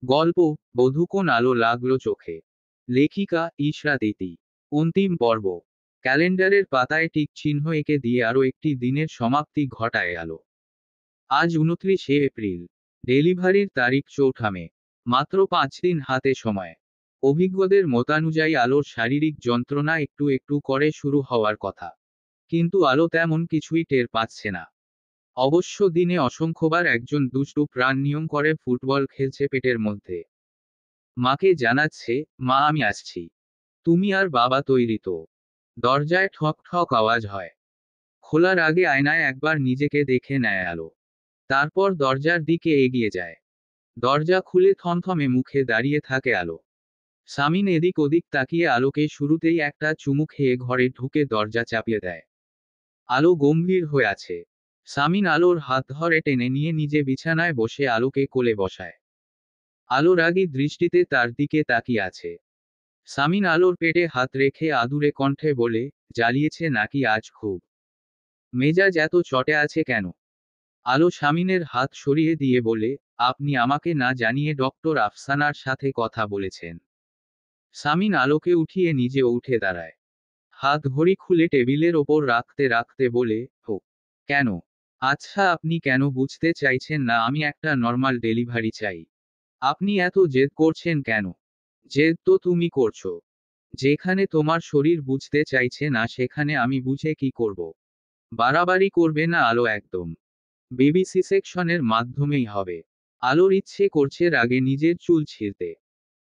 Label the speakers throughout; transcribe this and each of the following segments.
Speaker 1: গল্প বধূ আলো লাগলো চোখে। লেখিকা ইশরা তিতি। অন্তিম পর্ব। ক্যালেন্ডারের পাতায় টিক চিহ্ন এঁকে দিয়ে আরও একটি দিনের সমাপ্তি ঘটায় আলো। আজ 29শে এপ্রিল। ডেলিভারির তারিখ 4 মে। মাত্র 5 দিন হাতে সময়। অভিজ্ঞদের মতানুযায়ী আলোর শারীরিক যন্ত্রণা একটু একটু করে শুরু হওয়ার কথা, কিন্তু আলো তেমন কিছুই টের পাচ্ছে না। অবশ্য দিনে অসংখ্যবার একজন দুষ্টু প্রাণ নিয়ম করে ফুটবল খেলছে পেটের মধ্যে। মাকে জানাচ্ছে, মা আমি আসছি, তুমি আর বাবা তৈরি তো। দরজায় ঠক ঠক আওয়াজ হয়। খোলার আগে আয়নায় একবার নিজেকে দেখে নেয় আলো। তারপর দরজার দিকে এগিয়ে যায়। দরজা খুলে থমথমে মুখে দাঁড়িয়ে থাকে আলো। সামিন এদিক ওদিক তাকিয়ে আলোকে শুরুতেই একটা চুমু খেয়ে ঘরে ঢুকে দরজা চাপিয়ে দেয়। আলো গম্ভীর হয়ে আছে। সামিন আলোর হাত ধরে টেনে নিয়ে নিজে বিছানায় বসে আলোকে কোলে বসায়। আলো রাগী দৃষ্টিতে তার দিকে তাকিয়ে আছে। সামিন আলোর পেটে হাত রেখে আদুরে কণ্ঠে বলে, জ্বালিয়েছে নাকি আজ খুব? মেজাজ এত চটে আছে কেন? আলো সামিনের হাত সরিয়ে দিয়ে বলে, আপনি আমাকে না জানিয়ে ডক্টর আফসানার সাথে কথা বলেছেন। সামিন আলোকে উঠিয়ে নিজে উঠে দাঁড়ায়। হাত ঘড়ি খুলে টেবিলের ওপর রাখতে রাখতে বলে, ও কেন? আচ্ছা আপনি কেন বুঝতে চাইছেন না আমি একটা নর্মাল ডেলিভারি চাই? আপনি এত জেদ করছেন কেন? জেদ তো তুমি করছো। যেখানে তোমার শরীর বুঝতে চাইছে না সেখানে আমি বুঝে কি করব? বাড়াবাড়ি করবে না আলো একদম। বেবি সি সেকশনের মাধ্যমেই হবে। আলোর ইচ্ছে করছে রাগে নিজের চুল ছিঁড়তে,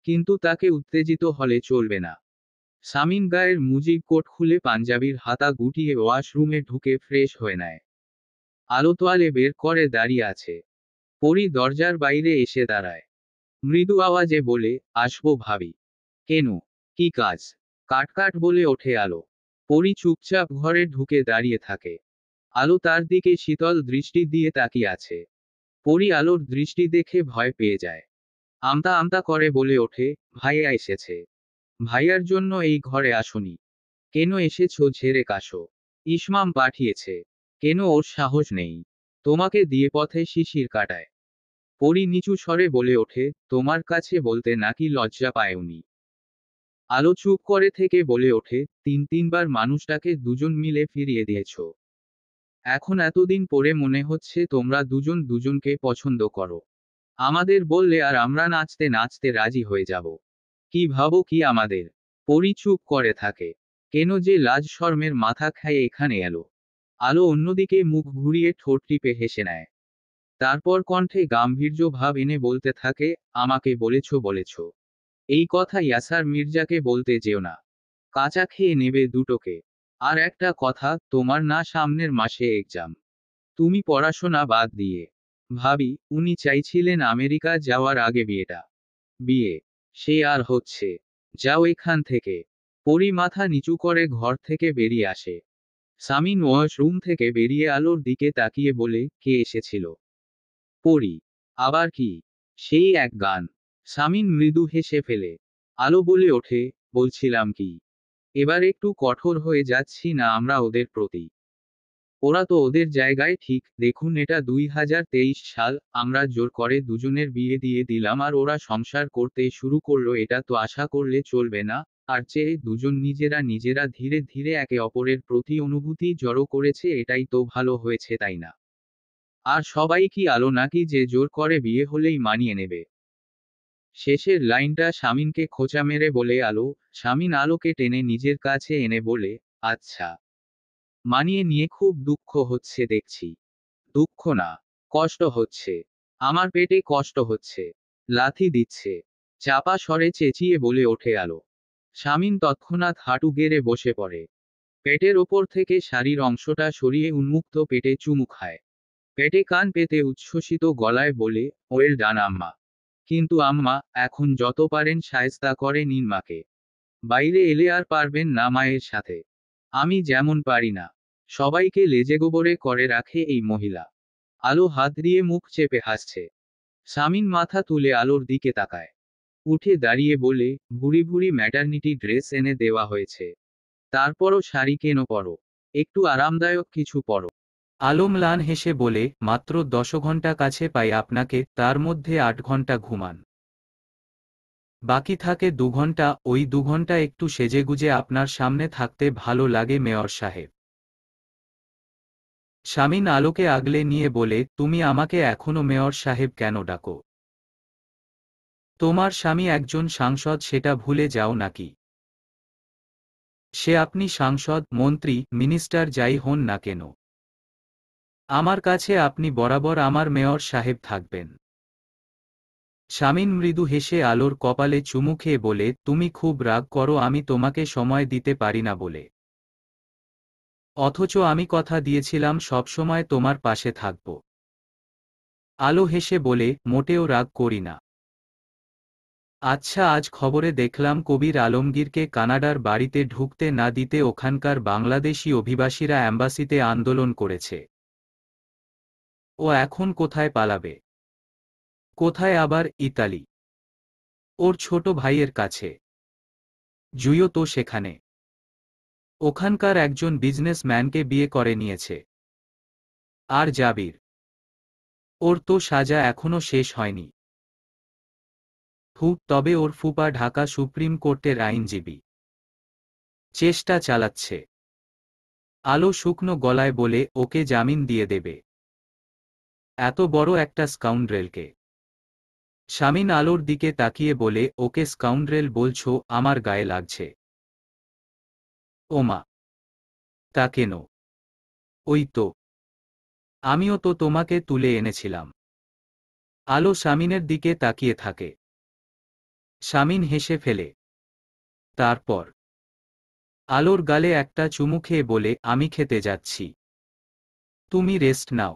Speaker 1: কিন্তু তাকে উত্তেজিত হলে চলবে না। সামিন গায়ের মুজিব কোট খুলে পাঞ্জাবির হাতা গুটিয়ে ওয়াশরুমে ঢুকে ফ্রেশ হয়ে নেয়। আলো তোয়ালে বের করে দাঁড়িয়ে আছে। পরি দরজার বাইরে এসে দাঁড়ায়। মৃদু আওয়াজে বলে, আসবো ভাবি? কেন? কি কাজ? কাট বলে ওঠে আলো। পরি চুপচাপ ঘরে ঢুকে দাঁড়িয়ে থাকে। আলো তার দিকে শীতল দৃষ্টি দিয়ে তাকিয়ে আছে। পরি আলোর দৃষ্টি দেখে ভয় পেয়ে যায়। আমতা আমতা করে বলে ওঠে, ভাইয়া এসেছে। ভাইয়ার জন্য এই ঘরে আসনি। কেন এসেছো ঝেড়ে কাশো? ইসমাম পাঠিয়েছে। কেন ওর সাহস নেই তোমাকে দিয়ে পথে শিশির কাটায়? পরি নিচু স্বরে বলে ওঠে, তোমার কাছে বলতে নাকি লজ্জা পায় উনি? আলো চুপ করে থেকে বলে ওঠে, তিনবার মানুষটাকে দুজন মিলে ফিরিয়ে দিয়েছো। এখন এতদিন পরে মনে হচ্ছে তোমরা দুজন দুজনকে পছন্দ করো। আমাদের বললে আর আমরা নাচতে নাচতে রাজি হয়ে যাব। কি ভাবো কি আমাদের? পরি চুপ করে থাকে। কেন যে লাজ শরমের মাথা খায় এখানে এলো। আলো অন্যদিকে মুখ ঘুরিয়ে ঠোঁট টিপে হেসে নেয়। তারপর কণ্ঠে গাম্ভীর্য ভাব এনে বলতে থাকে, আমাকে বলেছ। এই কথা ইয়াসার মির্জাকে বলতে যেও না। কাঁচা খেয়ে নেবে দুটোকে। আর একটা কথা, তোমার না সামনের মাসে এক্সাম। তুমি পড়াশোনা বাদ দিয়ে। ভাবি, উনি চাইছিলেন আমেরিকা যাওয়ার আগে বিয়েটা। বিয়ে? সে আর হচ্ছে? যাও এখান থেকে। পরি মাথা নিচু করে ঘর থেকে বেরিয়ে আসে। সামিন ওয়াশরুম থেকে বেরিয়ে আলোর দিকে তাকিয়ে বলে, কে এসেছিল? পরি। আবার কি? সেই এক গান। সামিন মৃদু হেসে ফেলে। আলো বলে ওঠে, বলছিলাম কি, এবার একটু কঠোর হয়ে যাচ্ছি না আমরা ওদের প্রতি? ওরা তো ওদের জায়গায় ঠিক, দেখুন এটা 2023 সাল, আমরা জোর করে দুজনের বিয়ে দিয়ে দিলাম আর ওরা সংসার করতে শুরু করলো, এটা তো আশা করলে চলবে না। আর চেয়ে দুজন নিজেরা ধীরে ধীরে একে অপরের প্রতি অনুভূতি জড়ো করেছে, এটাই তো ভালো হয়েছে তাই না? আর সবাই কি আলো নাকি যে জোর করে বিয়ে হলেই মানিয়ে নেবে? শেষের লাইনটা শামিনকে খোঁচা মেরে বলে আলো। শামিন আলোকে টেনে নিজের কাছে এনে বলে, আচ্ছা, মানিয়ে নিয়ে খুব দুঃখ হচ্ছে দেখছি। দুঃখ না, কষ্ট হচ্ছে। আমার পেটে কষ্ট হচ্ছে। লাথি দিচ্ছে। চাপা স্বরে চেঁচিয়ে বলে ওঠে আলো। শামিন তৎক্ষণাৎ হাঁটু গেড়ে বসে পড়ে। পেটের ওপর থেকে শাড়ির অংশটা সরিয়ে উন্মুক্ত পেটে চুমু খায়। পেটে কান পেতে উচ্ছ্বসিত গলায় বলে, ওয়েল ডান আম্মা। কিন্তু আম্মা, এখন যত পারেন শায়েস্তা করে নিন মাকে। বাইরে এলে আর পারবেন না মায়ের সাথে। আমি যেমন পারি না। সবাইকে লেজেগোবরে করে রাখে এই মহিলা। আলো হাত দিয়ে মুখ চেপে হাসছে। সামিন মাথা তুলে আলোর দিকে তাকায়। উঠে দাঁড়িয়ে বলে, ভুরি ভুরি ম্যাটারনিটি ড্রেস এনে দেওয়া হয়েছে। তারপরও শাড়ি কেন পরো? একটু আরামদায়ক কিছু পরো। আলো ম্লান হেসে বলে, মাত্র 10 ঘন্টা কাছে পাই আপনাকে, তার মধ্যে 8 ঘন্টা ঘুমান। বাকি থাকে 2 ঘন্টা, ওই 2 ঘন্টা একটু সেজেগুজে আপনার সামনে থাকতে ভালো লাগে মেয়র সাহেব। শামীন আলোকে আগলে নিয়ে বলে, তুমি আমাকে এখনো মেয়র সাহেব কেন ডাকো? তোমার স্বামী একজন সাংসদ, সেটা ভুলে যাও নাকি? সে আপনি সাংসদ, মন্ত্রী, মিনিস্টার যাই হন না কেন, আমার কাছে আপনি বরাবর আমার মেয়র সাহেব থাকবেন। শামীন মৃদু হেসে আলোর কপালে চুমু খেয়ে বলে, তুমি খুব রাগ করো আমি তোমাকে সময় দিতে পারি না বলে। অথচ আমি কথা দিয়েছিলাম সবসময় তোমার পাশে থাকব। আলো হেসে বলে, মোটেও রাগ করি না। আচ্ছা, আজ খবরে দেখলাম কবির আলমগীরকে কানাডার বাড়িতে ঢুকতে না দিতে ওখানকার বাংলাদেশি অভিবাসীরা অ্যাম্বাসিতে আন্দোলন করেছে। ও এখন কোথায় পালাবে? কোথায় আবার? ইতালি। ওর ছোট ভাইয়ের কাছে। জুইও তো সেখানে। ওখানকার একজন বিজনেসম্যানকে বিয়ে করে নিয়েছে। আর জাবির, ওর তো সাজা এখনো শেষ হয়নি। তবে ওর ফুপা ঢাকা সুপ্রিম কোর্টের আইনজীবী। চেষ্টা চালাচ্ছে। আলো শুকনো গলায় বলে, ওকে জামিন দিয়ে দেবে? এত বড় একটা স্কাউন্ড্রেলকে? শামীন আলোর দিকে তাকিয়ে বলে, ওকে স্কাউন্ড্রেল বলছো? আমার গায়ে লাগছে। ওমা, তা কেন? ওই তো, আমিও তো তোমাকে তুলে এনেছিলাম। আলো শামীনের দিকে তাকিয়ে থাকে। শামীন হেসে ফেলে। তারপর আলোর গালে একটা চুমু খেয়ে বলে, আমি খেতে যাচ্ছি, তুমি রেস্ট নাও।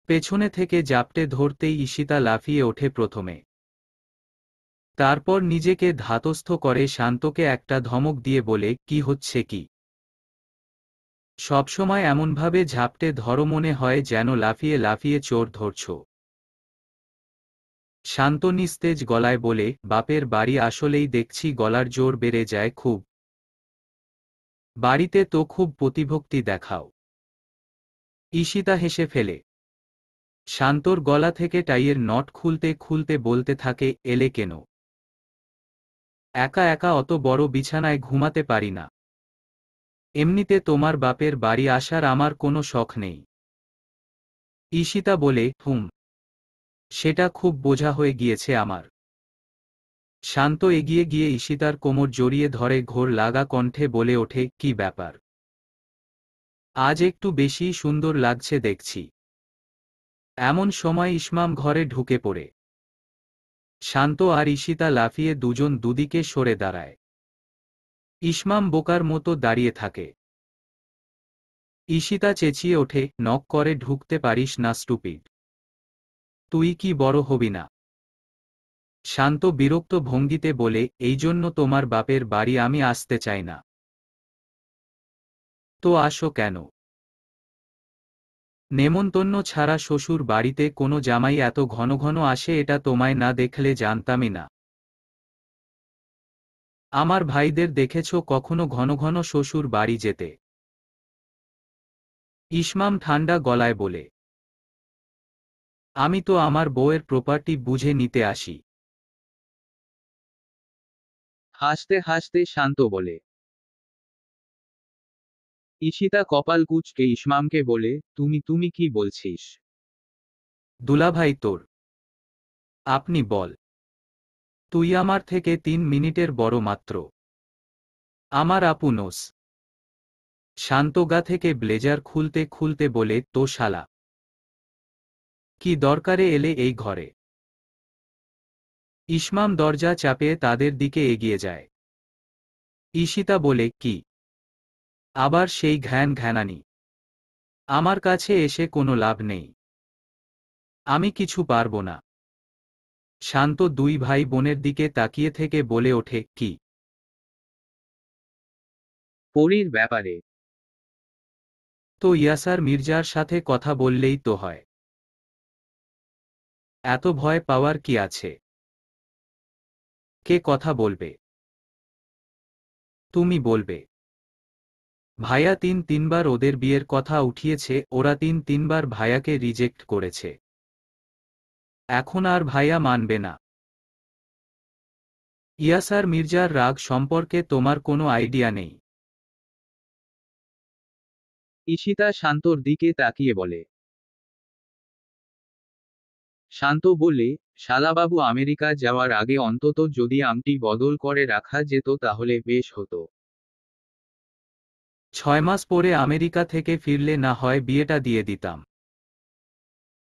Speaker 1: পেছনে থেকে জাপটে ধরতেই ঈশিতা লাফিয়ে ওঠে প্রথমে। তারপর নিজেকে ধাতস্থ করে শান্তকে একটা ধমক দিয়ে বলে, কি হচ্ছে কি? সবসময় এমনভাবে ঝাপটে ধরো মনে হয় যেন লাফিয়ে লাফিয়ে চোর ধরছ। শান্ত নিস্তেজ গলায় বলে, বাপের বাড়ি আসলেই দেখছি গলার জোর বেড়ে যায় খুব। বাড়িতে তো খুব প্রতিভক্তি দেখাও। ঈশিতা হেসে ফেলে। শান্তর গলা থেকে টাইয়ের নট খুলতে খুলতে বলতে থাকে, এলে কেন? একা একা অত বড় বিছানায় ঘুমাতে পারি না। এমনিতে তোমার বাপের বাড়ি আসার আমার কোনো শখ নেই। ঈশিতা বলে, সেটা খুব বোঝা হয়ে গিয়েছে আমার। শান্ত এগিয়ে গিয়ে ঈশিতার কোমর জড়িয়ে ধরে ঘোর লাগা কণ্ঠে বলে ওঠে, কি ব্যাপার? আজ একটু বেশি সুন্দর লাগছে দেখছি। এমন সময় ইসমাম ঘরে ঢুকে পড়ে। শান্ত আর ঈশিতা লাফিয়ে দুজন দুদিকে সরে দাঁড়ায়। ইসমাম বোকার মতো দাঁড়িয়ে থাকে। ঈশিতা চেঁচিয়ে ওঠে, নক করে ঢুকতে পারিস না স্টুপিড? তুই কি বড় হবি না? শান্ত বিরক্ত ভঙ্গিতে বলে, এই জন্য তোমার বাপের বাড়ি আমি আসতে চাই না। তো আসো কেন? নেমন্তন্ন ছাড়া শ্বশুর বাড়িতে কোনো জামাই এত ঘন ঘন আসে এটা তোমায় না দেখলে জানতামই না। আমার ভাইদের দেখেছ কখনো ঘন ঘন শ্বশুর বাড়ি যেতে? ইসমাম ঠান্ডা গলায় বলে, আমি তো আমার বউয়ের প্রপার্টি বুঝে নিতে আসি। হাসতে হাসতে শান্ত বলে। ঈশিতা কপাল কুঁচকে ইসমামকে বলে, তুমি তুমি কি বলছিস? দুলাভাই তোর। আপনি বল। তুই আমার থেকে 3 মিনিটের বড় মাত্র। আমার আপু নোস। শান্ত গা থেকে ব্লেজার খুলতে খুলতে বলে, তো শালা, কি দরকারে এলে এই ঘরে? ইসমাম দরজা চাপিয়ে তাদের দিকে এগিয়ে যায়। ঈশিতা বলে, কি? আবার সেই ঘ্যান ঘ্যানানি? আমার কাছে এসে কোনো লাভ নেই। আমি কিছু পারবো না। শান্ত দুই ভাই বোনের দিকে তাকিয়ে থেকে বলে ওঠে, কি? পরীর ব্যাপারে। তো ইয়াসার মির্জার সাথে কথা বললেই তো হয়। এত ভয় পাওয়ার কি আছে? কে কথা বলবে? তুমি বলবে। ভাইয়া 3-3বার ওদের বিয়ের কথা উঠিয়েছে, ওরা 3-3বার ভাইয়াকে রিজেক্ট করেছে। এখন আর ভাইয়া মানবে না।
Speaker 2: ইয়াসার মির্জার রাগ সম্পর্কে তোমার কোনো আইডিয়া নেই।
Speaker 1: ঈশিতা শান্তর দিকে তাকিয়ে বলে। শান্ত বলে, শালাবাবু আমেরিকা যাওয়ার আগে অন্তত যদি আমটি বদল করে রাখা যেত তাহলে বেশ হতো।
Speaker 2: 6 মাস পরে আমেরিকা থেকে ফিরলে না হয় বিয়েটা দিয়ে দিতাম।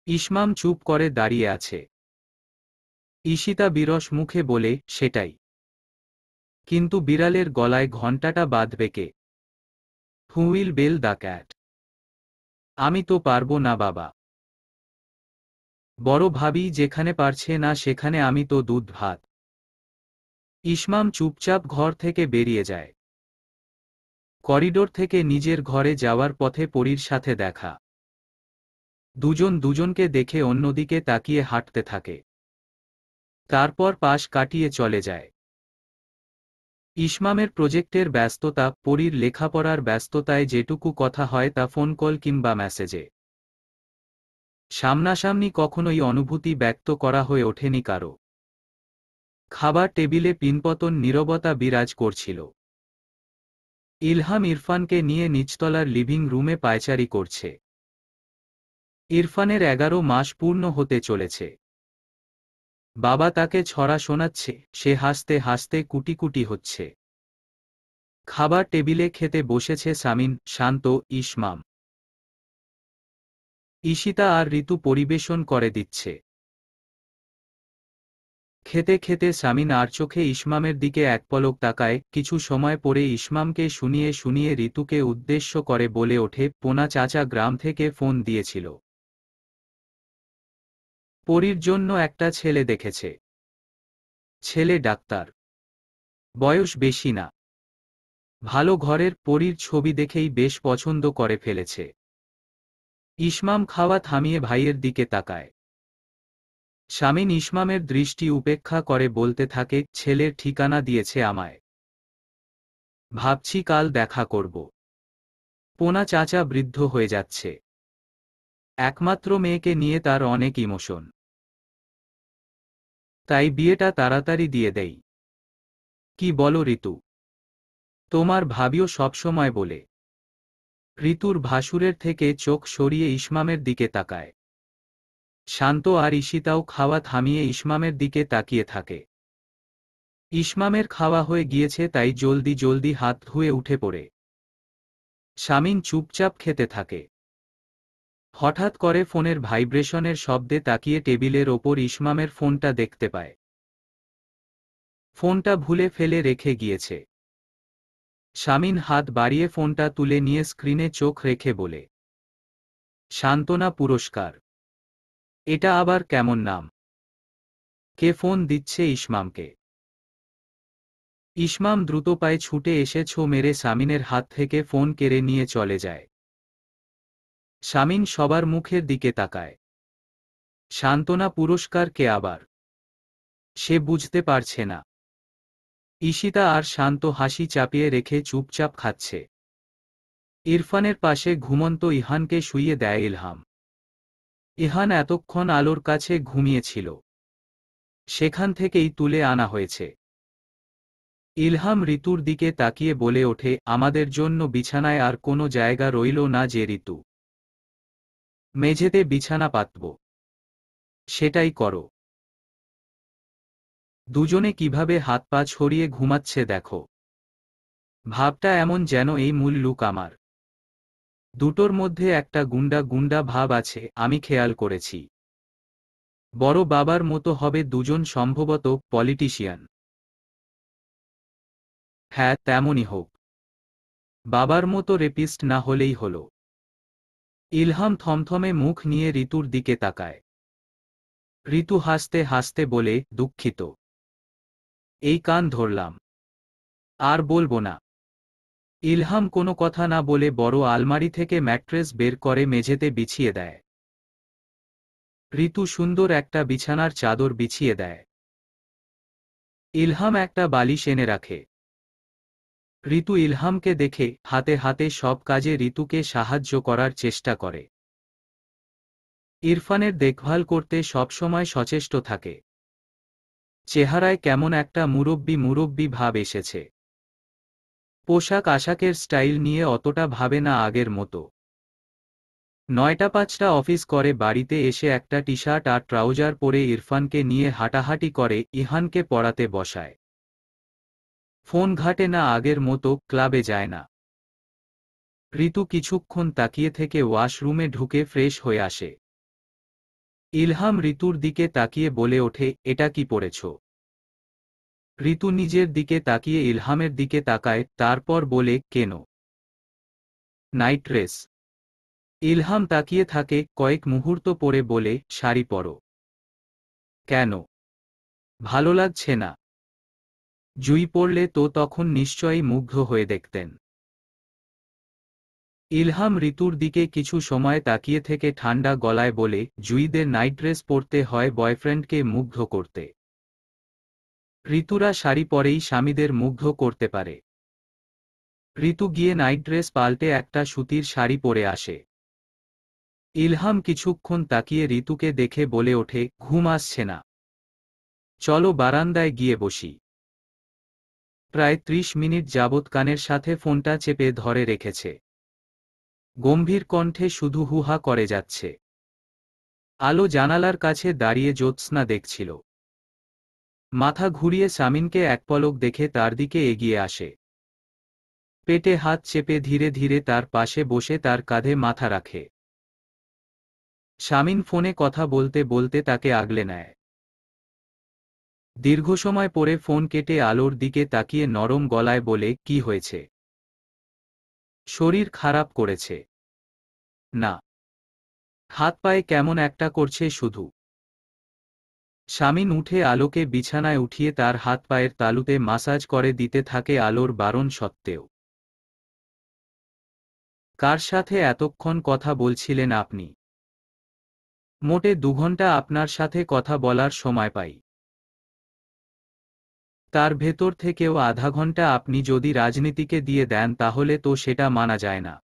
Speaker 2: ইসমাম চুপ করে দাঁড়িয়ে আছে। ঈশিতা বিরস মুখে বলে, সেটাই। কিন্তু বিড়ালের গলায় ঘণ্টাটা বাঁধবে কে? Who will bell the cat? আমি তো পারবো না বাবা। বড় ভাবি যেখানে পারছে না সেখানে আমি তো দুধ ভাত। ইসমাম চুপচাপ ঘর থেকে বেরিয়ে যায়। করিডোর থেকে নিজের ঘরে যাওয়ার পথে পরীর সাথে দেখা। দুজন দুজনকে দেখে অন্যদিকে তাকিয়ে হাঁটতে থাকে। তারপর পাশ কাটিয়ে চলে যায়। ইসমামের প্রজেক্টের ব্যস্ততা, পরীর লেখাপড়ার ব্যস্ততায় যেটুকু কথা হয় তা ফোন কল কিংবা মেসেজে। সামনাসামনি কখনোই অনুভূতি ব্যক্ত করা হয়ে ওঠেনি কারো। খাবার টেবিলে পিনপতন নীরবতা বিরাজ করছিল। ইলহাম ইরফানকে নিয়ে নিচতলার লিভিং রুমে পায়চারি করছে। ইরফানের 11 মাস পূর্ণ হতে চলেছে। বাবা তাকে ছড়া শোনাচ্ছে, সে হাসতে হাসতে কুটি কুটি হচ্ছে। খাবার টেবিলে খেতে বসেছে সামিন, শান্ত, ইসমাম। ঈশিতা আর ঋতু পরিবেশন করে দিচ্ছে। খেতে খেতে সামিন আর চোখে ইসমামের দিকে এক পলক তাকায়। কিছু সময় পরে ইসমামকে শুনিয়ে শুনিয়ে ঋতুকে উদ্দেশ্য করে বলে ওঠে, পোনা চাচা গ্রাম থেকে ফোন দিয়েছিল। পরীর জন্য একটা ছেলে দেখেছে। ছেলে ডাক্তার। বয়স বেশি না। ভালো ঘরের, পরীর ছবি দেখেই বেশ পছন্দ করে ফেলেছে। ইসমাম খাওয়া থামিয়ে ভাইয়ের দিকে তাকায়। শামীম ইসমামের দৃষ্টি উপেক্ষা করে বলতে থাকে, ছেলের ঠিকানা দিয়েছে আমায়। ভাবছি কাল দেখা করব। পোনা চাচা বৃদ্ধ হয়ে যাচ্ছে। একমাত্র মেয়েকে নিয়ে তার অনেক ইমোশন। তাই বিয়েটা তাড়াতাড়ি দিয়ে দেই। কি বলো ঋতু? তোমার ভাবিও সবসময় বলে। ঋতুর ভাসুরের থেকে চোখ সরিয়ে ইসমামের দিকে তাকায়। শান্ত আর ঈশিতাও খাওয়া থামিয়ে ইসমামের দিকে তাকিয়ে থাকে। ইসমামের খাওয়া হয়ে গিয়েছে তাই জলদি জলদি হাত ধুয়ে উঠে পড়ে। শামীম চুপচাপ খেতে থাকে। হঠাৎ করে ফোনের ভাইব্রেশনের শব্দে তাকিয়ে টেবিলের ওপর ইসমামের ফোনটা দেখতে পায়। ফোনটা ভুলে ফেলে রেখে গিয়েছে। শামীম হাত বাড়িয়ে ফোনটা তুলে নিয়ে স্ক্রিনে চোখ রেখে বলে, সান্ত্বনা পুরস্কার। এটা আবার কেমন নাম? কে ফোন দিচ্ছে ইসমামকে? ইসমাম দ্রুত পায়ে ছুটে এসে ছো মেরে শামীমের হাত থেকে ফোন কেড়ে নিয়ে চলে যায়। শামীম সবার মুখের দিকে তাকায়। সান্ত্বনা পুরস্কার কে আবার? সে বুঝতে পারছে না। ঈশিতা আর শান্ত হাসি চাপিয়ে রেখে চুপচাপ খাচ্ছে। ইরফানের পাশে ঘুমন্ত ইহানকে শুইয়ে দেয় ইলহাম। ইহান এতক্ষণ আলোর কাছে ঘুমিয়েছিল। সেখান থেকেই তুলে আনা হয়েছে। ইলহাম ঋতুর দিকে তাকিয়ে বলে ওঠে, আমাদের জন্য বিছানায় আর কোনো জায়গা রইল না যে ঋতু? মেঝেতে বিছানা পাতব। সেটাই করো। দুজনে কিভাবে হাত পা ছড়িয়ে ঘুমাচ্ছে দেখো। ভাবটা এমন যেন এই মূল লুক আমার। দুটোর মধ্যে একটা গুন্ডা গুন্ডা ভাব আছে, আমি খেয়াল করেছি। বড় বাবার মতো হবে দুজন, সম্ভবত পলিটিশিয়ান। হ্যাঁ, তেমনই হোক। বাবার মতো রেপিস্ট না হলেই হলো। ইলহাম থমথমে মুখ নিয়ে ঋতুর দিকে তাকায়। ঋতু হাসতে হাসতে বলে, দুঃখিত। এই কান ধরলাম। আর বলবো না। ইলহাম কোনো কথা না বলে বড় আলমারি থেকে ম্যাট্রেস বের করে মেঝেতে বিছিয়ে দেয়। ঋতু সুন্দর একটা বিছানার চাদর বিছিয়ে দেয়। ইলহাম একটা বালিশ এনে রাখে। ঋতু ইলহামকে দেখে হাতে হাতে সব কাজে ঋতুকে সাহায্য করার চেষ্টা করে। ইরফানের দেখভাল করতে সবসময় সচেষ্ট থাকে। চেহারায় কেমন একটা মুরব্বি মুরব্বি ভাব এসেছে। পোশাক আশাকের স্টাইল নিয়ে অতটা ভাবে না আগের মতো। ৯টা-৫টা অফিস করে বাড়িতে এসে একটা টি শার্ট আর ট্রাউজার পরে ইরফানকে নিয়ে হাঁটাহাঁটি করে, ইহানকে পড়াতে বসায়। ফোন ঘাটে না আগের মতো, ক্লাবে যায় না। ঋতু কিছুক্ষণ তাকিয়ে থেকে ওয়াশরুমে ঢুকে ফ্রেশ হয়ে আসে। ইলহাম ঋতুর দিকে তাকিয়ে বলে ওঠে, এটা কি পরেছ? ঋতু নিজের দিকে তাকিয়ে ইলহামের দিকে তাকায়, তারপর বলে, কেন? Night dress. ইলহাম তাকিয়ে থাকে কয়েক মুহূর্ত পরে বলে, শাড়ি পরো। কেন? ভালো লাগছে না? জুই পড়লে তো তখন নিশ্চয়ই মুগ্ধ হয়ে দেখতেন। ইলহাম ঋতুর দিকে কিছু সময় তাকিয়ে থেকে ঠান্ডা গলায় বলে, জুইদের নাইট ড্রেস পরতে হয় বয়ফ্রেন্ডকে মুগ্ধ করতে। ঋতুরা শাড়ি পরেই স্বামীদের মুগ্ধ করতে পারে। ঋতু গিয়ে নাইট ড্রেস পাল্টে একটা সুতির শাড়ি পরে আসে। ইলহাম কিছুক্ষণ তাকিয়ে ঋতুকে দেখে বলে ওঠে, ঘুম আসছে না? চলো বারান্দায় গিয়ে বসি। প্রায় ৩০ মিনিট যাবৎ কানের সাথে ফোনটা চেপে ধরে রেখেছে। গম্ভীর কণ্ঠে শুধু হুহা করে যাচ্ছে। আলো জানালার কাছে দাঁড়িয়ে জ্যোৎস্না দেখছিল। মাথা ঘুরিয়ে সামিনকে এক পলক দেখে তার দিকে এগিয়ে আসে। পেটে হাত চেপে ধীরে ধীরে তার পাশে বসে তার কাঁধে মাথা রাখে। সামিন ফোনে কথা বলতে বলতে তাকে আগলে নেয়। দীর্ঘ সময় পরে ফোন কেটে আলোর দিকে তাকিয়ে নরম গলায় বলে, কি হয়েছে? শরীর খারাপ করেছে? না। হাত পায়ে কেমন একটা করছে শুধু। সামিন উঠে আলোকে বিছানায় উঠিয়ে তার হাত পায়ের তালুতে মাসাজ করে দিতে থাকে আলোর বারণ সত্ত্বেও। কার সাথে এতক্ষণ কথা বলছিলেন আপনি? মোটে ২ ঘন্টা আপনার সাথে কথা বলার সময় পাই। তার ভেতর থেকেও আধা ঘন্টা আপনি যদি রাজনীতিকে দিয়ে দেন তাহলে তো সেটা মানা যায় না।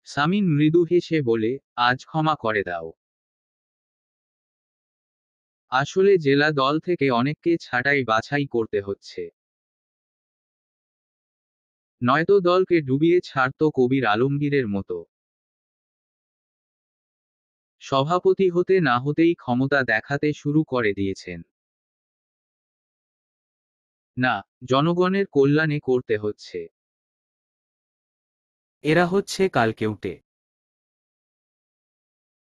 Speaker 1: সামিন মৃদু হেসে বলে, আজ ক্ষমা করে দাও। আসলে জেলা দল থেকে অনেককে ছাঁটাই বাছাই করতে হচ্ছে। নয়তো দলকে ডুবিয়ে ছাড়ত কবির আলমগীরের মতো। সভাপতি হতে না হতেই ক্ষমতা দেখাতে শুরু করে দিয়েছেন। না, জনগণের কল্যাণে করতে হচ্ছে।
Speaker 2: এরা হচ্ছে কালকেউটে।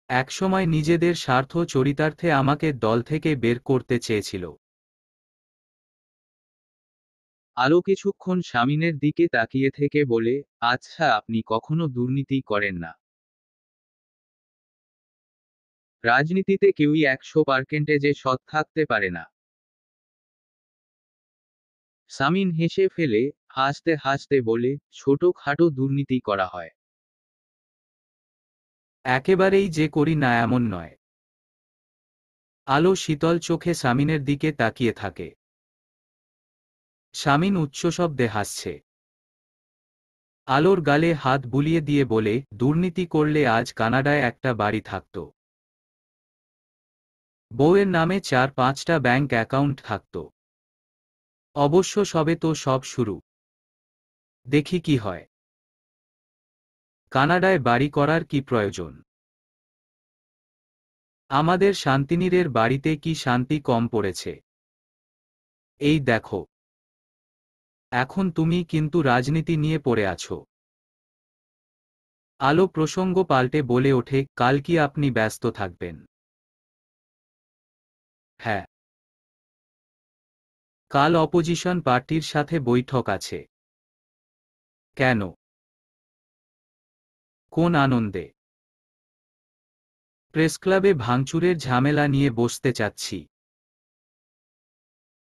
Speaker 2: একসময় নিজেদের স্বার্থ চরিতার্থে আমাকে দল থেকে বের করতে চেয়েছিল।
Speaker 1: আলো কিছুক্ষণ সামিনের দিকে তাকিয়ে থেকে বলে, আচ্ছা আপনি কখনো দুর্নীতি করেন না? রাজনীতিতে কেউই ১০০% সৎ থাকতে পারে না। সামিন হেসে ফেলে, হাসতে হাসতে বলে, ছোটখাটো দুর্নীতি করা হয়।
Speaker 2: একেবারেই যে করি না এমন নয়। আলো শীতল চোখে সামিনের দিকে তাকিয়ে থাকে। সামিন উচ্চশব্দে হাসছে। আলোর গালে হাত বুলিয়ে দিয়ে বলে, দুর্নীতি করলে আজ কানাডায় একটা বাড়ি থাকত। বউয়ের নামে ৪-৫টা ব্যাংক অ্যাকাউন্ট থাকত। অবশ্য সবে তো সব শুরু। দেখি কি হয়। কানাডায় বাড়ি করার কি প্রয়োজন? আমাদের শান্তিনীরের বাড়িতে কি শান্তি কম পড়েছে? এই দেখো। এখন তুমি কিন্তু রাজনীতি নিয়ে পড়ে আছো। আলো প্রসঙ্গ পাল্টে বলে ওঠে, কাল কি আপনি ব্যস্ত থাকবেন? হ্যাঁ। কাল অপোজিশন পার্টির সাথে বৈঠক আছে। কেন? কোন আনন্দে? প্রেসক্লাবে ভাঙচুরের ঝামেলা নিয়ে বসতে চাচ্ছি।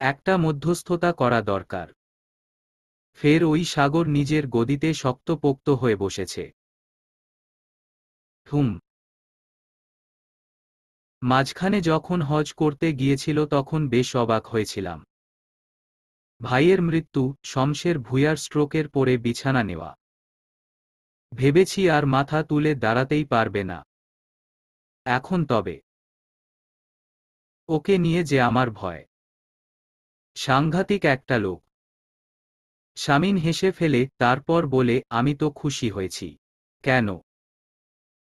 Speaker 2: একটা মধ্যস্থতা করা দরকার। ফের ওই সাগর নিজের গদিতে শক্তপোক্ত হয়ে বসেছে। হুম। মাঝখানে যখন হজ করতে গিয়েছিল তখন বেশ অবাক হয়েছিলাম। ভাইয়ের মৃত্যু, শমশের ভূঁইয়ার স্ট্রোকের পরে বিছানা নেওয়া। ভেবেছি আর মাথা তুলে দাঁড়াতেই পারবে না। এখন তবে ওকে নিয়ে যে আমার ভয়। সাংঘাতিক একটা লোক। শামীন হেসে ফেলে, তারপর বলে, আমি তো খুশি হয়েছি। কেন?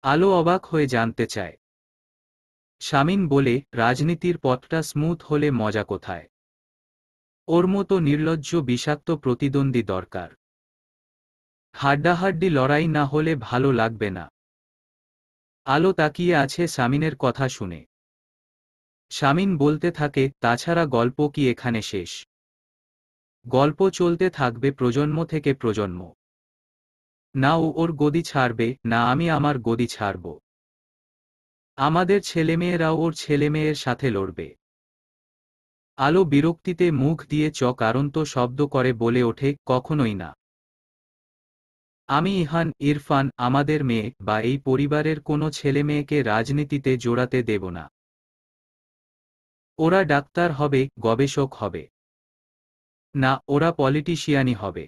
Speaker 2: আলো অবাক হয়ে জানতে চায়। শামীন বলে, রাজনীতির পথটা স্মুথ হলে মজা কোথায়? ওর মতো নির্লজ্জ বিষাক্ত প্রতিদ্বন্দ্বী দরকার। হাড্ডাহাড্ডি লড়াই না হলে ভালো লাগবে না। আলো তাকিয়ে আছে শামীনের কথা শুনে। শামীন বলতে থাকে, তাছাড়া গল্প কি এখানে শেষ? গল্প চলতে থাকবে প্রজন্ম থেকে প্রজন্ম। না ও ওর গদি ছাড়বে, না আমি আমার গদি ছাড়ব। আমাদের ছেলেমেয়েরাও ওর ছেলেমেয়ের সাথে লড়বে। আলো বিরক্তিতে মুখ দিয়ে চকারন্ত শব্দ করে বলে ওঠে, কখনোই না। আমি ইহান, ইরফান, আমাদের মেয়ে বা এই পরিবারের কোনো ছেলেমেয়েকে রাজনীতিতে জোড়াতে দেব না। ওরা ডাক্তার হবে, গবেষক হবে। না, ওরা পলিটিশিয়ানই হবে।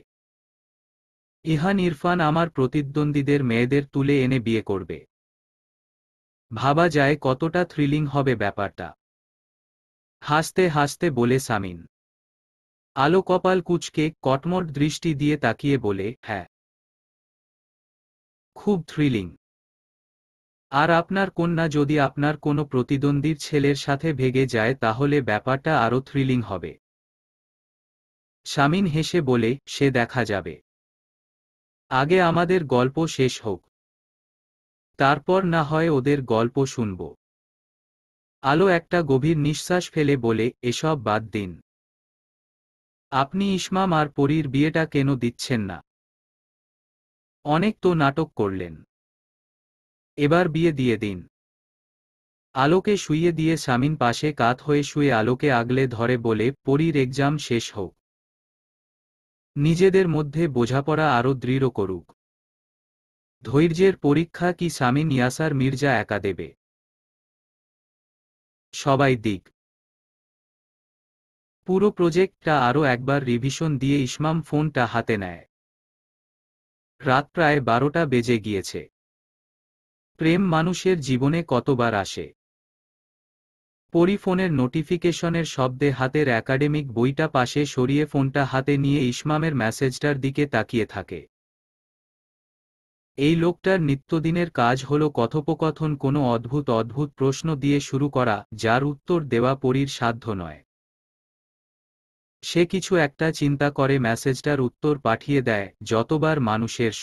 Speaker 2: ইহান, ইরফান আমার প্রতিদ্বন্দ্বীদের মেয়েদের তুলে এনে বিয়ে করবে। ভাবা যায় কতটা থ্রিলিং হবে ব্যাপারটা। হাসতে হাসতে বলে শামীন। আলো কপাল কুঁচকে কটমট দৃষ্টি দিয়ে তাকিয়ে বলে, হ্যাঁ, খুব থ্রিলিং। আর আপনার কন্যা যদি আপনার কোনো প্রতিদ্বন্দ্বীর ছেলের সাথে ভেগে যায় তাহলে ব্যাপারটা আরও থ্রিলিং হবে। শামীন হেসে বলে, সে দেখা যাবে। আগে আমাদের গল্প শেষ হোক। তারপর না হয় ওদের গল্প শুনব। আলো একটা গভীর নিঃশ্বাস ফেলে বলে, এসব বাদ দিন। আপনি ইসমাম আর পরীর বিয়েটা কেন দিচ্ছেন না? অনেক তো নাটক করলেন। এবার বিয়ে দিয়ে দিন। আলোকে শুইয়ে দিয়ে শামীন পাশে কাত হয়ে শুয়ে আলোকে আগলে ধরে বলে, পরীর এক্সাম শেষ হোক। নিজেদের মধ্যে বোঝাপড়া আরও দৃঢ় করুক। ধৈর্যের পরীক্ষা কি শামীন ইয়াসার মির্জা একা দেবে? সবাই দিক। পুরো প্রজেক্টটা আরও একবার রিভিশন দিয়ে ইসমাম ফোনটা হাতে নেয়। রাত প্রায় 12টা বেজে গিয়েছে। প্রেম মানুষের জীবনে কতবার আসে। পরী ফোনের নোটিফিকেশনের শব্দে হাতের একাডেমিক বইটা পাশে সরিয়ে ফোনটা হাতে নিয়ে ইসমামের মেসেজটার দিকে তাকিয়ে থাকে। এই লোকটার নিত্যদিনের কাজ হলো কথোপকথন কোনো অদ্ভুত অদ্ভুত প্রশ্ন দিয়ে শুরু করা, যার উত্তর দেওয়া পরীর সাধ্য নয়। সে কিছু একটা চিন্তা করে মেসেজটার উত্তর পাঠিয়ে দেয়, যতবার মানুষের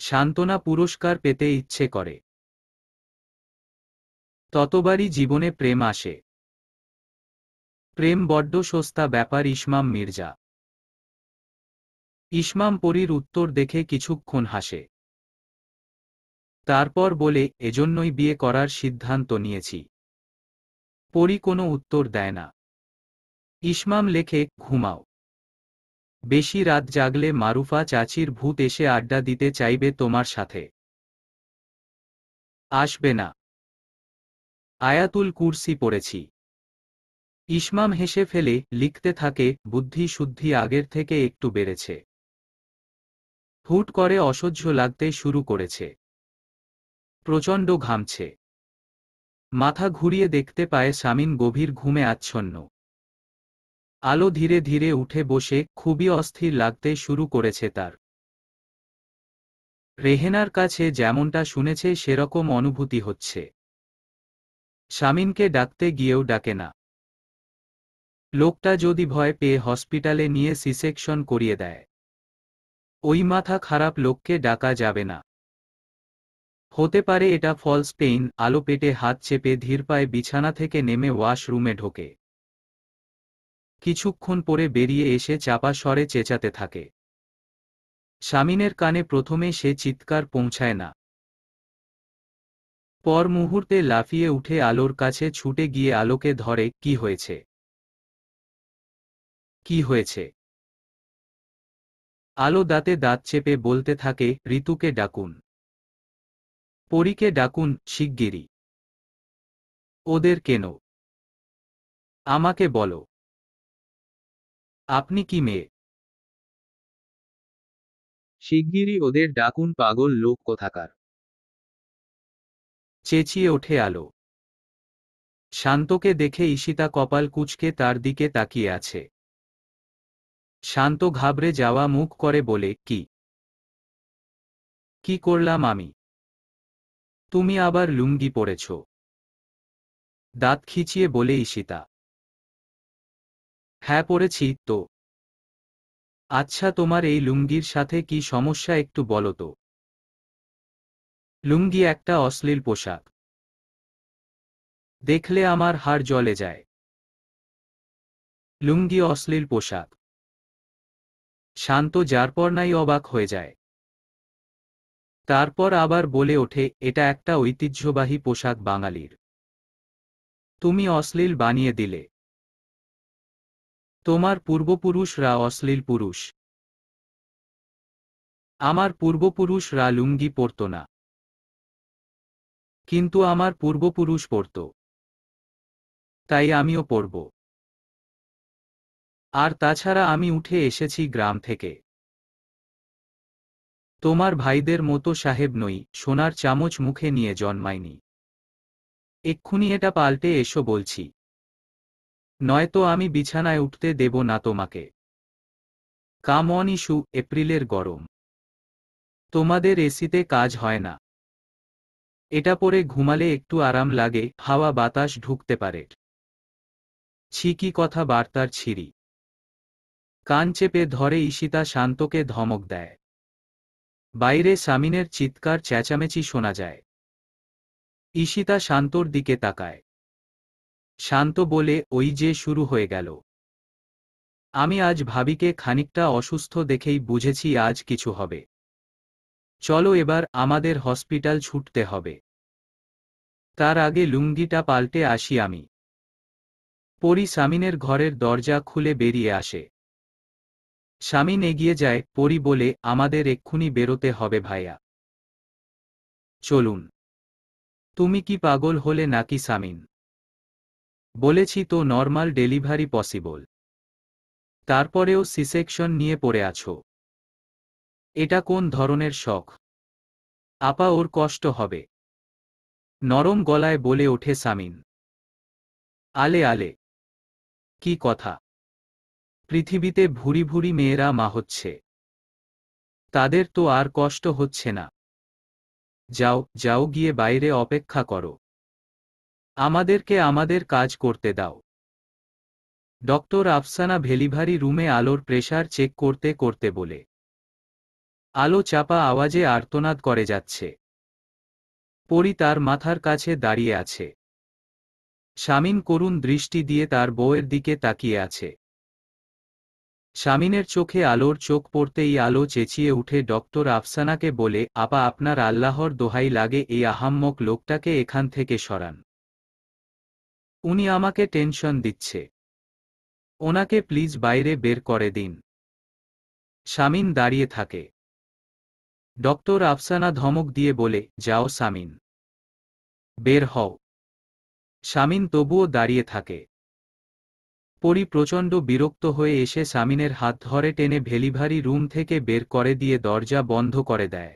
Speaker 2: সান্ত্বনা পুরস্কার পেতে ইচ্ছে করে, ততবারই জীবনে প্রেম আসে। প্রেম বড্ড সস্তা ব্যাপার ইসমাম মির্জা। ইসমাম পরীর উত্তর দেখে কিছুক্ষণ হাসে। তারপর বলে, এজন্যই বিয়ে করার সিদ্ধান্ত নিয়েছি। পরী কোনো উত্তর দেয় না। ইসমাম লেখে, ঘুমাও। বেশি রাত জাগলে মারুফা চাচির ভূত এসে আড্ডা দিতে চাইবে তোমার সাথে। আসবে না। আয়াতুল কুরসি পড়েছি। ইসমাম হেসে ফেলে, লিখতে থাকে, বুদ্ধি শুদ্ধি আগের থেকে একটু বেড়েছে। হুট করে অসহ্য লাগতে শুরু করেছে। প্রচণ্ড ঘামছে। মাথা ঘুরিয়ে দেখতে পায় শামীন গভীর ঘুমে আচ্ছন্ন। আলো ধীরে ধীরে উঠে বসে, খুবই অস্থির লাগতে শুরু করেছে তার। রেহেনার কাছে যেমনটা শুনেছে সেরকম অনুভূতি হচ্ছে। শামীনকে ডাকতে গিয়েও ডাকে না। লোকটা যদি ভয় পেয়ে হসপিটালে নিয়ে সিসেকশন করিয়ে দেয়। ওই মাথা খারাপ লোককে ডাকা যাবে না। হতে পারে এটা ফলস পেইন। আলো পেটে হাত চেপে ধীর পায়ে বিছানা থেকে নেমে ওয়াশরুমে ঢোকে। কিছুক্ষণ পরে বেরিয়ে এসে চাপা স্বরে চেঁচাতে থাকে। শামীনের কানে প্রথমে সে চিৎকার পৌঁছায় না। পর মুহূর্তে লাফিয়ে উঠে আলোর কাছে ছুটে গিয়ে আলোকে ধরে, কি হয়েছে? কি হয়েছে? আলো দাঁতে দাঁত চেপে বলতে থাকে, ঋতুকে ডাকুন। পরীকে ডাকুন, শিগগিরই। ওদের কেন? আমাকে বলো। আপনি কি মেয়ে?
Speaker 1: শিগগিরই ওদের ডাকুন, পাগল লোক কোথাকার।
Speaker 2: চেঁচিয়ে ওঠে আলো। শান্তকে দেখে ঈশিতা কপাল কুঁচকে তার দিকে তাকিয়ে আছে। শান্ত ঘাবড়ে যাওয়া মুখ করে বলে, কি করলাম আমি? তুমি আবার লুঙ্গি পরেছ? দাঁত খিচিয়ে বলে ঈশিতা। হ্যাঁ পরেছি তো। আচ্ছা তোমার এই লুঙ্গির সাথে কি সমস্যা একটু বলো তো। লুঙ্গি একটা অশ্লীল পোশাক। দেখলে আমার হাড় জ্বলে যায়। লুঙ্গি অশ্লীল পোশাক। শান্ত যারপরনাই অবাক হয়ে যায়। তারপর আবার বলে ওঠে, এটা একটা ঐতিহ্যবাহী পোশাক বাঙালির। তুমি অশ্লীল বানিয়ে দিলে। তোমার পূর্বপুরুষরা অশ্লীল পুরুষ। আমার পূর্বপুরুষরা লুঙ্গি পরত না। কিন্তু আমার পূর্বপুরুষ পরত। তাই আমিও পরব। আর তাছাড়া আমি উঠে এসেছি গ্রাম থেকে। তোমার ভাইদের মতো সাহেব নই, সোনার চামচ মুখে নিয়ে জন্মাইনি। এক্ষুনি এটা পাল্টে এসো বলছি। নয়তো আমি বিছানায় উঠতে দেব না তোমাকে। কাম অন ইস্যু, এপ্রিলের গরম। তোমাদের এসিতে কাজ হয় না। এটা পরে ঘুমালে একটু আরাম লাগে, হাওয়া বাতাস ঢুকতে পারে। ছি কি কথা বার্তার ছিরি। কান চেপে ধরে ঈশিতা শান্তকে ধমক দেয়। বাইরে সামিনের চিৎকার চেঁচামেচি শোনা যায়। ঈশিতা শান্তর দিকে তাকায়। শান্ত বলে, ওই যে শুরু হয়ে গেল। আমি আজ ভাবিকে খানিকটা অসুস্থ দেখেই বুঝেছি আজ কিছু হবে। চলো এবার আমাদের হসপিটাল ছুটতে হবে। তার আগে লুঙ্গিটা পাল্টে আসি আমি। পরি সামিনের ঘরের দরজা খুলে বেরিয়ে আসে। সামিন এগিয়ে যায়, পরি বলে, আমাদের এক্ষুনি বেরোতে হবে ভাইয়া। চলুন। তুমি কি পাগল হলে নাকি সামিন? বলেছি তো নর্মাল ডেলিভারি পসিবল। তারপরেও সিসেকশন নিয়ে পড়ে আছো। এটা কোন ধরনের শখ? আপা ওর কষ্ট হবে। নরম গলায় বলে ওঠে সামিন। আলে আলে। কি কথা? পৃথিবীতে ভুরি ভুরি মেয়েরা মা হচ্ছে। তাদের তো আর কষ্ট হচ্ছে না। যাও যাও গিয়ে বাইরে অপেক্ষা করো। আমাদেরকে আমাদের কাজ করতে দাও। ডক্টর আফসানা ভেলিভারি রুমে আলোর প্রেসার চেক করতে করতে বলে। আলো চাপা আওয়াজে আর্তনাদ করে যাচ্ছে। পরি তার মাথার কাছে দাঁড়িয়ে আছে। শামিন করুণ দৃষ্টি দিয়ে তার বউয়ের দিকে তাকিয়ে আছে। শামিনের চোখে আলোর চোখ পড়তেই আলো চেঁচিয়ে উঠে ডক্টর আফসানাকে বলে, আপা আপনার আল্লাহর দোহাই লাগে এই আহাম্মক লোকটাকে এখান থেকে সরান। উনি আমাকে টেনশন দিচ্ছে। ওনাকে প্লিজ বাইরে বের করে দিন। শামিন দাঁড়িয়ে থাকে। ডক্টর আফসানা ধমক দিয়ে বলে, যাও শামিন। বের হও। শামিন তবুও দাঁড়িয়ে থাকে। পরি প্রচণ্ড বিরক্ত হয়ে এসে শামিনের হাত ধরে টেনে ভেলিভারি রুম থেকে বের করে দিয়ে দরজা বন্ধ করে দেয়।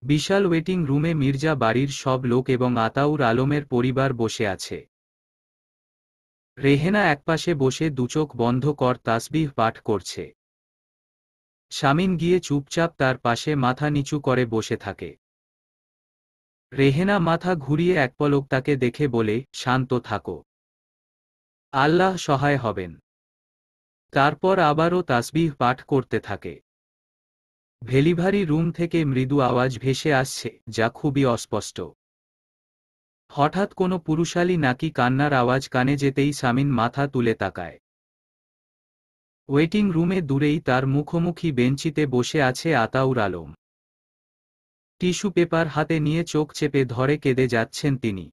Speaker 2: বিশাল ওয়েটিং রুমে মির্জা বাড়ির সব লোক এবং আতাউর আলমের পরিবার বসে আছে। রেহেনা একপাশে বসে দুচোখ বন্ধ কর তাসবিহ পাঠ করছে। শামিন গিয়ে চুপচাপ তার পাশে মাথা নিচু করে বসে থাকে। রেহেনা মাথা ঘুরিয়ে এক পলক তাকে দেখে বলে, শান্ত থাকো। আল্লাহ সহায় হবেন। তারপর আবারও তাসবিহ পাঠ করতে থাকে। ভেলিভারি রুম থেকে মৃদু আওয়াজ ভেসে আসছে, যা খুবই অস্পষ্ট। হঠাৎ কোনো পুরুষালী নাকি কান্নার আওয়াজ কানে যেতেই শামিন মাথা তুলে তাকায়। ওয়েটিং রুমে দূরেই তার মুখোমুখি বেঞ্চিতে বসে আছে আতাউর আলম। টিস্যু পেপার হাতে নিয়ে চোখ চেপে ধরে কেঁদে যাচ্ছেন তিনি।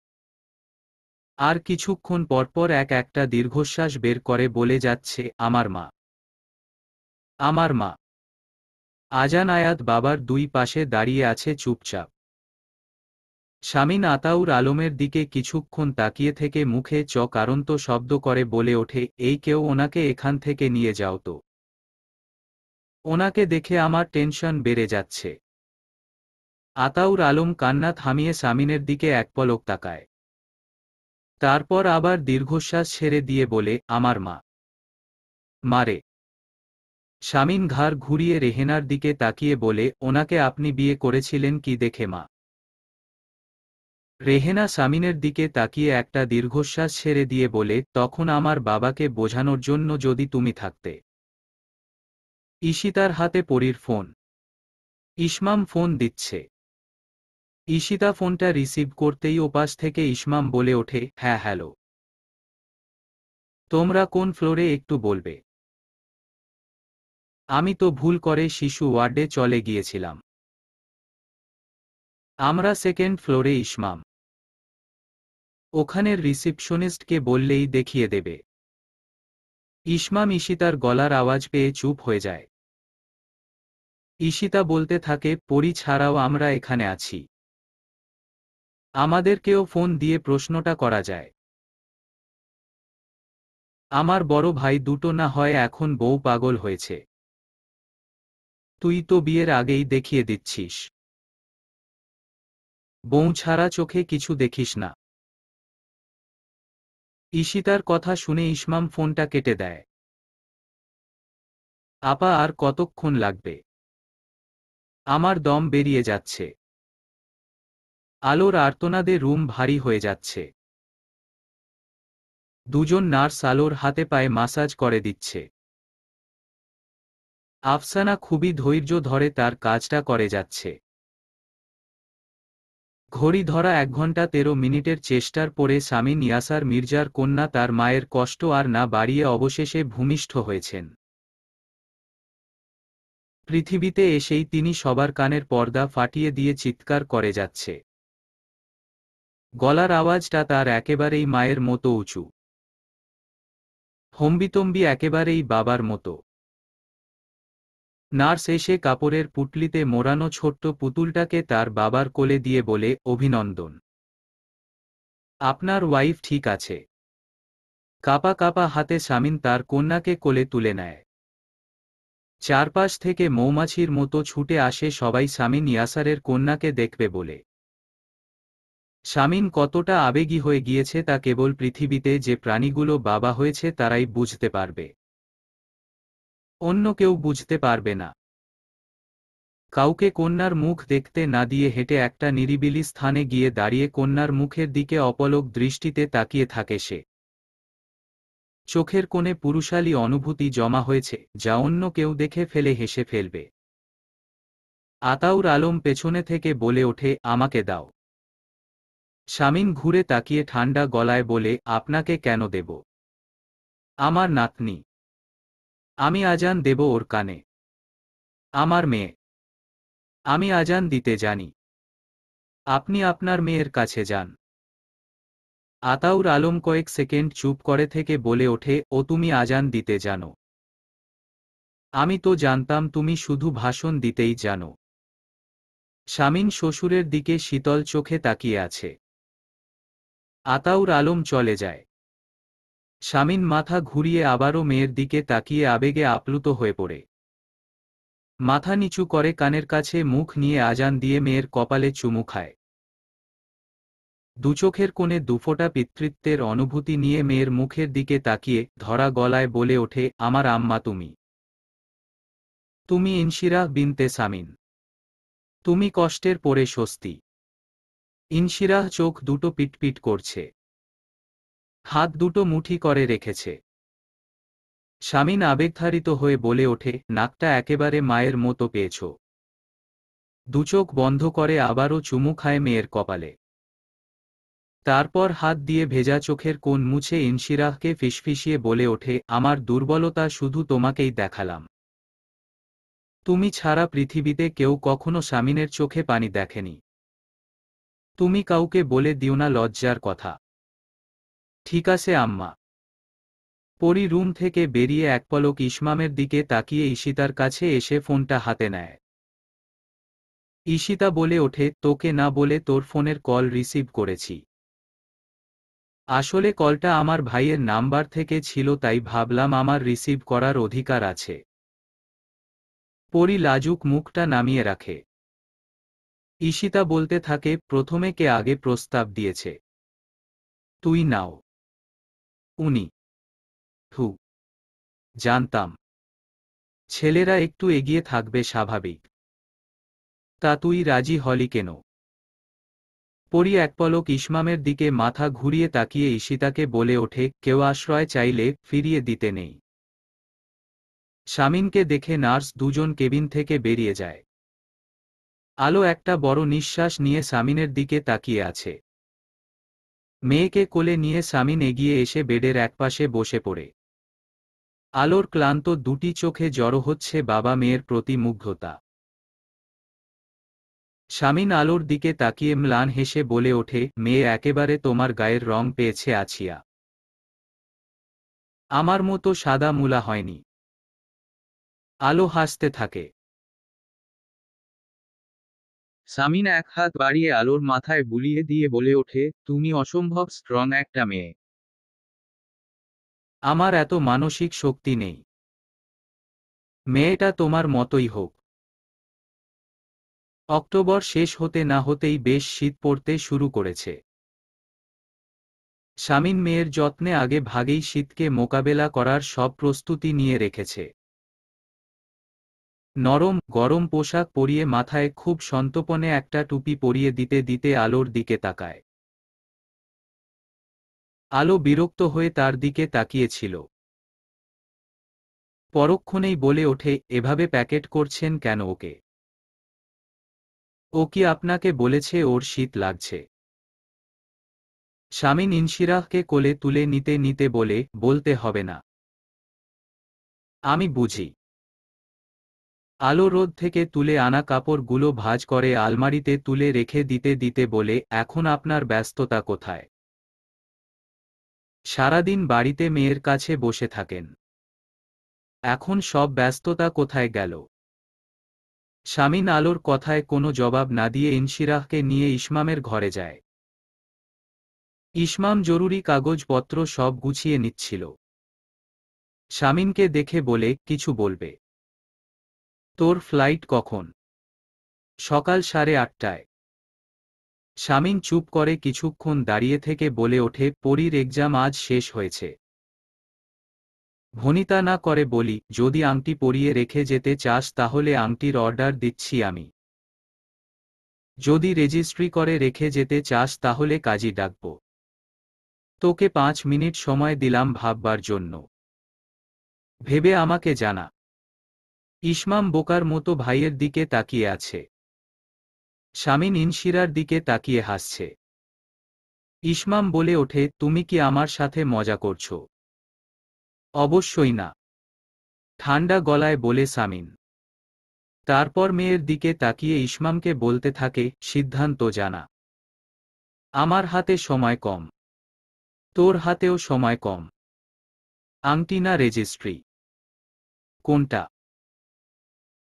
Speaker 2: আর কিছুক্ষণ পরপর এক একটা দীর্ঘশ্বাস বের করে বলে যাচ্ছে, আমার মা, আমার মা। আজান আয়াত বাবার দুই পাশে দাঁড়িয়ে আছে চুপচাপ। শামিন আতাউর আলমের দিকে কিছুক্ষণ তাকিয়ে থেকে মুখে চকারন্ত শব্দ করে বলে ওঠে, এই কেউ ওনাকে এখান থেকে নিয়ে যাও তো। ওনাকে দেখে আমার টেনশন বেড়ে যাচ্ছে। আতাউর আলম কান্না থামিয়ে শামিনের দিকে এক পলক তাকায়। তারপর আবার দীর্ঘশ্বাস ছেড়ে দিয়ে বলে, আমার মা মারে। শামীন ঘাড় ঘুরিয়ে রেহেনার দিকে তাকিয়ে বলে, ওনাকে আপনি বিয়ে করেছিলেন কি দেখে মা? রেহেনা শামীনের দিকে তাকিয়ে একটা দীর্ঘশ্বাস ছেড়ে দিয়ে বলে, তখন আমার বাবাকে বোঝানোর জন্য যদি তুমি থাকতে। ঈশিতার হাতে পরীর ফোন। ইসমাম ফোন দিচ্ছে। ঈশিতা ফোনটা রিসিভ করতেই ওপাশ থেকে ইসমাম বলে ওঠে, হ্যাঁ হ্যালো। তোমরা কোন ফ্লোরে একটু বলবে? আমি তো ভুল করে শিশু ওয়ার্ডে চলে গিয়েছিলাম। আমরা সেকেন্ড ফ্লোরে ইসমাম। ওখানের রিসিপশনিস্টকে বললেই দেখিয়ে দেবে। ইসমাম ঈশিতার গলার আওয়াজ পেয়ে চুপ হয়ে যায়। ঈশিতা বলতে থাকে, পরী ছাড়াও আমরা এখানে আছি। আমাদেরকেও ফোন দিয়ে প্রশ্নটা করা যায়। আমার বড় ভাই দুটো না হয় এখন বউ পাগল হয়েছে। তুই তো বিয়ের আগেই দেখিয়ে দিচ্ছিস। বউ ছাড়া চোখে কিছু দেখিস না। ঈশিতার কথা শুনে ইসমাম ফোনটা কেটে দেয়। আপা আর কতক্ষণ লাগবে? আমার দম বেরিয়ে যাচ্ছে। আলোর আর্তনাদে রুম ভারী হয়ে যাচ্ছে। দুজন নার্স আলোর হাতে পায়ে মাসাজ করে দিচ্ছে। আফসানা খুবই ধৈর্য ধরে তার কাজটা করে যাচ্ছে। ঘড়ি ধরা 1 ঘন্টা 13 মিনিটের চেষ্টার পরে শামীন ইয়াসার মির্জার কন্যা তার মায়ের কষ্ট আর না বাড়িয়ে অবশেষে ভূমিষ্ঠ হয়েছেন। পৃথিবীতে এসেই তিনি সবার কানের পর্দা ফাটিয়ে দিয়ে চিৎকার করে যাচ্ছে। গলার আওয়াজটা তার একেবারেই মায়ের মতো উঁচু। হম্বিতম্বি একেবারেই বাবার মতো। নার্স এসে কাপড়ের পুটলিতে মোড়ানো ছোট্ট পুতুলটাকে তার বাবার কোলে দিয়ে বলে, অভিনন্দন। আপনার ওয়াইফ ঠিক আছে। কাপা কাপা হাতে শামীন তার কন্যাকে কোলে তুলে নেয়। চারপাশ থেকে মৌমাছির মতো ছুটে আসে সবাই শামীন ইয়াসারের কন্যাকে দেখবে বলে। শামীন কতটা আবেগী হয়ে গিয়েছে তা কেবল পৃথিবীতে যে প্রাণীগুলো বাবা হয়েছে তারাই বুঝতে পারবে। অন্য কেউ বুঝতে পারবে না। কাউকে কন্যার মুখ দেখতে না দিয়ে হেঁটে একটা নিরিবিলি স্থানে গিয়ে দাঁড়িয়ে কন্যার মুখের দিকে অপলক দৃষ্টিতে তাকিয়ে থাকে সে। চোখের কোণে পুরুষালী অনুভূতি জমা হয়েছে, যা অন্য কেউ দেখে ফেলে হেসে ফেলবে। আতাউর আলম পেছনে থেকে বলে ওঠে, আমাকে দাও। শামীন ঘুরে তাকিয়ে ঠান্ডা গলায় বলে, আপনাকে কেন দেব? আমার নাতনি। আমি আজান দেব ওর কানে। আমার মেয়ে। আমি আজান দিতে জানি। আপনি আপনার মেয়ের কাছে যান। আতাউর আলম কয়েক সেকেন্ড চুপ করে থেকে বলে ওঠে, ও তুমি আজান দিতে জানো? আমি তো জানতাম তুমি শুধু ভাষণ দিতেই জানো। শামীন শ্বশুরের দিকে শীতল চোখে তাকিয়ে আছে। আতাউর আলম চলে যায়। শামীন মাথা ঘুরিয়ে আবারও মেয়ের দিকে তাকিয়ে আবেগে আপ্লুত হয়ে পড়ে। মাথা নিচু করে কানের কাছে মুখ নিয়ে আজান দিয়ে মেয়ের কপালে চুমু খায়। দুচোখের কোণে দুফোঁটা পিতৃত্বের অনুভূতি নিয়ে মেয়ের মুখের দিকে তাকিয়ে ধরা গলায় বলে ওঠে, আমার আম্মা তুমি। তুমি ইনশিরাহ বিনতে শামীন। তুমি কষ্টের পরে স্বস্তি। ইনশিরাহ চোখ দুটো পিটপিট করছে। হাত দুটো মুঠি করে রেখেছে। শামীন আবেগধারিত হয়ে বলে ওঠে, নাকটা একেবারে মায়ের মতো পেয়েছ। দুচোখ বন্ধ করে আবারও চুমু খায় মেয়ের কপালে। তারপর হাত দিয়ে ভেজা চোখের কোণ মুছে ইনশিরাহকে ফিসফিসিয়ে বলে ওঠে, আমার দুর্বলতা শুধু তোমাকেই দেখালাম। তুমি ছাড়া পৃথিবীতে কেউ কখনো শামীনের চোখে পানি দেখেনি। তুমি কাউকে বলে দিও না লজ্জার কথা। ঠিক আছে আম্মা। পরী রুম থেকে বেরিয়ে একপলক ইসমামের দিকে তাকিয়ে ঈশিতার কাছে এসে ফোনটা হাতে নেয়। ঈশিতা বলে ওঠে, তোকে না বলে তোর ফোনের কল রিসিভ করেছি। আসলে কলটা আমার ভাইয়ের নাম্বার থেকে ছিল, তাই ভাবলাম আমার রিসিভ করার অধিকার আছে। পরী লাজুক মুখটা নামিয়ে রাখে। ঈশিতা বলতে থাকে, প্রথমে কে আগে প্রস্তাব দিয়েছে? তুই নাও। উনি। থু, জানতাম। ছেলেরা একটু এগিয়ে থাকবে স্বাভাবিক। তা তুই রাজি হলি কেন? পরি এক পলক ইসমামের দিকে মাথা ঘুরিয়ে তাকিয়ে ঈশিতাকে বলে ওঠে, কেউ আশ্রয় চাইলে ফিরিয়ে দিতে নেই। শামিনকে দেখে নার্স দুজন কেবিন থেকে বেরিয়ে যায়। আলো একটা বড় নিঃশ্বাস নিয়ে সামিনের দিকে তাকিয়ে আছে। মেয়েকে কোলে নিয়ে সামিন এগিয়ে এসে বেডের একপাশে বসে পড়ে। আলোর ক্লান্ত দুটি চোখে জড়ো হচ্ছে বাবা মেয়ের প্রতি মুগ্ধতা। শামিন আলোর দিকে তাকিয়ে ম্লান হেসে বলে ওঠে, মেয়ে একেবারে তোমার গায়ের রং পেয়েছে আছিয়া। আমার মতো সাদা মুলা হয়নি। আলো হাসতে থাকে।
Speaker 1: সামিন এক হাত বাড়িয়ে আলোর মাথায় বুলিয়ে দিয়ে বলে ওঠে, তুমি অসম্ভব স্ট্রং একটা মেয়ে।
Speaker 2: আমার এত মানসিক শক্তি নেই। মেয়েটা তোমার মতোই হোক। অক্টোবর শেষ হতে না হতেই বেশ শীত পড়তে শুরু করেছে। শামিন মেয়ের যত্নে আগে ভাগেই শীতকে মোকাবেলা করার সব প্রস্তুতি নিয়ে রেখেছে। নরম গরম পোশাক পরিয়ে মাথায় খুব সন্তর্পণে একটা টুপি পরিয়ে দিতে দিতে আলোর দিকে তাকায়। আলো বিরক্ত হয়ে তার দিকে তাকিয়েছিল। পরক্ষণেই বলে ওঠে, এভাবে প্যাকেট করছেন কেন ওকে? ও কি আপনাকে বলেছে ওর শীত লাগছে? শামিন ইনশিরাহকে কোলে তুলে নিতে নিতে বলে, বলতে হবে না। আমি বুঝি। আলো রোদ থেকে তুলে আনা কাপড়গুলো ভাঁজ করে আলমারিতে তুলে রেখে দিতে দিতে বলে, এখন আপনার ব্যস্ততা কোথায়? সারাদিন বাড়িতে মেয়ের কাছে বসে থাকেন। এখন সব ব্যস্ততা কোথায় গেল? শামিন আলোর কথায় কোনো জবাব না দিয়ে ইনশিরাহকে নিয়ে ইসমামের ঘরে যায়। ইসমাম জরুরি কাগজপত্র সব গুছিয়ে নিচ্ছিল। শামিনকে দেখে বলে, কিছু বলবে? তোর ফ্লাইট কখন? সকাল 8:30টায়। শামিন চুপ করে কিছুক্ষণ দাঁড়িয়ে থেকে বলে ওঠে, পরীর এক্সাম আজ শেষ হয়েছে। ভনিতা না করে বলি, যদি আংটি পরিয়ে রেখে যেতে চাস তাহলে আংটির অর্ডার দিচ্ছি আমি। যদি রেজিস্ট্রি করে রেখে যেতে চাস তাহলে কাজী ডাকব। তোকে 5 মিনিট সময় দিলাম ভাববার জন্য। ভেবে আমাকে জানা। ইসমাম বোকার মতো ভাইয়ের দিকে তাকিয়ে আছে। শামিন ইনশিরার দিকে তাকিয়ে হাসছে। ইসমাম বলে ওঠে, তুমি কি আমার সাথে মজা করছো? অবশ্যই না, ঠান্ডা গলায় বলে সামিন। তারপর মেয়ের দিকে তাকিয়ে ইসমামকে বলতে থাকে, সিদ্ধান্ত জানা। আমার হাতে সময় কম। তোর হাতেও সময় কম। আংটি না রেজিস্ট্রি? কোনটা?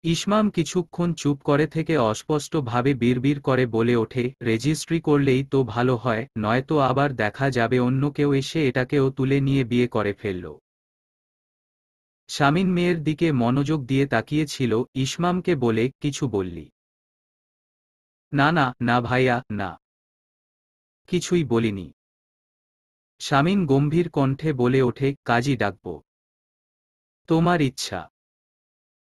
Speaker 2: ইসমাম কিছুক্ষণ চুপ করে থেকে অস্পষ্টভাবে বিড়বিড় করে বলে ওঠে, রেজিস্ট্রি করলেই তো ভালো হয়, নয়তো আবার দেখা যাবে অন্য কেউ এসে এটাকেও তুলে নিয়ে বিয়ে করে ফেলল। শামিন মেয়ের দিকে মনোযোগ দিয়ে তাকিয়েছিল। ইসমামকে বলে, কিছু বললি? না না না ভাইয়া, না। কিছুই বলিনি। শামিন গম্ভীর কণ্ঠে বলে ওঠে, কাজী ডাকব? তোমার ইচ্ছা।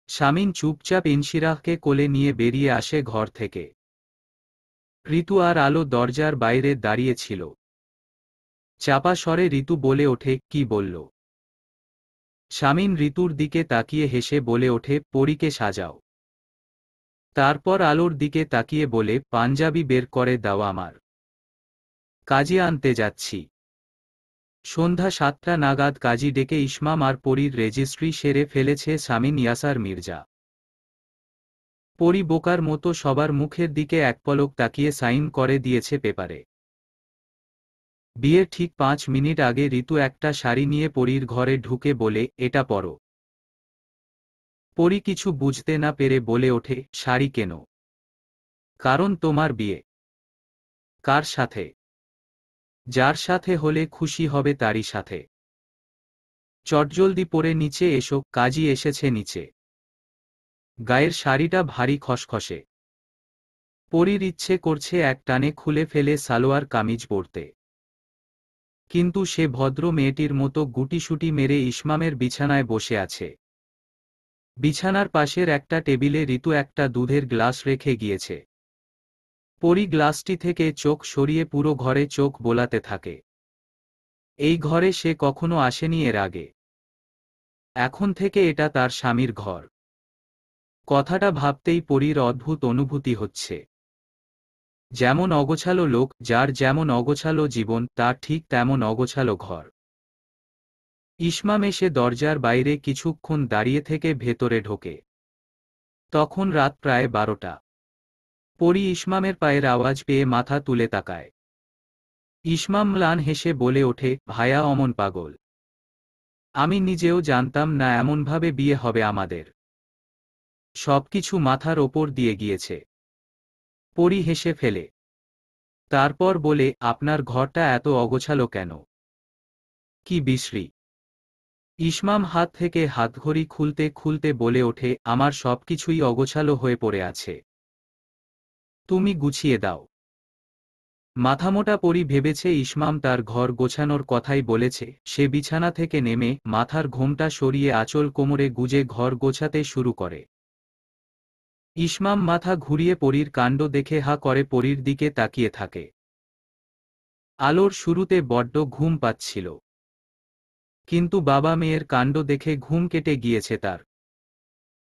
Speaker 2: শামিন চুপচাপ ইনশিরাহকে কোলে নিয়ে বেরিয়ে আসে ঘর থেকে। ঋতু আর আলো দরজার বাইরে দাঁড়িয়ে ছিল। চাপা স্বরে ঋতু বলে ওঠে, কি বলল? শামিন ঋতুর দিকে তাকিয়ে হেসে বলে ওঠে, পরীকে সাজাও। তারপর আলোর দিকে তাকিয়ে বলে, পাঞ্জাবি বের করে দাও আমার। কাজী আনতে যাচ্ছি। সন্ধ্যা 7টা নাগাদ কাজী ডেকে ইসমাম আর পরীর রেজিস্ট্রি সেরে ফেলেছে শামিন ইয়াসার মির্জা। পরী বোকার মতো সবার মুখের দিকে এক পলক তাকিয়ে সাইন করে দিয়েছে পেপারে। বিয়ের ঠিক 5 মিনিট আগে ঋতু একটা শাড়ি নিয়ে পরীর ঘরে ঢুকে বলে, এটা পরো। পরী কিছু বুঝতে না পেরে বলে ওঠে, শাড়ি কেন? কারণ তোমার বিয়ে। কার সাথে? যার সাথে হলে খুশি হবে তারই সাথে। চটজলদি পরে নিচে এসো, কাজী এসেছে নিচে। গায়ের শাড়িটা ভারী খসখসে। পরীর ইচ্ছে করছে এক টানে খুলে ফেলে সালোয়ার কামিজ পরতে। কিন্তু সে ভদ্র মেয়েটির মতো গুটিসুটি মেরে ইসমামের বিছানায় বসে আছে। বিছানার পাশের একটা টেবিলে ঋতু একটা দুধের গ্লাস রেখে গিয়েছে। পরি গ্লাসটি থেকে চোখ সরিয়ে পুরো ঘরে চোখ বোলাতে থাকে। এই ঘরে সে কখনো আসেনি এর আগে। এখন থেকে এটা তার স্বামীর ঘর। কথাটা ভাবতেই পরীর অদ্ভুত অনুভূতি হচ্ছে। যেমন অগোছালো লোক, যার যেমন অগোছালো জীবন, তার ঠিক তেমন অগোছালো ঘর। ইসমাম এসে দরজার বাইরে কিছুক্ষণ দাঁড়িয়ে থেকে ভেতরে ঢোকে। তখন রাত প্রায় 12টা। পরি ইসমামের পায়ের আওয়াজ পেয়ে মাথা তুলে তাকায়। ইসমাম ম্লান হেসে বলে ওঠে, ভায়া অমন পাগল। আমি নিজেও জানতাম না এমনভাবে বিয়ে হবে আমাদের। সবকিছু মাথার ওপর দিয়ে গিয়েছে। পরি হেসে ফেলে। তারপর বলে, আপনার ঘরটা এত অগোছালো কেন? কি বিশ্রী। ইসমাম হাত থেকে হাতঘড়ি খুলতে খুলতে বলে ওঠে, আমার সবকিছুই অগোছালো হয়ে পড়ে আছে। তুমি গুছিয়ে দাও। মাথামোটা পরি ভেবেছে ইসমাম তার ঘর গোছানোর কথাই বলেছে। সে বিছানা থেকে নেমে মাথার ঘোমটা সরিয়ে আঁচল কোমরে গুজে ঘর গোছাতে শুরু করে। ইসমাম মাথা ঘুরিয়ে পরীর কাণ্ড দেখে হা করে পরীর দিকে তাকিয়ে থাকে। আলোর শুরুতে বড্ড ঘুম পাচ্ছিল, কিন্তু বাবা মেয়ের কাণ্ড দেখে ঘুম কেটে গিয়েছে তার।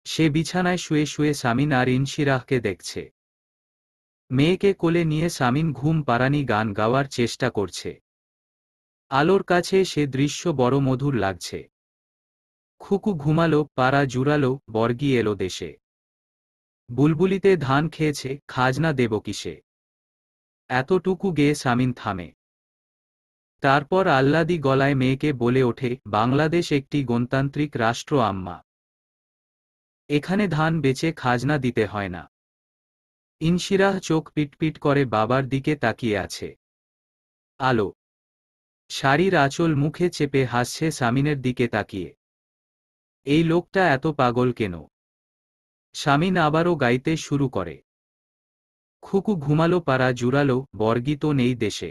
Speaker 2: সে বিছানায় শুয়ে শুয়ে সামিন আর ইনশিরাহকে দেখছে। মেয়েকে কোলে নিয়ে সামিন ঘুম পাড়ানি গান গাওয়ার চেষ্টা করছে। আলোর কাছে সে দৃশ্য বড় মধুর লাগছে। খুকু ঘুমালো, পাড়া জুড়ালো, বর্গি এলো দেশে। বুলবুলিতে ধান খেয়েছে, খাজনা দেব কিসে। এতটুকু গেয়ে সামিন থামে। তারপর আহ্লাদি গলায় মেয়েকে বলে ওঠে, বাংলাদেশ একটি গণতান্ত্রিক রাষ্ট্র আম্মা। এখানে ধান বেচে খাজনা দিতে হয় না। ইনশিরাহ চোখ পিটপিট করে বাবার দিকে তাকিয়ে আছে। আলো শাড়ির আঁচল মুখে চেপে হাসছে সামিনের দিকে তাকিয়ে। এই লোকটা এত পাগল কেন? সামিন আবারও গাইতে শুরু করে। খুকু ঘুমালো, পাড়া জুড়ালো, বর্গি তো নেই দেশে।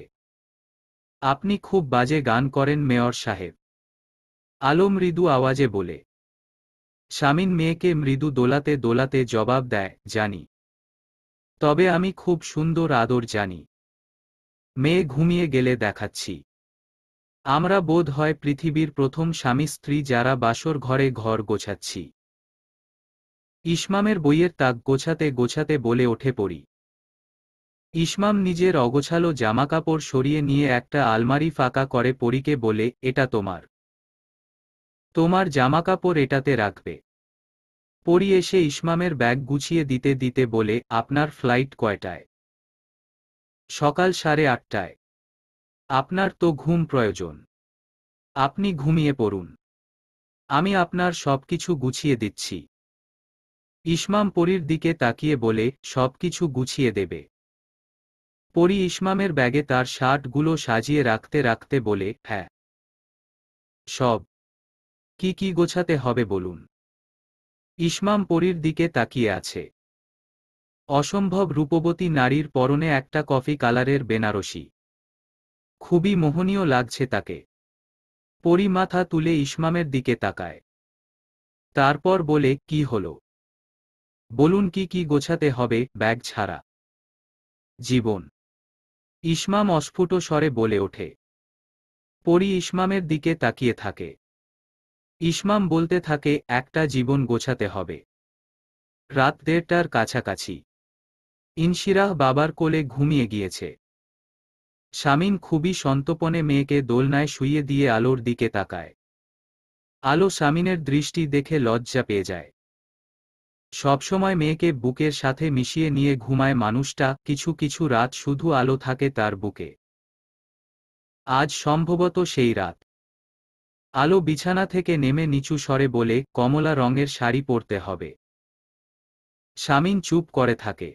Speaker 2: আপনি খুব বাজে গান করেন মেয়র সাহেব। আলো মৃদু আওয়াজে বলে। সামিন মেয়েকে মৃদু দোলাতে দোলাতে জবাব দেয়, জানি। তবে আমি খুব সুন্দর আদর জানি। মেয়ে ঘুমিয়ে গেলে দেখাচ্ছি। আমরা বোধ হয় পৃথিবীর প্রথম স্বামী স্ত্রী যারা বাসর ঘরে ঘর গোছাচ্ছি। ইসমামের বইয়ের তাক গোছাতে গোছাতে বলে ওঠে পড়ি। ইসমাম নিজের অগোছালো জামাকাপড় সরিয়ে নিয়ে একটা আলমারি ফাঁকা করে পরীকে বলে, এটা তোমার। তোমার জামাকাপড় এটাতে রাখবে। পরী এসে ইসমামের ব্যাগ গুছিয়ে দিতে দিতে বলে, আপনার ফ্লাইট কয়টায়? সকাল 8:30টায়। আপনার তো ঘুম প্রয়োজন। আপনি ঘুমিয়ে পড়ুন। আমি আপনার সবকিছু গুছিয়ে দিচ্ছি। ইসমাম পরীর দিকে তাকিয়ে বলে, সবকিছু গুছিয়ে দেবে? পরী ইসমামের ব্যাগে তার শার্টগুলো সাজিয়ে রাখতে রাখতে বলে, হ্যাঁ। সব? কি কি গোছাতে হবে বলুন। ইসমাম পরীর দিকে তাকিয়ে আছে। অসম্ভব রূপবতী নারীর পরনে একটা কফি কালারের বেনারসি। খুবই মোহনীয় লাগছে তাকে। পরী মাথা তুলে ইসমামের দিকে তাকায়। তারপর বলে, কি হলো? বলুন কি কি গোছাতে হবে, ব্যাগ ছাড়া। জীবন। ইসমাম অস্ফুট স্বরে বলে ওঠে। পরী ইসমামের দিকে তাকিয়ে থাকে। ইসমাম বলতে থাকে, একটা জীবন গোছাতে হবে। রাত 1:30টার কাছাকাছি। ইনশিরাহ বাবার কোলে ঘুমিয়ে গিয়েছে। সামিন খুবই সন্তর্পণে মেয়েকে দোলনায় শুইয়ে দিয়ে আলোর দিকে তাকায়। আলো সামিনের দৃষ্টি দেখে লজ্জা পেয়ে যায়। সবসময় মেয়েকে বুকের সাথে মিশিয়ে নিয়ে ঘুমায় মানুষটা, কিছু কিছু রাত শুধু আলো থাকে তার বুকে। আজ সম্ভবত সেই রাত। আলো বিছানা থেকে নেমে নিচু স্বরে বলে, কমলা রঙের শাড়ি পরতে হবে। সামিন চুপ করে থাকে।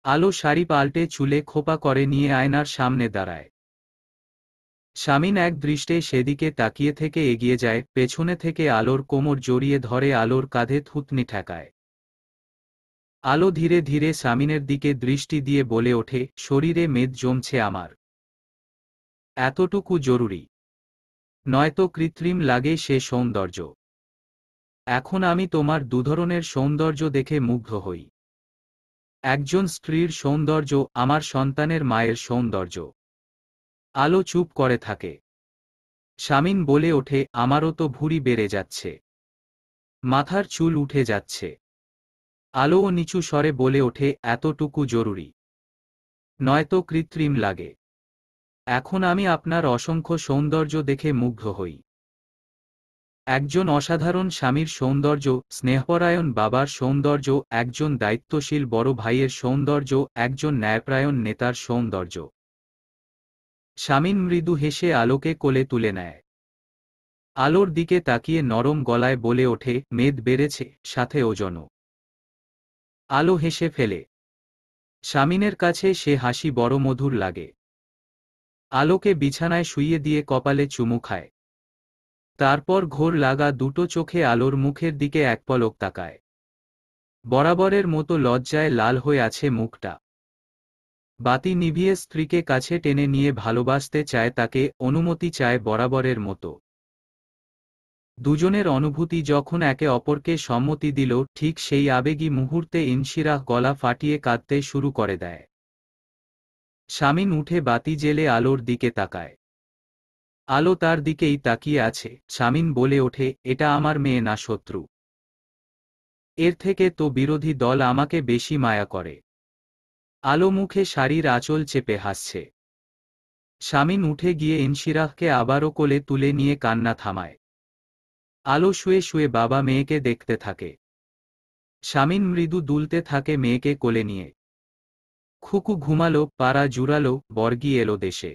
Speaker 2: আলো শাড়ি পাল্টে চুলে খোপা করে নিয়ে আয়নার সামনে দাঁড়ায়। সামিন এক দৃষ্টে সেদিকে তাকিয়ে থেকে এগিয়ে যায়, পেছনে থেকে আলোর কোমর জড়িয়ে ধরে আলোর কাঁধে থুতনি ঠেকায়। আলো ধীরে ধীরে সামিনের দিকে দৃষ্টি দিয়ে বলে ওঠে, শরীরে মেদ জমছে আমার। এতটুকু জরুরি, নয়তো কৃত্রিম লাগে সে সৌন্দর্য। এখন আমি তোমার দুধরনের সৌন্দর্য দেখে মুগ্ধ হই। একজন স্ত্রীর সৌন্দর্য, আমার সন্তানের মায়ের সৌন্দর্য। আলো চুপ করে থাকে। শামিন বলে ওঠে, আমারও তো ভুঁড়ি বেড়ে যাচ্ছে, মাথার চুল উঠে যাচ্ছে। আলোও নিচু স্বরে বলে ওঠে, এতটুকু জরুরি, নয়তো কৃত্রিম লাগে। এখন আমি আপনার অসংখ্য সৌন্দর্য দেখে মুগ্ধ হই। একজন অসাধারণ স্বামীর সৌন্দর্য, স্নেহপরায়ণ বাবার সৌন্দর্য, একজন দায়িত্বশীল বড় ভাইয়ের সৌন্দর্য, একজন ন্যায়পরায়ণ নেতার সৌন্দর্য। শামিন মৃদু হেসে আলোকে কোলে তুলে নেয়। আলোর দিকে তাকিয়ে নরম গলায় বলে ওঠে, মেদ বেড়েছে, সাথে ওজনও। আলো হেসে ফেলে। শামিনের কাছে সে হাসি বড় মধুর লাগে। আলোকে বিছানায় শুইয়ে দিয়ে কপালে চুমু খায়। তারপর ঘোর লাগা দুটো চোখে আলোর মুখের দিকে এক পলক তাকায়। বরাবরের মতো লজ্জায় লাল হয়ে আছে মুখটা। বাতি নিভিয়ে স্ত্রীকে কাছে টেনে নিয়ে ভালোবাসতে চায় তাকে, অনুমতি চায় বরাবরের মতো। দুজনের অনুভূতি যখন একে অপরকে সম্মতি দিল, ঠিক সেই আবেগী মুহূর্তে ইনশিরাহ গলা ফাটিয়ে কাঁদতে শুরু করে দেয়। শামিন উঠে বাতি জেলে আলোর দিকে তাকায়। আলো তার দিকেই তাকিয়ে আছে। শামিন বলে ওঠে, এটা আমার মেয়ে না শত্রু। এর থেকে তো বিরোধী দল আমাকে বেশি মায়া করে। আলো মুখে শাড়ির আঁচল চেপে হাসছে। শামিন উঠে গিয়ে ইনশিরাহকে আবারও কোলে তুলে নিয়ে কান্না থামায়। আলো শুয়ে শুয়ে বাবা মেয়েকে দেখতে থাকে। শামিন মৃদু দুলতে থাকে মেয়েকে কোলে নিয়ে। খুকু ঘুমালো, পাড়া জুড়ালো, বর্গি এলো দেশে।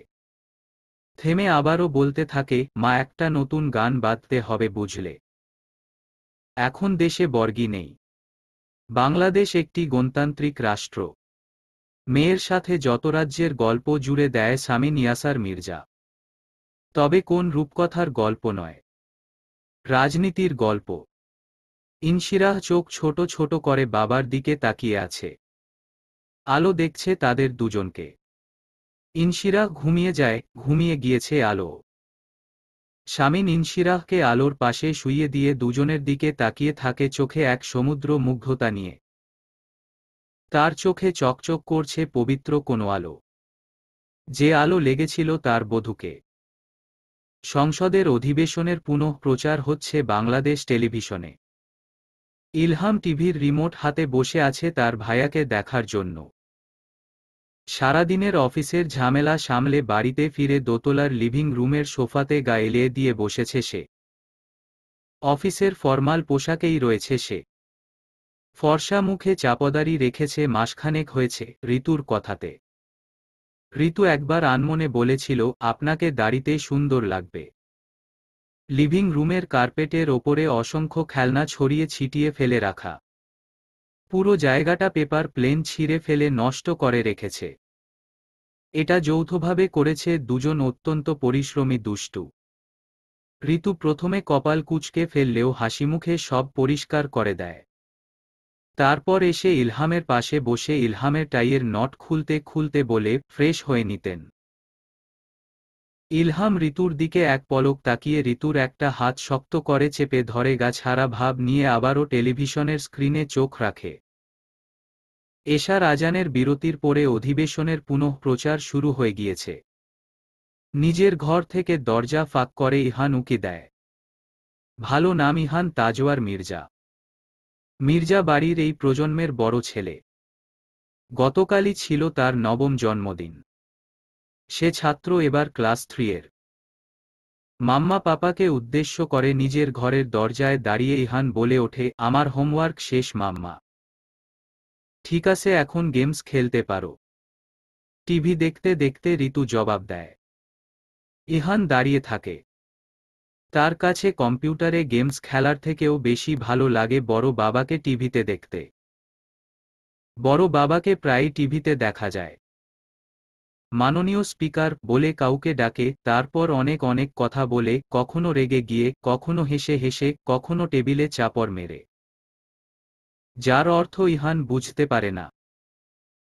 Speaker 2: থেমে আবারও বলতে থাকে, মা একটা নতুন গান বাঁধতে হবে বুঝলে। এখন দেশে বর্গি নেই। বাংলাদেশ একটি গণতান্ত্রিক রাষ্ট্র। মেয়ের সাথে যত রাজ্যের গল্প জুড়ে দেয় শামিন ইয়াসার মির্জা। তবে কোন রূপকথার গল্প নয়, রাজনীতির গল্প। ইনশিরাহ চোখ ছোট ছোট করে বাবার দিকে তাকিয়ে আছে। আলো দেখছে তাদের দুজনকে। ইনশিরাহ ঘুমিয়ে যায়, ঘুমিয়ে গিয়েছে আলো। শামিন ইনশিরাহকে আলোর পাশে শুইয়ে দিয়ে দুজনের দিকে তাকিয়ে থাকে, চোখে এক সমুদ্র মুগ্ধতা নিয়ে। তার চোখে চকচক করছে পবিত্র কোনো আলো, যে আলো লেগেছিল তার বধূকে। সংসদের অধিবেশনের পুনঃ প্রচার হচ্ছে বাংলাদেশ টেলিভিশনে। ইলহাম টিভির রিমোট হাতে বসে আছে তার ভাইয়াকে দেখার জন্য। সারাদিনের অফিসের ঝামেলা সামলে বাড়িতে ফিরে দোতলার লিভিং রুমের সোফাতে গা এলিয়ে দিয়ে বসেছে সে। অফিসের ফরমাল পোশাকেই রয়েছে সে। ফর্সা মুখে চাপদারি রেখেছে, মাসখানেক হয়েছে ঋতুর কথাতে। ঋতু একবার আনমনে বলেছিল, আপনাকে দাড়িতে সুন্দর লাগবে। লিভিং রুমের কার্পেটের ওপরে অসংখ্য খেলনা ছড়িয়ে ছিটিয়ে ফেলে রাখা। পুরো জায়গাটা পেপার প্লেন ছিঁড়ে ফেলে নষ্ট করে রেখেছে। এটা যৌথভাবে করেছে দুজন অত্যন্ত পরিশ্রমী দুষ্টু। ঋতু প্রথমে কপাল কুঁচকে ফেললেও হাসিমুখে সব পরিষ্কার করে দেয়। তারপর এসে ইলহামের পাশে বসে ইলহামের টাইয়ের নট খুলতে খুলতে বলে, ফ্রেশ হয়ে নিতেন। ইলহাম ঋতুর দিকে এক পলক তাকিয়ে ঋতুর একটা হাত শক্ত করে চেপে ধরে গাছহারা ভাব নিয়ে আবারও টেলিভিশনের স্ক্রিনে চোখ রাখে। এশার আজানের বিরতির পরে অধিবেশনের পুনঃ প্রচার শুরু হয়ে গিয়েছে। নিজের ঘর থেকে দরজা ফাঁক করে ইহান উকি দেয়। ভালো নাম ইহান তাজওয়ার মির্জা। মির্জা বাড়ির এই প্রজন্মের বড় ছেলে। গতকালই ছিল তার নবম জন্মদিন। সে ছাত্র, এবার ক্লাস 3 এর। মাম্মা পাপাকে উদ্দেশ্য করে নিজের ঘরের দরজায় দাঁড়িয়ে ইহান বলে ওঠে, আমার হোমওয়ার্ক শেষ মাম্মা। ঠিক আছে, এখন গেমস খেলতে পারো। টিভি দেখতে দেখতে ঋতু জবাব দেয়। ইহান দাঁড়িয়ে থাকে। তার কাছে কম্পিউটারে গেমস খেলার থেকেও বেশি ভালো লাগে বড় বাবাকে টিভিতে দেখতে। বড় বাবাকে প্রায়ই টিভিতে দেখা যায়। মাননীয় স্পিকার বলে কাউকে ডাকে, তারপর অনেক অনেক কথা বলে, কখনো রেগে গিয়ে, কখনো হেসে হেসে, কখনো টেবিলে চাপড় মেরে। যার অর্থ ইহান বুঝতে পারে না।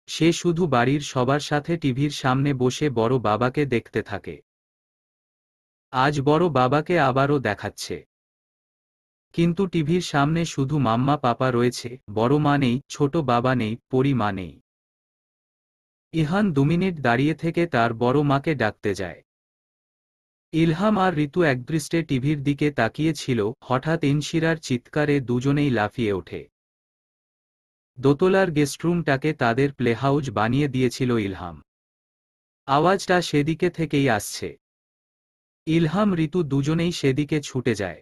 Speaker 2: সে শুধু বাড়ির সবার সাথে টিভির সামনে বসে বড় বাবাকে দেখতে থাকে। আজ বড় বাবাকে আবারও দেখাচ্ছে। কিন্তু টিভির সামনে শুধু মাম্মা পাপা রয়েছে, বড় মা নেই, ছোট বাবা নেই, পরি মা নেই। ইহান 2 মিনিট দাঁড়িয়ে থেকে তার বড় মাকে ডাকতে যায়। ইলহাম আর ঋতু একদৃষ্টে টিভির দিকে তাকিয়েছিল, হঠাৎ ইনশিরার চিৎকারে দুজনেই লাফিয়ে ওঠে। দোতলার গেস্টরুমটাকে তাদের প্লেহাউস বানিয়ে দিয়েছিল ইলহাম। আওয়াজটা সেদিকে থেকেই আসছে। ইলহাম ঋতু দুজনেই সেদিকে ছুটে যায়।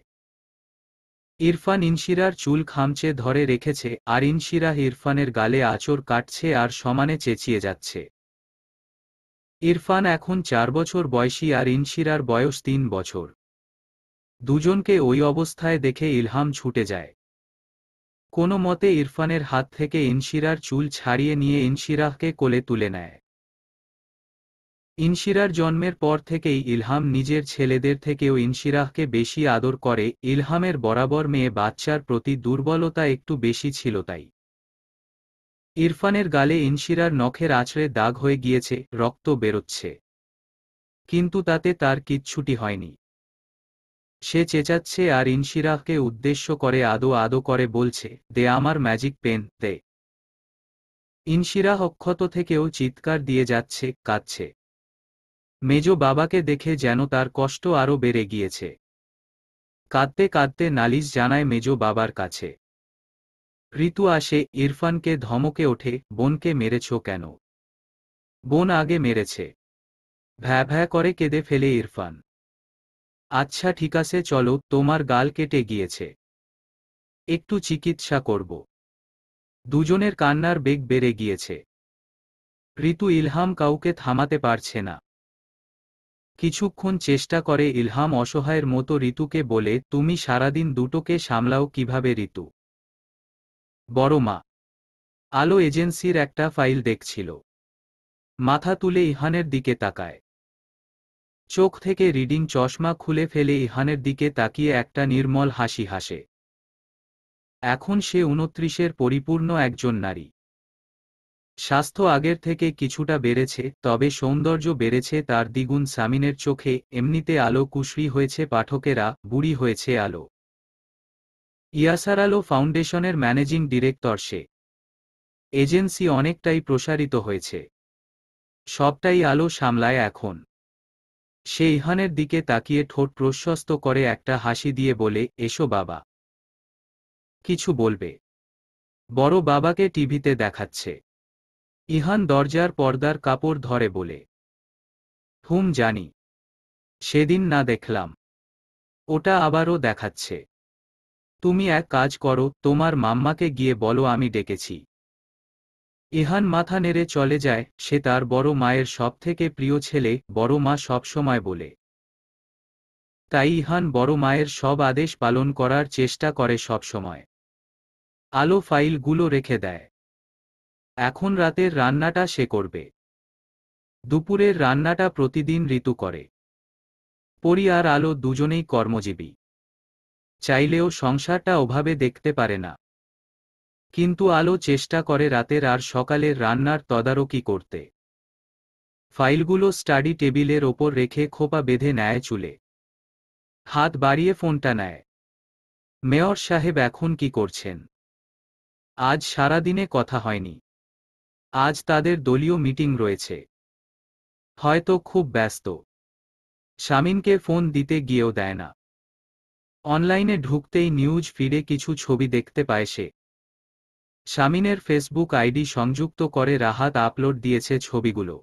Speaker 2: ইরফান ইনশিরার চুল খামচে ধরে রেখেছে, আর ইনশিরা ইরফানের গালে আঁচড় কাটছে আর সমানে চেঁচিয়ে যাচ্ছে। ইরফান এখন 4 বছর বয়সী আর ইনশিরার বয়স 3 বছর। দুজনকে ওই অবস্থায় দেখে ইলহাম ছুটে যায়। কোনো মতে ইরফানের হাত থেকে ইনশিরার চুল ছাড়িয়ে নিয়ে ইনশিরাহকে কোলে তুলে নেয়। ইনশিরার জন্মের পর থেকেই ইলহাম নিজের ছেলেদের থেকেও ইনশিরাহকে বেশি আদর করে। ইলহামের বরাবর মেয়ে বাচ্চার প্রতি দুর্বলতা একটু বেশি ছিল তাই। ইরফানের গালে ইনশিরার নখের আঁচড়ে দাগ হয়ে গিয়েছে, রক্ত বেরোচ্ছে। কিন্তু তাতে তার কিচ্ছুটি হয়নি। সে চেঁচাচ্ছে আর ইনশিরাহকে উদ্দেশ্য করে আদো আদো করে বলছে, দে আমার ম্যাজিক পেন, দে। ইনশিরাহ অক্ষত থেকেও চিৎকার দিয়ে যাচ্ছে, কাঁদছে। মেজ বাবাকে দেখে যেন তার কষ্ট আরও বেড়ে গিয়েছে। কাঁদতে কাঁদতে নালিশ জানায় মেজ বাবার কাছে। ঋতু আসে, ইরফানকে ধমকে ওঠে, বোনকে মেরেছ কেন? বোন আগে মেরেছে। ভ্যা ভ্যা করে কেঁদে ফেলে ইরফান। আচ্ছা ঠিক আছে চলো, তোমার গাল কেটে গিয়েছে, একটু চিকিৎসা করব। দুজনের কান্নার বেগ বেড়ে গিয়েছে। ঋতু ইলহাম কাউকে থামাতে পারছে না। কিছুক্ষণ চেষ্টা করে ইলহাম অসহায়ের মতো ঋতুকে বলে, তুমি সারাদিন দুটোকে সামলাও কিভাবে ঋতু? বড় মা। আলো এজেন্সির একটা ফাইল দেখছিল। মাথা তুলে ইহানের দিকে তাকায়। চোখ থেকে রিডিং চশমা খুলে ফেলে ইহানের দিকে তাকিয়ে একটা নির্মল হাসি হাসে। এখন সে 29-এর পরিপূর্ণ একজন নারী। স্বাস্থ্য আগের থেকে কিছুটা বেড়েছে, তবে সৌন্দর্য বেড়েছে তার দ্বিগুণ। সামিনের চোখে এমনিতে আলো কুশরি হয়েছে, পাঠকেরা বুড়ি হয়েছে আলো। ইয়াসার আলো ফাউন্ডেশনের ম্যানেজিং ডিরেক্টর সে। এজেন্সি অনেকটাই প্রসারিত হয়েছে। সবটাই আলো সামলায় এখন। সে ইহানের দিকে তাকিয়ে ঠোঁট প্রশস্ত করে একটা হাসি দিয়ে বলে, এসো বাবা। কিছু বলবে? বড় বাবাকে টিভিতে দেখাচ্ছে। ইহান দরজার পর্দার কাপড় ধরে বলে, জানি। সেদিন না দেখলাম। ওটা আবারও দেখাচ্ছে। তুমি এক কাজ করো, তোমার মাম্মাকে গিয়ে বলো আমি ডেকেছি। ইহান মাথা নেড়ে চলে যায়। সে তার বড় মায়ের সবথেকে প্রিয় ছেলে, বড় মা সবসময় বলে। তাই ইহান বড় মায়ের সব আদেশ পালন করার চেষ্টা করে সবসময়। আলো ফাইলগুলো রেখে দেয়। এখন রাতের রান্নাটা সে করবে। দুপুরের রান্নাটা প্রতিদিন ঋতু করে। পরি আর আলো দুজনেই কর্মজীবী। চাইলেও সংসারটা ওভাবে দেখতে পারে না। কিন্তু আলো চেষ্টা করে রাতের আর সকালের রান্নার তদারকি করতে। ফাইলগুলো স্টাডি টেবিলের ওপর রেখে খোপা বেঁধে নেয় চুলে। হাত বাড়িয়ে ফোনটা নেয়। মেয়র সাহেব এখন কি করছেন? আজ সারাদিনে কথা হয়নি। আজ তাদের দলীয় মিটিং রয়েছে। হয়তো খুব ব্যস্ত। শামিনকে ফোন দিতে গিয়েও দেয় না। অনলাইনে ঢুকতেই নিউজ ফিডে কিছু ছবি দেখতে পায় সে। শামিনের ফেসবুক আইডি সংযুক্ত করে রাহাত আপলোড দিয়েছে ছবিগুলো।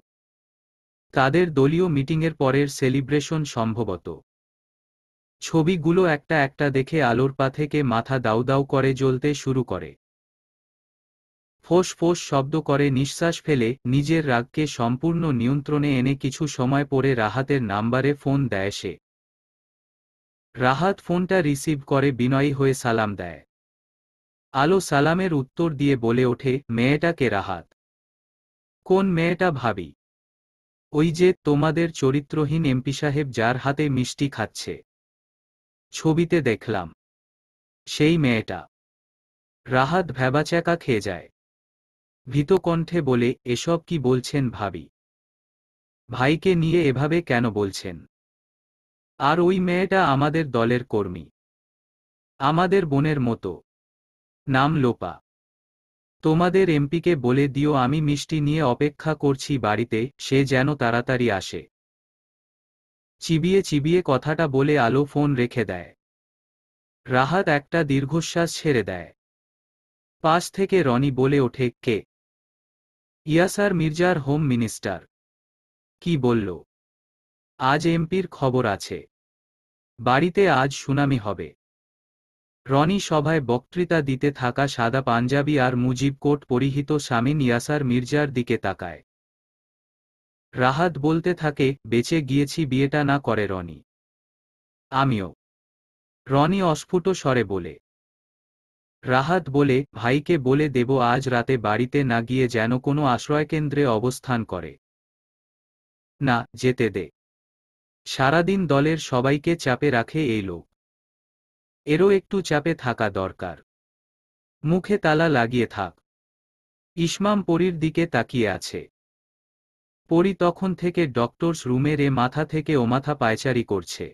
Speaker 2: তাদের দলীয় মিটিংয়ের পরের সেলিব্রেশন সম্ভবত। ছবিগুলো একটা একটা দেখে আলোর পা থেকে মাথা দাউ দাউ করে জ্বলতে শুরু করে। ফোঁস ফোঁস শব্দ করে নিঃশ্বাস ফেলে নিজের রাগকে সম্পূর্ণ নিয়ন্ত্রণে এনে কিছু সময় পরে রাহাতের নাম্বারে ফোন দেয় সে। রাহাত ফোনটা রিসিভ করে বিনয়ী হয়ে সালাম দেয়। আলো সালামের উত্তর দিয়ে বলে ওঠে, মেয়েটা কে রাহাত? কোন মেয়েটা ভাবি? ওই যে তোমাদের চরিত্রহীন এমপি সাহেব যার হাতে মিষ্টি খাচ্ছে। ছবিতে দেখলাম। সেই মেয়েটা। রাহাত ভ্যাবাচ্যাকা খেয়ে যায়। ভীত কণ্ঠে বলে, এসব কি বলছেন ভাবি? ভাইকে নিয়ে এভাবে কেন বলছেন? আর ওই মেয়েটা আমাদের দলের কর্মী, আমাদের বোনের মতো, নাম লোপা। তোমাদের এমপিকে বলে দিও আমি মিষ্টি নিয়ে অপেক্ষা করছি বাড়িতে, সে যেন তাড়াতাড়ি আসে। চিবিয়ে চিবিয়ে কথাটা বলে আলো ফোন রেখে দেয়। রাহাত একটা দীর্ঘশ্বাস ছেড়ে দেয়। পাশ থেকে রনি বলে ওঠে, কে? ইয়াসার মির্জার হোম মিনিস্টার। কি বলল? আজ এমপির খবর আছে, বাড়িতে আজ শুনানি হবে। রনি সভায় বক্তৃতা দিতে থাকা সাদা পাঞ্জাবি আর মুজিব কোট পরিহিত শামীম ইয়াসার মির্জার দিকে তাকায়। রাহাত বলতে থাকে, বেঁচে গিয়েছি বিয়েটা না করে রনি। আমিও। রনি অস্ফুট স্বরে বলে। রাহাত বলে, ভাইকে বলে দেব আজ রাতে বাড়িতে না গিয়ে যেন কোনো আশ্রয়কেন্দ্রে অবস্থান করে। না, যেতে দে। সারাদিন দলের সবাইকে চাপে রাখে এই লোক, এরও একটু চাপে থাকা দরকার। মুখে তালা লাগিয়ে থাক। ইসমাম পরীর দিকে তাকিয়ে আছে। পরী তখন থেকে ডক্টরস রুমের মাথা থেকে ও মাথা পায়চারি করছে।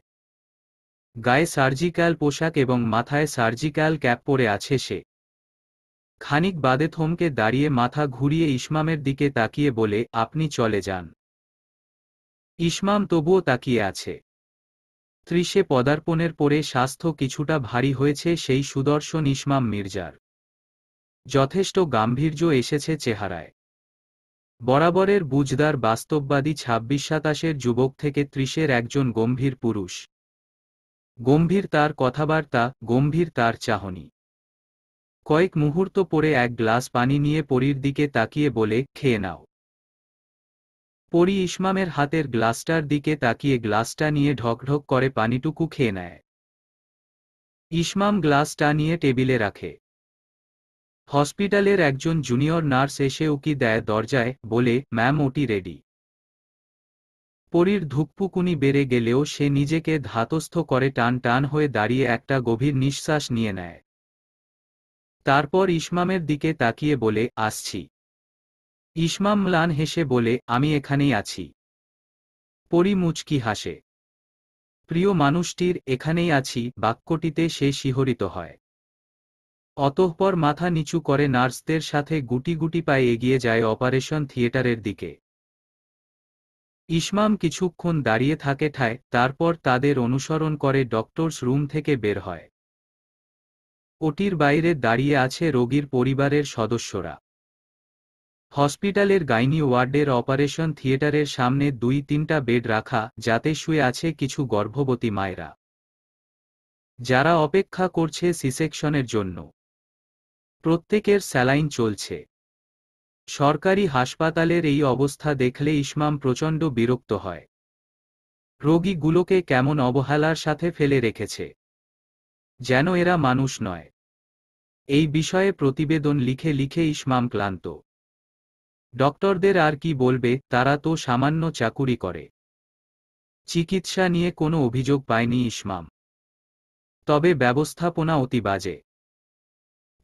Speaker 2: গায়ে সার্জিক্যাল পোশাক এবং মাথায় সার্জিক্যাল ক্যাপ পরে আছে সে। খানিক বাদে থমকে দাঁড়িয়ে মাথা ঘুরিয়ে ইসমামের দিকে তাকিয়ে বলে, আপনি চলে যান। ইসমাম তবুও তাকিয়ে আছে। 30-এ পদার্পণের পরে স্বাস্থ্য কিছুটা ভারী হয়েছে সেই সুদর্শন ইসমাম মির্জার। যথেষ্ট গাম্ভীর্য এসেছে চেহারায়। বরাবরের বুঝদার বাস্তববাদী 26-27-এর যুবক থেকে 30-এর একজন গম্ভীর পুরুষ। গম্ভীর তার কথাবার্তা, গম্ভীর তার চাহনি। কয়েক মুহূর্ত পরে এক গ্লাস পানি নিয়ে পরীর দিকে তাকিয়ে বলে, খেয়ে নাও। পরী ইসমামের হাতের গ্লাসটার দিকে তাকিয়ে গ্লাসটা নিয়ে ঢকঢক করে পানিটুকু খেয়ে নেয়। ইসমাম গ্লাসটা নিয়ে টেবিলে রাখে। হসপিটালের একজন জুনিয়র নার্স এসে উকি দেয় দরজায়, বলে, ম্যাম ওটি রেডি। পরীর ধুকপুকুনি বেড়ে গেলেও সে নিজেকে ধাতস্থ করে টান টান হয়ে দাঁড়িয়ে একটা গভীর নিঃশ্বাস নিয়ে নেয়। তারপর ইসমামের দিকে তাকিয়ে বলে, আসছি। ইসমাম ম্লান হেসে বলে, আমি এখানেই আছি। পরী মুচকি হাসে। প্রিয় মানুষটির এখানেই আছি বাক্যটিতে সে শিহরিত হয়। অতঃপর মাথা নিচু করে নার্সদের সাথে গুটি গুটি পায়ে এগিয়ে যায় অপারেশন থিয়েটারের দিকে। ইসমাম কিছুক্ষণ দাঁড়িয়ে থাকে ঠায়, তারপর তাদের অনুসরণ করে ডক্টরস রুম থেকে বের হয়। ওটির বাইরে দাঁড়িয়ে আছে রোগীর পরিবারের সদস্যরা। হসপিটালের গাইনি ওয়ার্ডের অপারেশন থিয়েটারের সামনে 2-3টা বেড রাখা, যাতে শুয়ে আছে কিছু গর্ভবতী মায়েরা, যারা অপেক্ষা করছে সিসেকশনের জন্য। প্রত্যেকের স্যালাইন চলছে। সরকারি হাসপাতালের এই অবস্থা দেখলে ইসমাম প্রচণ্ড বিরক্ত হয়। রোগীগুলোকে কেমন অবহেলার সাথে ফেলে রেখেছে, যেন এরা মানুষ নয়। এই বিষয়ে প্রতিবেদন লিখে লিখে ইসমাম ক্লান্ত। ডক্টরদের আর কি বলবে, তারা তো সামান্য চাকুরি করে। চিকিৎসা নিয়ে কোনো অভিযোগ পায়নি ইসমাম, তবে ব্যবস্থাপনা অতি বাজে।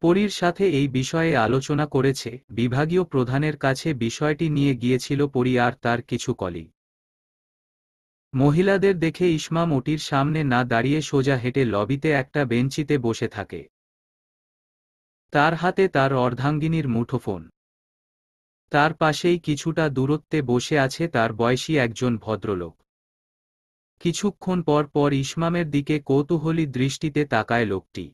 Speaker 2: পরীর সাথে এই বিষয়ে আলোচনা করেছে, বিভাগীয় প্রধানের কাছে বিষয়টি নিয়ে গিয়েছিল পরী আর তার কিছু কলিগ। মহিলাদের দেখে ইসমাম ওটির সামনে না দাঁড়িয়ে সোজা হেঁটে লবিতে একটা বেঞ্চিতে বসে থাকে। তার হাতে তার অর্ধাঙ্গিনীর মুঠোফোন। তার পাশেই কিছুটা দূরত্বে বসে আছে তার বয়সী একজন ভদ্রলোক। কিছুক্ষণ পর পর ইসমামের দিকে কৌতূহলী দৃষ্টিতে তাকায় লোকটি।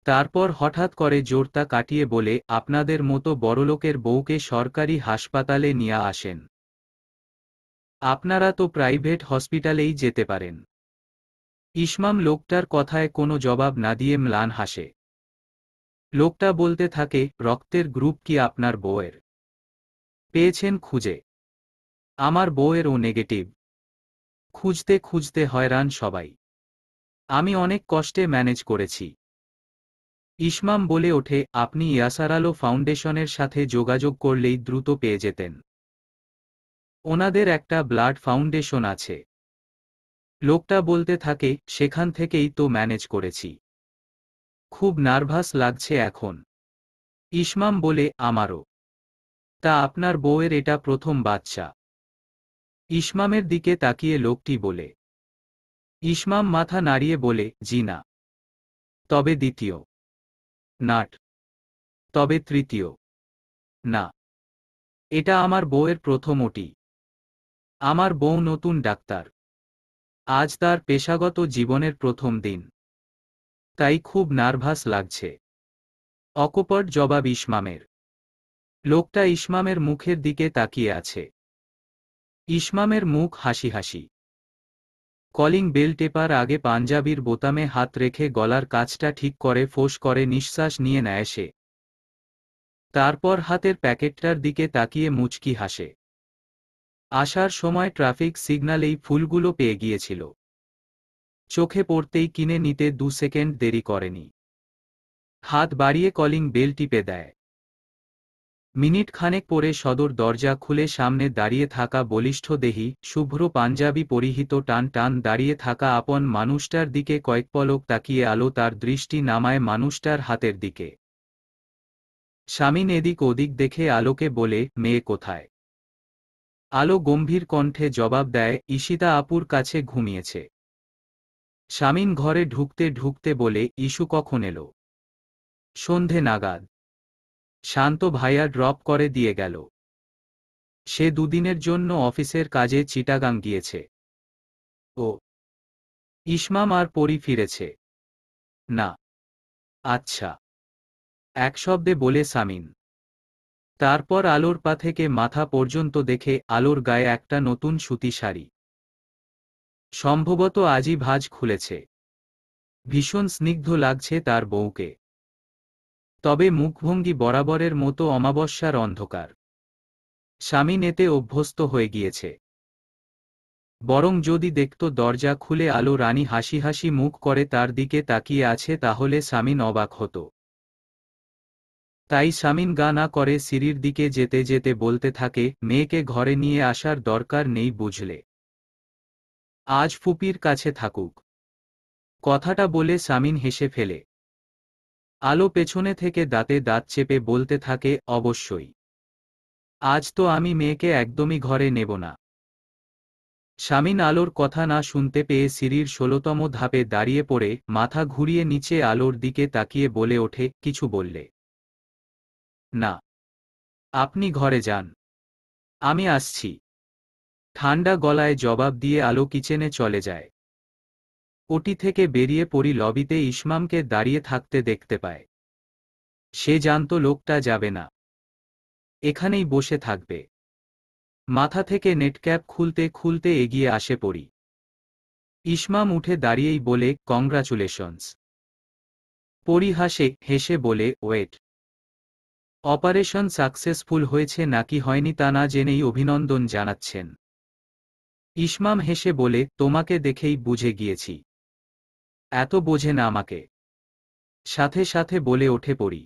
Speaker 2: তারপর হঠাৎ করে জোরতা কাটিয়ে বলে, আপনাদের মতো বড়লোকের বউকে সরকারি হাসপাতালে নিয়ে আসেন। আপনারা তো প্রাইভেট হসপিটালেই যেতে পারেন। ইসমাম লোকটার কথায় কোনো জবাব না দিয়ে ম্লান হাসে। লোকটা বলতে থাকে, রক্তের গ্রুপ কি আপনার বউয়ের? পেয়েছেন খুঁজে? আমার বউয়েরও নেগেটিভ। খুঁজতে খুঁজতে হয়রান সবাই। আমি অনেক কষ্টে ম্যানেজ করেছি। ইসমাম বলে ওঠে, আপনি ইয়াসার আলো ফাউন্ডেশনের সাথে যোগাযোগ করলেই দ্রুত পেয়ে যেতেন। ওনাদের একটা ব্লাড ফাউন্ডেশন আছে। লোকটা বলতে থাকে, সেখান থেকেই তো ম্যানেজ করেছি। খুব নার্ভাস লাগছে এখন। ইসমাম বলে, আমারও। তা আপনার বউয়ের এটা প্রথম বাচ্চা? ইসমামের দিকে তাকিয়ে লোকটি বলে, ইসমাম মাথা নাড়িয়ে বলে, জি না। তবে দ্বিতীয়? নাট। তবে তৃতীয়? না। এটা আমার বউয়ের প্রথম ওটি। আমার বউ নতুন ডাক্তার। আজ তার পেশাগত জীবনের প্রথম দিন। তাই খুব নার্ভাস লাগছে। অকপট জবাব ইসমামের। লোকটা ইসমামের মুখের দিকে তাকিয়ে আছে। ইসমামের মুখ হাসি হাসি। কলিং বেল টেপার আগে পাঞ্জাবির বোতামে হাত রেখে গলার কাজটা ঠিক করে ফোঁস করে নিঃশ্বাস নিয়ে নেয় সে। তারপর হাতের প্যাকেটটার দিকে তাকিয়ে মুচকি হাসে। আসার সময় ট্রাফিক সিগন্যালেই ফুলগুলো পেয়ে গিয়েছিল। চোখে পড়তেই কিনে নিতে 2 সেকেন্ড দেরি করেনি। হাত বাড়িয়ে কলিং বেল টিপে দেয়। মিনিট খানেক পরে সদর দরজা খুলে সামনে দাঁড়িয়ে থাকা বলিষ্ঠদেহী শুভ্র পাঞ্জাবি পরিহিত টান টান দাঁড়িয়ে থাকা আপন মানুষটার দিকে কয়েক পলক তাকিয়ে আলো তার দৃষ্টি নামায় মানুষটার হাতের দিকে। শামিন এদিক ওদিক দেখে আলোকে বলে, মেয়ে কোথায়? আলো গম্ভীর কণ্ঠে জবাব দেয়, ঈশিতা আপুর কাছে ঘুমিয়েছে। শামিন ঘরে ঢুকতে ঢুকতে বলে, ইস্যু কখন এলো? সন্ধে নাগাদ। শান্ত ভাইয়া ড্রপ করে দিয়ে গেল। সে দুদিনের জন্য অফিসের কাজে চিটাগাং গিয়েছে। ও। ইসমাম আর পরি ফিরেছে? না। আচ্ছা। এক শব্দে বলে শামিন। তারপর আলোর পা থেকে মাথা পর্যন্ত দেখে আলোর গায়ে একটা নতুন সুতি শাড়ি। সম্ভবত আজই ভাঁজ খুলেছে। ভীষণ স্নিগ্ধ লাগছে তার বউকে। তবে মুখভঙ্গি বরাবরের মতো অমাবস্যার অন্ধকার। শামিন এতে অভ্যস্ত হয়ে গিয়েছে। বরং যদি দেখত দরজা খুলে আলো রানী হাসি হাসি মুখ করে তার দিকে তাকিয়ে আছে তাহলে শামিন অবাক হতো। তাই শামিন গা না করে সিঁড়ির দিকে যেতে যেতে বলতে থাকে, মেয়েকে ঘরে নিয়ে আসার দরকার নেই বুঝলে। আজ ফুপির কাছে থাকুক। কথাটা বলে শামিন হেসে ফেলে। আলো পেছনে থেকে দাঁতে দাঁত চেপে বলতে থাকে, অবশ্যই। আজ তো আমি মেয়েকে একদমই ঘরে নেব না। শামিন আলোর কথা না শুনতে পেয়ে সিঁড়ির 16তম ধাপে দাঁড়িয়ে পড়ে মাথা ঘুরিয়ে নিচে আলোর দিকে তাকিয়ে বলে ওঠে, কিছু বললে? না। আপনি ঘরে যান। আমি আসছি। ঠান্ডা গলায় জবাব দিয়ে আলো কিচেনে চলে যায়। ওটি থেকে বেরিয়ে পড়ি লবিতে ইসমামকে দাঁড়িয়ে থাকতে দেখতে পায়। সে জানত লোকটা যাবে না। এখানেই বসে থাকবে। মাথা থেকে নেটক্যাপ খুলতে খুলতে এগিয়ে আসে পড়ি। ইসমাম উঠে দাঁড়িয়েই বলে, কংগ্রাচুলেশনস। পরি হেসে বলে, ওয়েট। অপারেশন সাকসেসফুল হয়েছে নাকি হয়নি তা না জেনেই অভিনন্দন জানাচ্ছেন? ইসমাম হেসে বলে, তোমাকে দেখেই বুঝে গিয়েছি। এত বোঝে না আমাকে। সাথে সাথে বলে ওঠে পরি।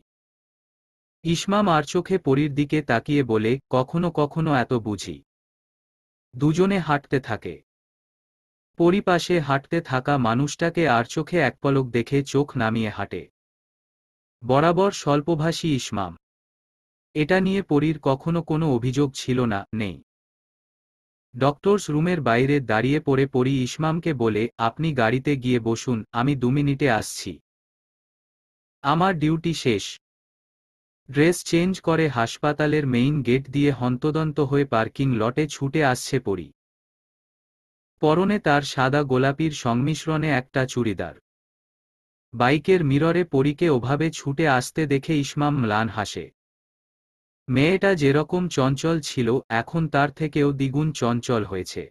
Speaker 2: ইসমাম আর চোখে পরির দিকে তাকিয়ে বলে, কখনো কখনো এত বুঝি। দুজনে হাঁটতে থাকে। পরিপাশে হাঁটতে থাকা মানুষটাকে আর চোখে এক পলক দেখে চোখ নামিয়ে হাঁটে। বরাবর স্বল্পভাষী ইসমাম। এটা নিয়ে পরির কখনো কোনো অভিযোগ ছিল না, নেই। ডক্টরস রুমের বাইরে দাঁড়িয়ে পড়ে পরি ইসমামকে বলে, আপনি গাড়িতে গিয়ে বসুন, আমি 2 মিনিটে আসছি। আমার ডিউটি শেষ। ড্রেস চেঞ্জ করে হাসপাতালের মেইন গেট দিয়ে হন্তদন্ত হয়ে পার্কিং লটে ছুটে আসছে পরি। পরনে তার সাদা গোলাপির সংমিশ্রণে একটা চুড়িদার। বাইকের মিররে পরীকে ওভাবে ছুটে আসতে দেখে ইসমাম ম্লান হাসে। মেয়েটা যেরকম চঞ্চল ছিল এখন তার থেকেও দ্বিগুণ চঞ্চল হয়েছে।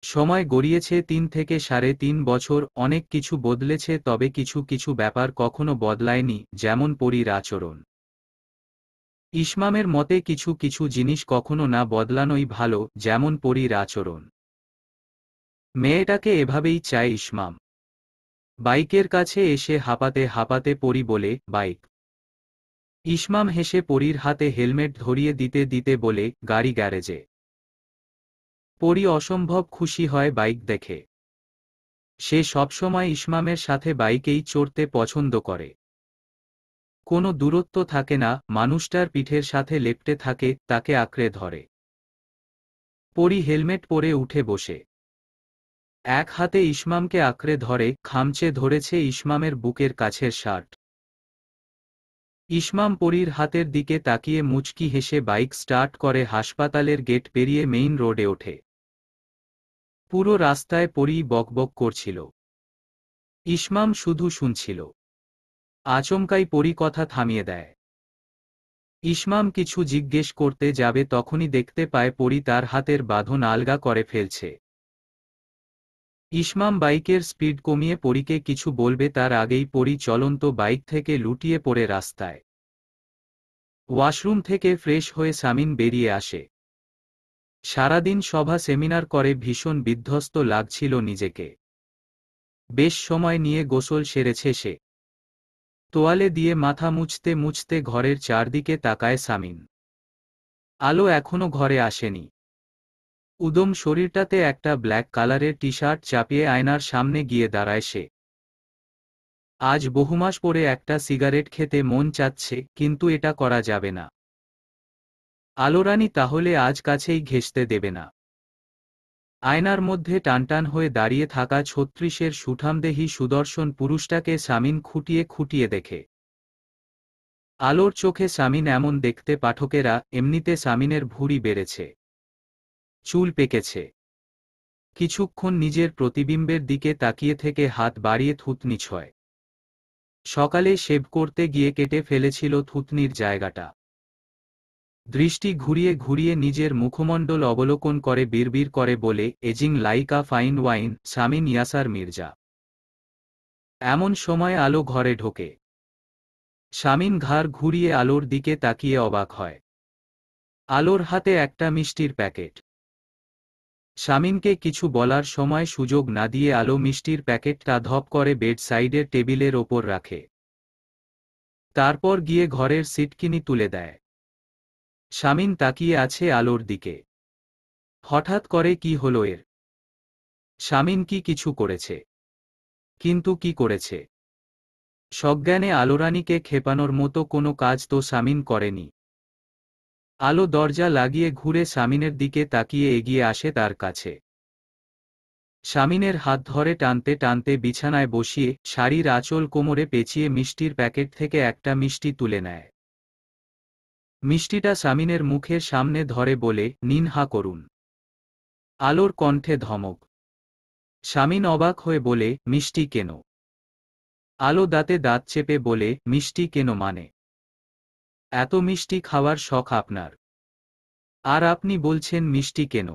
Speaker 2: সময় গড়িয়েছে 3 থেকে 3.5 বছর, অনেক কিছু বদলেছে তবে কিছু কিছু ব্যাপার কখনো বদলায়নি, যেমন পরীর আচরণ। ইসমামের মতে কিছু কিছু জিনিস কখনো না বদলানোই ভালো, যেমন পরীর আচরণ। মেয়েটাকে এভাবেই চায় ইসমাম। বাইকের কাছে এসে হাঁপাতে হাঁপাতে পরি বলে, বাইক। ইসমাম হেসে পরীর হাতে হেলমেট ধরিয়ে দিতে দিতে বলে, গাড়ি গ্যারেজে। পরি অসম্ভব খুশি হয় বাইক দেখে। সে সবসময় ইসমামের সাথে বাইকেই চড়তে পছন্দ করে। কোনো দূরত্ব থাকে না, মানুষটার পিঠের সাথে লেপ্টে থাকে, তাকে আঁকড়ে ধরে। পরি হেলমেট পরে উঠে বসে। এক হাতে ইসমামকে আঁকড়ে ধরে, খামচে ধরেছে ইসমামের বুকের কাছের শার্ট। ইসমাম পরীর হাতের দিকে তাকিয়ে মুচকি হেসে বাইক স্টার্ট করে হাসপাতালের গেট পেরিয়ে মেইন রোডে ওঠে। পুরো রাস্তায় পরী বকবক করছিল। ইসমাম শুধু শুনছিল। আচমকাই পরী কথা থামিয়ে দেয়। ইসমাম কিছু জিজ্ঞেস করতে যাবে তখনই দেখতে পায় পরী তার হাতের বাঁধন আলগা করে ফেলছে। ইসমাম বাইকের স্পিড কমিয়ে পরীকে কিছু বলবে তার আগেই পরী চলন্ত বাইক থেকে লুটিয়ে পড়ে রাস্তায়। ওয়াশরুম থেকে ফ্রেশ হয়ে সামিন বেরিয়ে আসে। সারাদিন সভা সেমিনার করে ভীষণ বিধ্বস্ত লাগছিল নিজেকে। বেশ সময় নিয়ে গোসল সেরেছে সে। তোয়ালে দিয়ে মাথা মুছতে মুছতে ঘরের চারদিকে তাকায় সামিন। আলো এখনো ঘরে আসেনি। উদম শরীরটাতে একটা ব্ল্যাক কালারের টি শার্ট চাপিয়ে আয়নার সামনে গিয়ে দাঁড়ায় সে। আজ বহুমাস পরে একটা সিগারেট খেতে মন চাচ্ছে, কিন্তু এটা করা যাবে না। আলোরানী তাহলে আজ কাছেই ঘেঁষতে দেবে না। আয়নার মধ্যে টানটান হয়ে দাঁড়িয়ে থাকা ৩৬-এর সুঠামদেহী সুদর্শন পুরুষটাকে সামিন খুঁটিয়ে খুঁটিয়ে দেখে। আলোর চোখে সামিন এমন দেখতে পাঠকেরা, এমনিতে সামিনের ভুঁড়ি বেড়েছে, চুল পেকেছে। কিছুক্ষণ নিজের প্রতিবিম্বের দিকে তাকিয়ে থেকে হাত বাড়িয়ে থুতনি ছোঁয়। সকালে শেভ করতে গিয়ে কেটে ফেলেছিল থুতনির জায়গাটা। দৃষ্টি ঘুরিয়ে ঘুরিয়ে নিজের মুখমণ্ডল অবলোকন করে বিড়বিড় করে বলে, ageing like a fine wine, Samin Yasar Mirza. এমন সময় আলো ঘরে ঢোকে। সামিন ঘাড় ঘুরিয়ে আলোর দিকে তাকিয়ে অবাক হয়। আলোর হাতে একটা মিষ্টির প্যাকেট। সামিনকে কিছু বলার সময় সুযোগ না দিয়ে আলো মিষ্টির প্যাকেটটা ধপ করে বেড সাইডের টেবিলের ওপর রাখে। তারপর গিয়ে ঘরের সিটকিনি তুলে দেয়। সামিন তাকিয়ে আছে আলোর দিকে। হঠাৎ করে কি হলো এর? সামিন কি কিছু করেছে? কিন্তু কি করেছে? সজ্ঞানে আলোরানীকে খেপানোর মতো কোনো কাজ তো সামিন করেনি। আলো দরজা লাগিয়ে ঘুরে সামিনের দিকে তাকিয়ে এগিয়ে আসে তার কাছে। সামিনের হাত ধরে টানতে টানতে বিছানায় বসিয়ে, শাড়ির আঁচল কোমরে পেঁচিয়ে মিষ্টির প্যাকেট থেকে একটা মিষ্টি তুলে নেয়। মিষ্টিটা সামিনের মুখের সামনে ধরে বলে, নিন হা করুন। আলোর কণ্ঠে ধমক। সামিন অবাক হয়ে বলে, মিষ্টি কেন? আলো দাঁতে দাঁত চেপে বলে, মিষ্টি কেন মানে? এত মিষ্টি খাওয়ার শখ আপনার? আর আপনি বলছেন মিষ্টি কেন?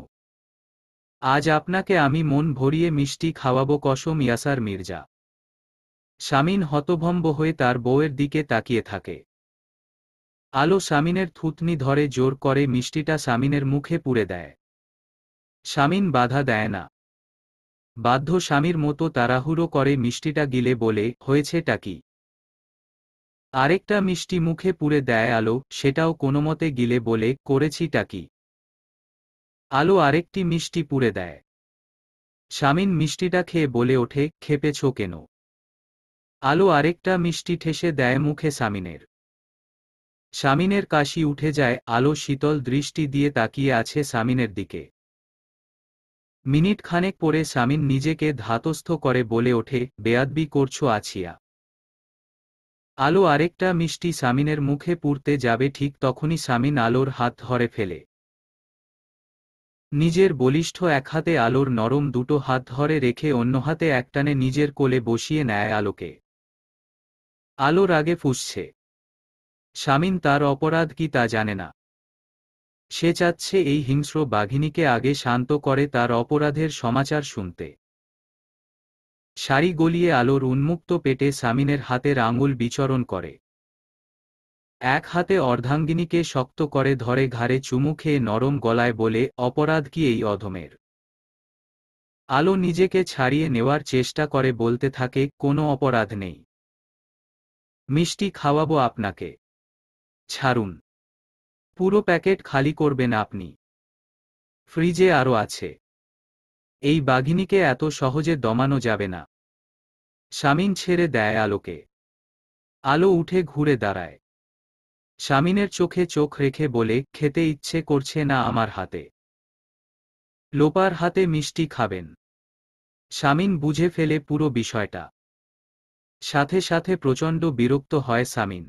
Speaker 2: আজ আপনাকে আমি মন ভরিয়ে মিষ্টি খাওয়াবো কসম ইয়াসার মির্জা। সামিন হতভম্ব হয়ে তার বউয়ের দিকে তাকিয়ে থাকে। আলো সামিনের থুতনি ধরে জোর করে মিষ্টিটা সামিনের মুখে পুরে দেয়। সামিন বাধা দেয় না। বাধ্য স্বামীর মতো তাড়াহুড়ো করে মিষ্টিটা গিলে বলে, হয়েছেটা কি? আরেকটা মিষ্টি মুখে পুরে দেয় আলো, সেটাও কোনোমতে গিলে বলে, করেছিটা কি? আলো আরেকটি মিষ্টি পুরে দেয়। সামিন মিষ্টিটা খেয়ে বলে ওঠে, খেপেছ কেন? আলো আরেকটা মিষ্টি ঠেসে দেয় মুখে সামিনের। সামিনের কাশি উঠে যায়। আলো শীতল দৃষ্টি দিয়ে তাকিয়ে আছে সামিনের দিকে। মিনিট খানেক পরে সামিন নিজেকে ধাতস্থ করে বলে ওঠে, বেয়াদবি করছো আছিয়া। আলো আরেকটা মিষ্টি সামিনের মুখে পুরতে যাবে ঠিক তখনই সামিন আলোর হাত ধরে ফেলে। নিজের বলিষ্ঠ এক হাতে আলোর নরম দুটো হাত ধরে রেখে অন্য হাতে একটানে নিজের কোলে বসিয়ে নেয় আলোকে। আলো রাগে ফুঁসছে। সামিন তার অপরাধ কি তা জানে না। সে চাচ্ছে এই হিংস্র বাঘিনীকে আগে শান্ত করে তার অপরাধের সমাচার শুনতে। শাড়ি গলিয়ে আলোর উন্মুক্ত পেটে সামিনের হাতের আঙুল বিচরণ করে। এক হাতে অর্ধাঙ্গিনীকে শক্ত করে ধরে ঘাড়ে চুমু খেয়ে নরম গলায় বলে, অপরাধ কি এই অধমের? আলো নিজেকে ছাড়িয়ে নেওয়ার চেষ্টা করে বলতে থাকে, কোনো অপরাধ নেই। মিষ্টি খাওয়াবো আপনাকে। ছাড়ুন। পুরো প্যাকেট খালি করবেন আপনি। ফ্রিজে আরও আছে। এই বাঘিনীকে এত সহজে দমানো যাবে না। সামিন ছেড়ে দেয় আলোকে। আলো উঠে ঘুরে দাঁড়ায়। সামিনের চোখে চোখ রেখে বলে, খেতে ইচ্ছে করছে না আমার হাতে? লোপার হাতে মিষ্টি খাবেন? শামীন বুঝে ফেলে পুরো বিষয়টা। সাথে সাথে প্রচণ্ড বিরক্ত হয় শামীন।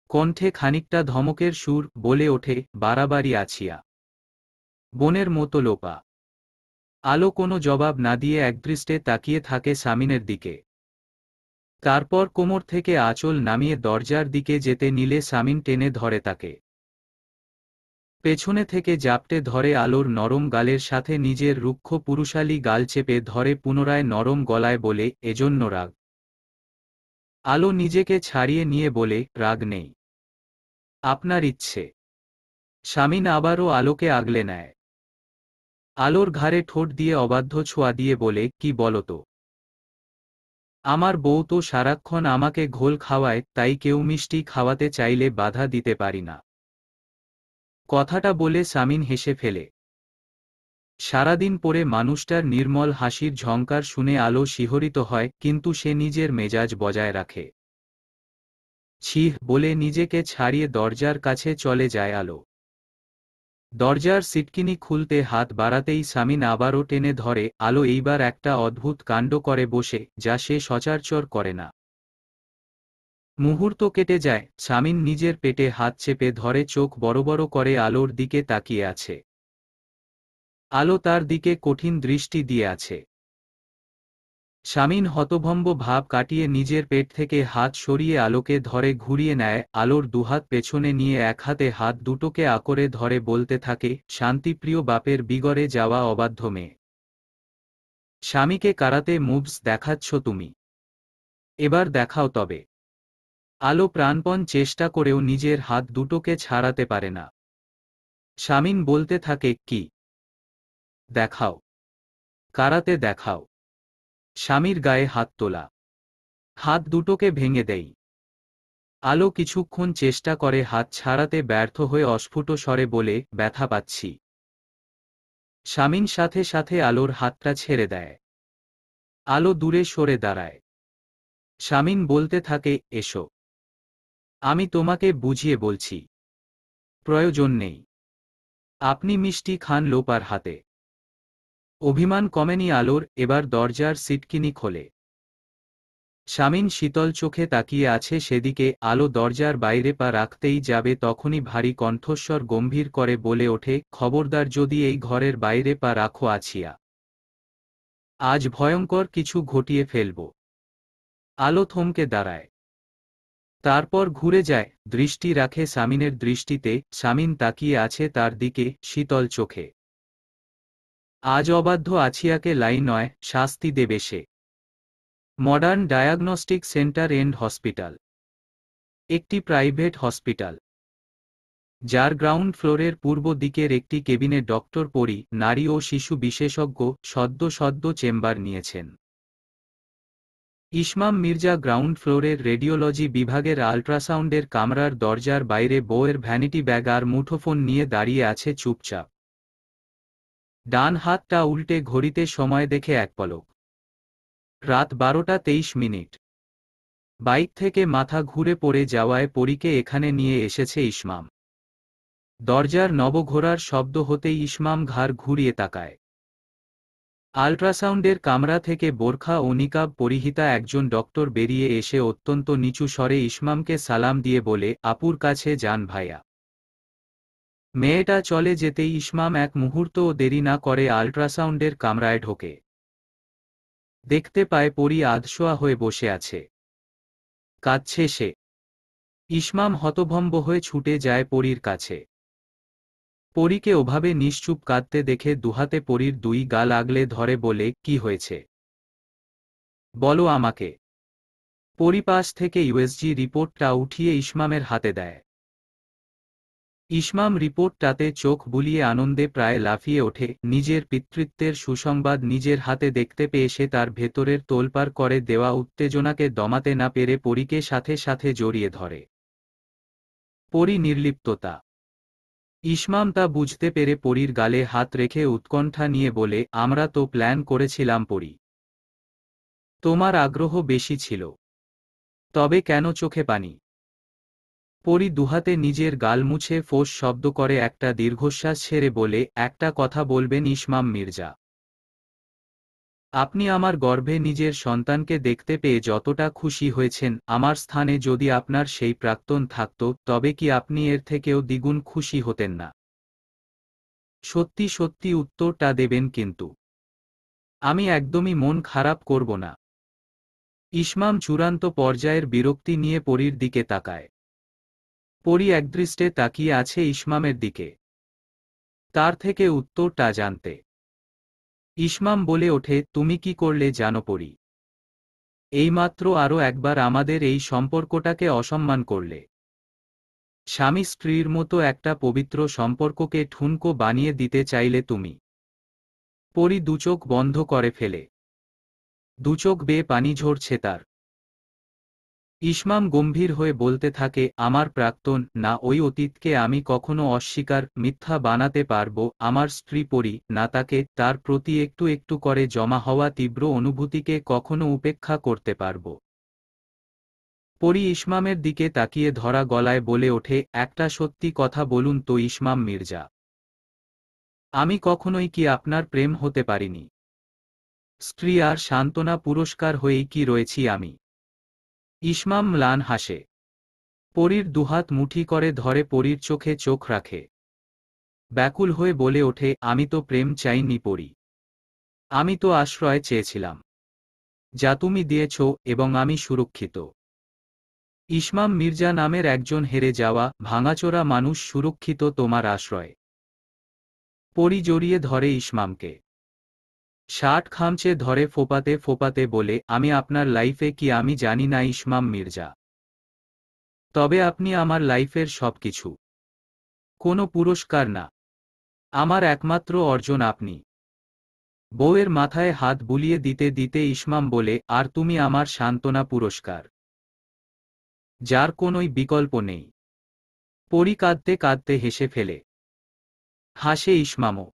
Speaker 2: কণ্ঠে খানিকটা ধমকের সুর, বলে ওঠে, বাড়াবাড়ি আছিয়া। বোনের মতো লোপা। আলো কোনো জবাব না দিয়ে একদৃষ্টে তাকিয়ে থাকে শামীনের দিকে। তারপর কোমর থেকে আঁচল নামিয়ে দরজার দিকে যেতে নিলে শামীন টেনে ধরে তাকে। পেছনে থেকে জাপটে ধরে আলোর নরম গালের সাথে নিজের রুক্ষ পুরুষালী গাল চেপে ধরে পুনরায় নরম গলায় বলে, এজন্য রাগ? আলো নিজেকে ছাড়িয়ে নিয়ে বলে, রাগ নেই, আপনার ইচ্ছে। শামীন আবারও আলোকে আগলে নেয়। আলোর ঘাড়ে ঠোঁট দিয়ে অবাধ্য ছোঁয়া দিয়ে বলে, কি বলতো? আমার বউ তো সারাক্ষণ আমাকে ঘোল খাওয়ায়, তাই কেউ মিষ্টি খাওয়াতে চাইলে বাধা দিতে পারি না। কথাটা বলে শামীন হেসে ফেলে। সারাদিন পরে মানুষটার নির্মল হাসির ঝংকার শুনে আলো শিহরিত হয়, কিন্তু সে নিজের মেজাজ বজায় রাখে। ছিঃ বলে নিজেকে ছাড়িয়ে দরজার কাছে চলে যায় আলো। দরজার সিটকিনি খুলতে হাত বাড়াতেই শামীন আবারও টেনে ধরে। আলো এইবার একটা অদ্ভুত কাণ্ড করে বসে, যা সে সচরাচর করে না। মুহূর্ত কেটে যায়, শামীন নিজের পেটে হাত চেপে ধরে চোখ বড় বড় করে আলোর দিকে তাকিয়ে আছে। আলো তার দিকে কঠিন দৃষ্টি দিয়ে আছে। শামীন হতভম্ব ভাব কাটিয়ে নিজের পেট থেকে হাত সরিয়ে আলোকে ধরে ঘুরিয়ে নেয়। আলোর দুহাত পেছনে নিয়ে এক হাতে হাত দুটোকে আঁকড়ে ধরে বলতে থাকে, শান্তিপ্রিয় বাপের বিগড়ে যাওয়া অবাধ্য মেয়ে। স্বামীকে কারাতে মুভস দেখাচ্ছ তুমি? এবার দেখাও তবে। আলো প্রাণপণ চেষ্টা করেও নিজের হাত দুটোকে ছাড়াতে পারে না। শামীন বলতে থাকে, কি দেখাও? কারাতে দেখাও। স্বামীর গায়ে হাত তোলা। হাত দুটোকে ভেঙে দেই। আলো কিছুক্ষণ চেষ্টা করে হাত ছাড়াতে ব্যর্থ হয়ে অস্ফুট স্বরে বলে, ব্যথা পাচ্ছি। শামীন সাথে সাথে আলোর হাতটা ছেড়ে দেয়। আলো দূরে সরে দাঁড়ায়। শামীন বলতে থাকে, এসো, আমি তোমাকে বুঝিয়ে বলছি। প্রয়োজন নেই। আপনি মিষ্টি খান লোপার হাতে। অভিমান কমেনি আলোর। এবার দরজার সিটকিনি খোলে। শামীন শীতল চোখে তাকিয়ে আছে সেদিকে। আলো দরজার বাইরে পা রাখতেই যাবে, তখনই ভারী কণ্ঠস্বর গম্ভীর করে বলে ওঠে, খবরদার যদি এই ঘরের বাইরে পা রাখো আছিয়া। আজ ভয়ঙ্কর কিছু ঘটিয়ে ফেলব। আলো থমকে দাঁড়ায়। তারপর ঘুরে যায়, দৃষ্টি রাখে শামীনের দৃষ্টিতে। শামীন তাকিয়ে আছে তার দিকে, শীতল চোখে। আজ অবাধ্য আছিয়াকে লাই নয়, শাস্তি দেবে সে। Modern diagnostic centre and hospital, একটি প্রাইভেট হসপিটাল, যার গ্রাউন্ড ফ্লোরের পূর্ব দিকের একটি কেবিনে ডক্টর পরি, নারী ও শিশু বিশেষজ্ঞ, সদ্য সদ্য চেম্বার নিয়েছেন। ইসমাম মির্জা গ্রাউন্ড ফ্লোরের রেডিওলজি বিভাগের আল্ট্রাসাউন্ডের কামরার দরজার বাইরে বউয়ের ভ্যানিটি ব্যাগ আর মুঠোফোন নিয়ে দাঁড়িয়ে আছে চুপচাপ। ডান হাতটা উল্টে ঘড়িতে সময় দেখে এক পলক। রাত 12:23। বাইক থেকে মাথা ঘুরে পড়ে যাওয়ায় পরীকে এখানে নিয়ে এসেছে ইসমাম। দরজার নবঘোড়ার শব্দ হতেই ইসমাম ঘাড় ঘুরিয়ে তাকায়। আল্ট্রাসাউন্ডের কামরা থেকে বোরখা ও নিকাব পরিহিতা একজন ডক্টর বেরিয়ে এসে অত্যন্ত নিচু স্বরে ইসমামকে সালাম দিয়ে বলে, আপুর কাছে যান ভাইয়া। মেয়েটা চলে যেতেই ইসমাম এক মুহূর্তও দেরি না করে আল্ট্রাসাউন্ডের কামরায় ঢোকে। দেখতে পায় পরী আধশোয়া হয়ে বসে আছে। কাঁদছে সে। ইসমাম হতভম্ব হয়ে ছুটে যায় পরীর কাছে। পরীকে ওভাবে নিশ্চুপ কাঁদতে দেখে দুহাতে পরীর দুই গাল আগলে ধরে বলে, কি হয়েছে বলো আমাকে। পরী পাশ থেকে ইউএসজি রিপোর্টটা উঠিয়ে ইসমামের হাতে দেয়। ইসমাম রিপোর্টটাতে চোখ বুলিয়ে আনন্দে প্রায় লাফিয়ে ওঠে। নিজের পিতৃত্বের সুসংবাদ নিজের হাতে দেখতে পেয়ে সে তার ভেতরের তোলপাড় করে দেওয়া উত্তেজনাকে দমাতে না পেরে পরীকে সাথে সাথে জড়িয়ে ধরে। পরী নির্লিপ্ততা। ইসমাম তা বুঝতে পেরে পরীর গালে হাত রেখে উৎকণ্ঠা নিয়ে বলে, আমরা তো প্ল্যান করেছিলাম পরী। তোমার আগ্রহ বেশি ছিল। তবে কেন চোখে পানি? পরী দুহাতে নিজের গাল মুছে ফোঁস শব্দ করে একটা দীর্ঘশ্বাস ছেড়ে বলে, একটা কথা বলবেন ইসমাম মির্জা? আপনি আমার গর্ভে নিজের সন্তানকে দেখতে পেয়ে যতটা খুশি হয়েছেন, আমার স্থানে যদি আপনার সেই প্রাক্তন থাকত, তবে কি আপনি এর থেকেও দ্বিগুণ খুশি হতেন না? সত্যি সত্যি উত্তরটা দেবেন কিন্তু। আমি একদমই মন খারাপ করব না। ইসমাম চূড়ান্ত পর্যায়ের বিরক্তি নিয়ে পরীর দিকে তাকায়। পরী একদৃষ্টে তাকিয়ে আছে ইসমামের দিকে, তার থেকে উত্তরটা জানতে। ইসমাম বলে ওঠে, তুমি কি করলে জানো পরী? এইমাত্র আরও একবার আমাদের এই সম্পর্কটাকে অসম্মান করলে। স্বামী স্ত্রীর মতো একটা পবিত্র সম্পর্ককে ঠুনকো বানিয়ে দিতে চাইলে তুমি। পরী দুচোখ বন্ধ করে ফেলে। দুচোখ বেয়ে পানি ঝরছে তার। ইসমাম গম্ভীর হয়ে বলতে থাকে, আমার প্রাক্তন, না ওই অতীতকে আমি কখনো অস্বীকার, মিথ্যা বানাতে পারবো, আমার স্ত্রী পরী, না তাকে, তার প্রতি একটু একটু করে জমা হওয়া তীব্র অনুভূতিকে কখনো উপেক্ষা করতে পারবো। পরী ইসমামের দিকে তাকিয়ে ধরা গলায় বলে ওঠে, একটা সত্যি কথা বলুন তো ইসমাম মির্জা, আমি কখনোই কি আপনার প্রেম হতে পারিনি? স্ত্রী আর সান্ত্বনা পুরস্কার হয়েই কি রয়েছি আমি? ইসমাম ম্লান হাসে। পরীর দুহাত মুঠি করে ধরে পরীর চোখে চোখ রাখে। ব্যাকুল হয়ে বলে ওঠে, আমি তো প্রেম চাইনি পরী। আমি তো আশ্রয় চেয়েছিলাম, যা তুমি দিয়েছ, এবং আমি সুরক্ষিত। ইসমাম মির্জা নামের একজন হেরে যাওয়া, ভাঙাচোরা মানুষ সুরক্ষিত তোমার আশ্রয়ে। পরী জড়িয়ে ধরে ইসমামকে। শার্ট খামচে ধরে ফোপাতে ফোপাতে বলে, আমি আপনার লাইফে কি আমি জানি না ইসমাম মির্জা। তবে আপনি আমার লাইফের সবকিছু। কোনো পুরস্কার না, আমার একমাত্র অর্জন আপনি। বউয়ের মাথায় হাত বুলিয়ে দিতে দিতে ইসমাম বলে, আর তুমি আমার সান্ত্বনা পুরস্কার, যার কোনোই বিকল্প নেই। পরী কাঁদতে কাঁদতে হেসে ফেলে। হাসে ইসমামও।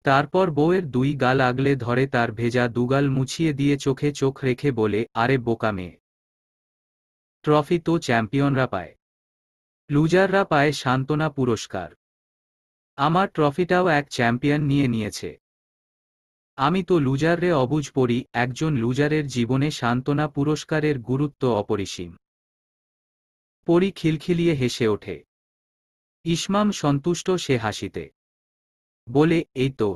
Speaker 2: তারপর বউয়ের দুই গাল আগলে ধরে তার ভেজা দুগাল মুছিয়ে দিয়ে চোখে চোখ রেখে বলে, আরে বোকা মেয়ে, ট্রফি তো চ্যাম্পিয়নরা পায়, লুজাররা পায় সান্ত্বনা পুরস্কার। আমার ট্রফিটাও এক চ্যাম্পিয়ন নিয়ে নিয়েছে। আমি তো লুজার রে অবুঝ পড়ি, একজন লুজারের জীবনে সান্ত্বনা পুরস্কারের গুরুত্ব অপরিসীম। পরী খিলখিলিয়ে হেসে ওঠে। ইসমাম সন্তুষ্ট সে হাসিতে। বলে, এই তো,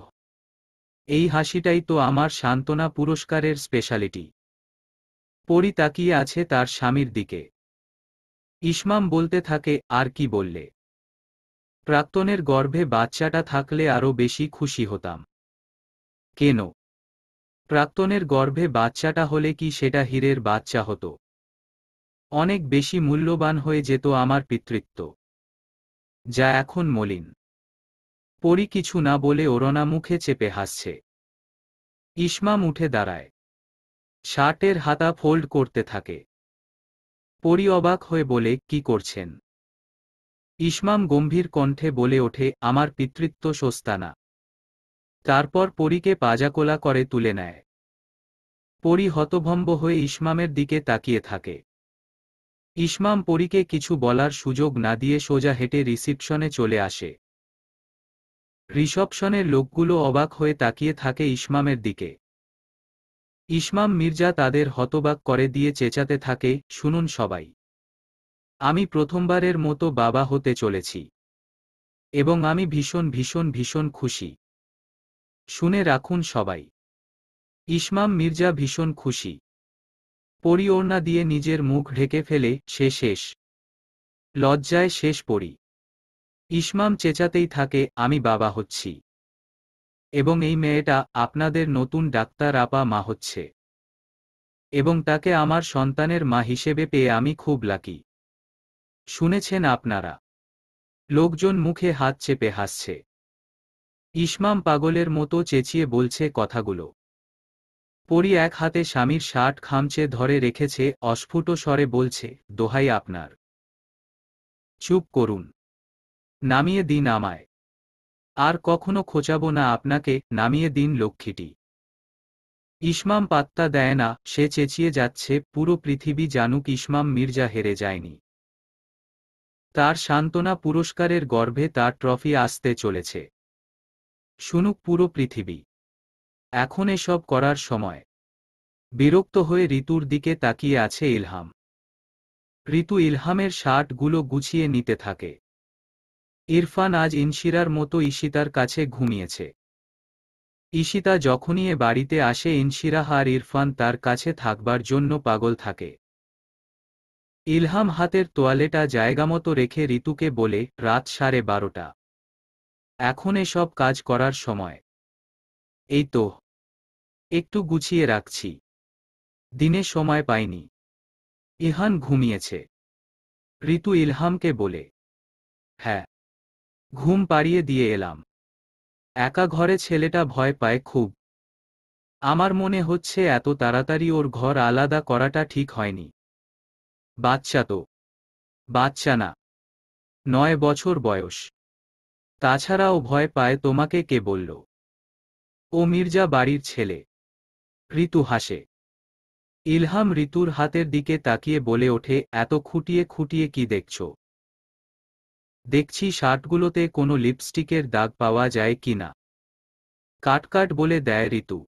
Speaker 2: এই হাসিটাই তো আমার সান্ত্বনা পুরস্কারের স্পেশালিটি। পরী তাকিয়ে আছে তার স্বামীর দিকে। ইসমাম বলতে থাকে, আর কি বললে? প্রাক্তনের গর্ভে বাচ্চাটা থাকলে আরও বেশি খুশি হতাম। কেন? প্রাক্তনের গর্ভে বাচ্চাটা হলে কি সেটা হীরের বাচ্চা হতো? অনেক বেশি মূল্যবান হয়ে যেত আমার পিতৃত্ব, যা এখন মলিন। পরী কিছু না বলে ওড়না মুখে চেপে হাসছে। ইসমাম উঠে দাঁড়ায়। শার্টের হাতা ফোল্ড করতে থাকে। পরী অবাক হয়ে বলে, কি করছেন? ইসমাম গম্ভীর কণ্ঠে বলে ওঠে, আমার পিতৃত্ব সস্তা না। তারপর পরীকে পাজাকোলা করে তুলে নেয়। পরী হতভম্ব হয়ে ইসমামের দিকে তাকিয়ে থাকে। ইসমাম পরীকে কিছু বলার সুযোগ না দিয়ে সোজা হেঁটে রিসিপশনে চলে আসে। রিসেপশনের লোকগুলো অবাক হয়ে তাকিয়ে থাকে ইসমামের দিকে। ইসমাম মির্জা তাদের হতবাক করে দিয়ে চেঁচাতে থাকে, শুনুন সবাই, আমি প্রথমবারের মতো বাবা হতে চলেছি। এবং আমি ভীষণ ভীষণ ভীষণ খুশি। শুনে রাখুন সবাই, ইসমাম মির্জা ভীষণ খুশি। পরী ওড়না দিয়ে নিজের মুখ ঢেকে ফেলে, সে শেষ। লজ্জায় শেষ পরী। ইসমাম চেঁচাতেই থাকে, আমি বাবা হচ্ছি। এবং এই মেয়েটা আপনাদের নতুন ডাক্তার আপা মা হচ্ছে। এবং তাকে আমার সন্তানের মা হিসেবে পেয়ে আমি খুব লাকি। শুনেছেন আপনারা? লোকজন মুখে হাত চেপে হাসছে। ইসমাম পাগলের মতো চেঁচিয়ে বলছে কথাগুলো। পরী এক হাতে স্বামীর শার্ট খামচে ধরে রেখেছে, অস্ফুট স্বরে বলছে, দোহাই আপনার, চুপ করুন। নামিয়ে দিন আমায়। আর কখনো খোঁচাবো না আপনাকে, নামিয়ে দিন লক্ষ্মীটি। ইসমাম পাত্তা দেয় না, সে চেঁচিয়ে যাচ্ছে, পুরো পৃথিবী জানুক ইসমাম মির্জা হেরে যায়নি। তার সান্ত্বনা পুরস্কারের গর্ভে তার ট্রফি আসতে চলেছে। শুনুক পুরো পৃথিবী। এখন এসব করার সময়। বিরক্ত হয়ে ঋতুর দিকে তাকিয়ে আছে ইলহাম। ঋতু ইলহামের শার্টগুলো গুছিয়ে নিতে থাকে। ইরফান আজ ইনশিরার মতো ঈশিতার কাছে ঘুমিয়েছে। ঈশিতা যখনই এ বাড়িতে আসে ইনশিরা আর ইরফান তার কাছে থাকবার জন্য পাগল থাকে। ইলহাম হাতের তোয়ালেটা জায়গামতো রেখে ঋতুকে বলে, রাত 12:30। এখন এসব কাজ করার সময়। এই তো একটু গুছিয়ে রাখছি, দিনে সময় পাইনি। ইহান ঘুমিয়েছে। ঋতু ইলহামকে বলে, হ্যাঁ, ঘুম পাড়িয়ে দিয়ে এলাম। একা ঘরে ছেলেটা ভয় পায় খুব। আমার মনে হচ্ছে এত তাড়াতাড়ি ওর ঘর আলাদা করাটা ঠিক হয়নি। বাচ্চা তো। বাচ্চা না, 9 বছর বয়স। তাছাড়াও ভয় পায় তোমাকে কে বলল? ও মির্জা বাড়ির ছেলে। ঋতু হাসে। ইলহাম ঋতুর হাতের দিকে তাকিয়ে বলে ওঠে, এত খুঁটিয়ে খুঁটিয়ে কি দেখছ? দেখছি শার্টগুলোতে কোনো লিপস্টিকের দাগ পাওয়া যায় কি না। কাট কাট বলে দেয় ঋতু।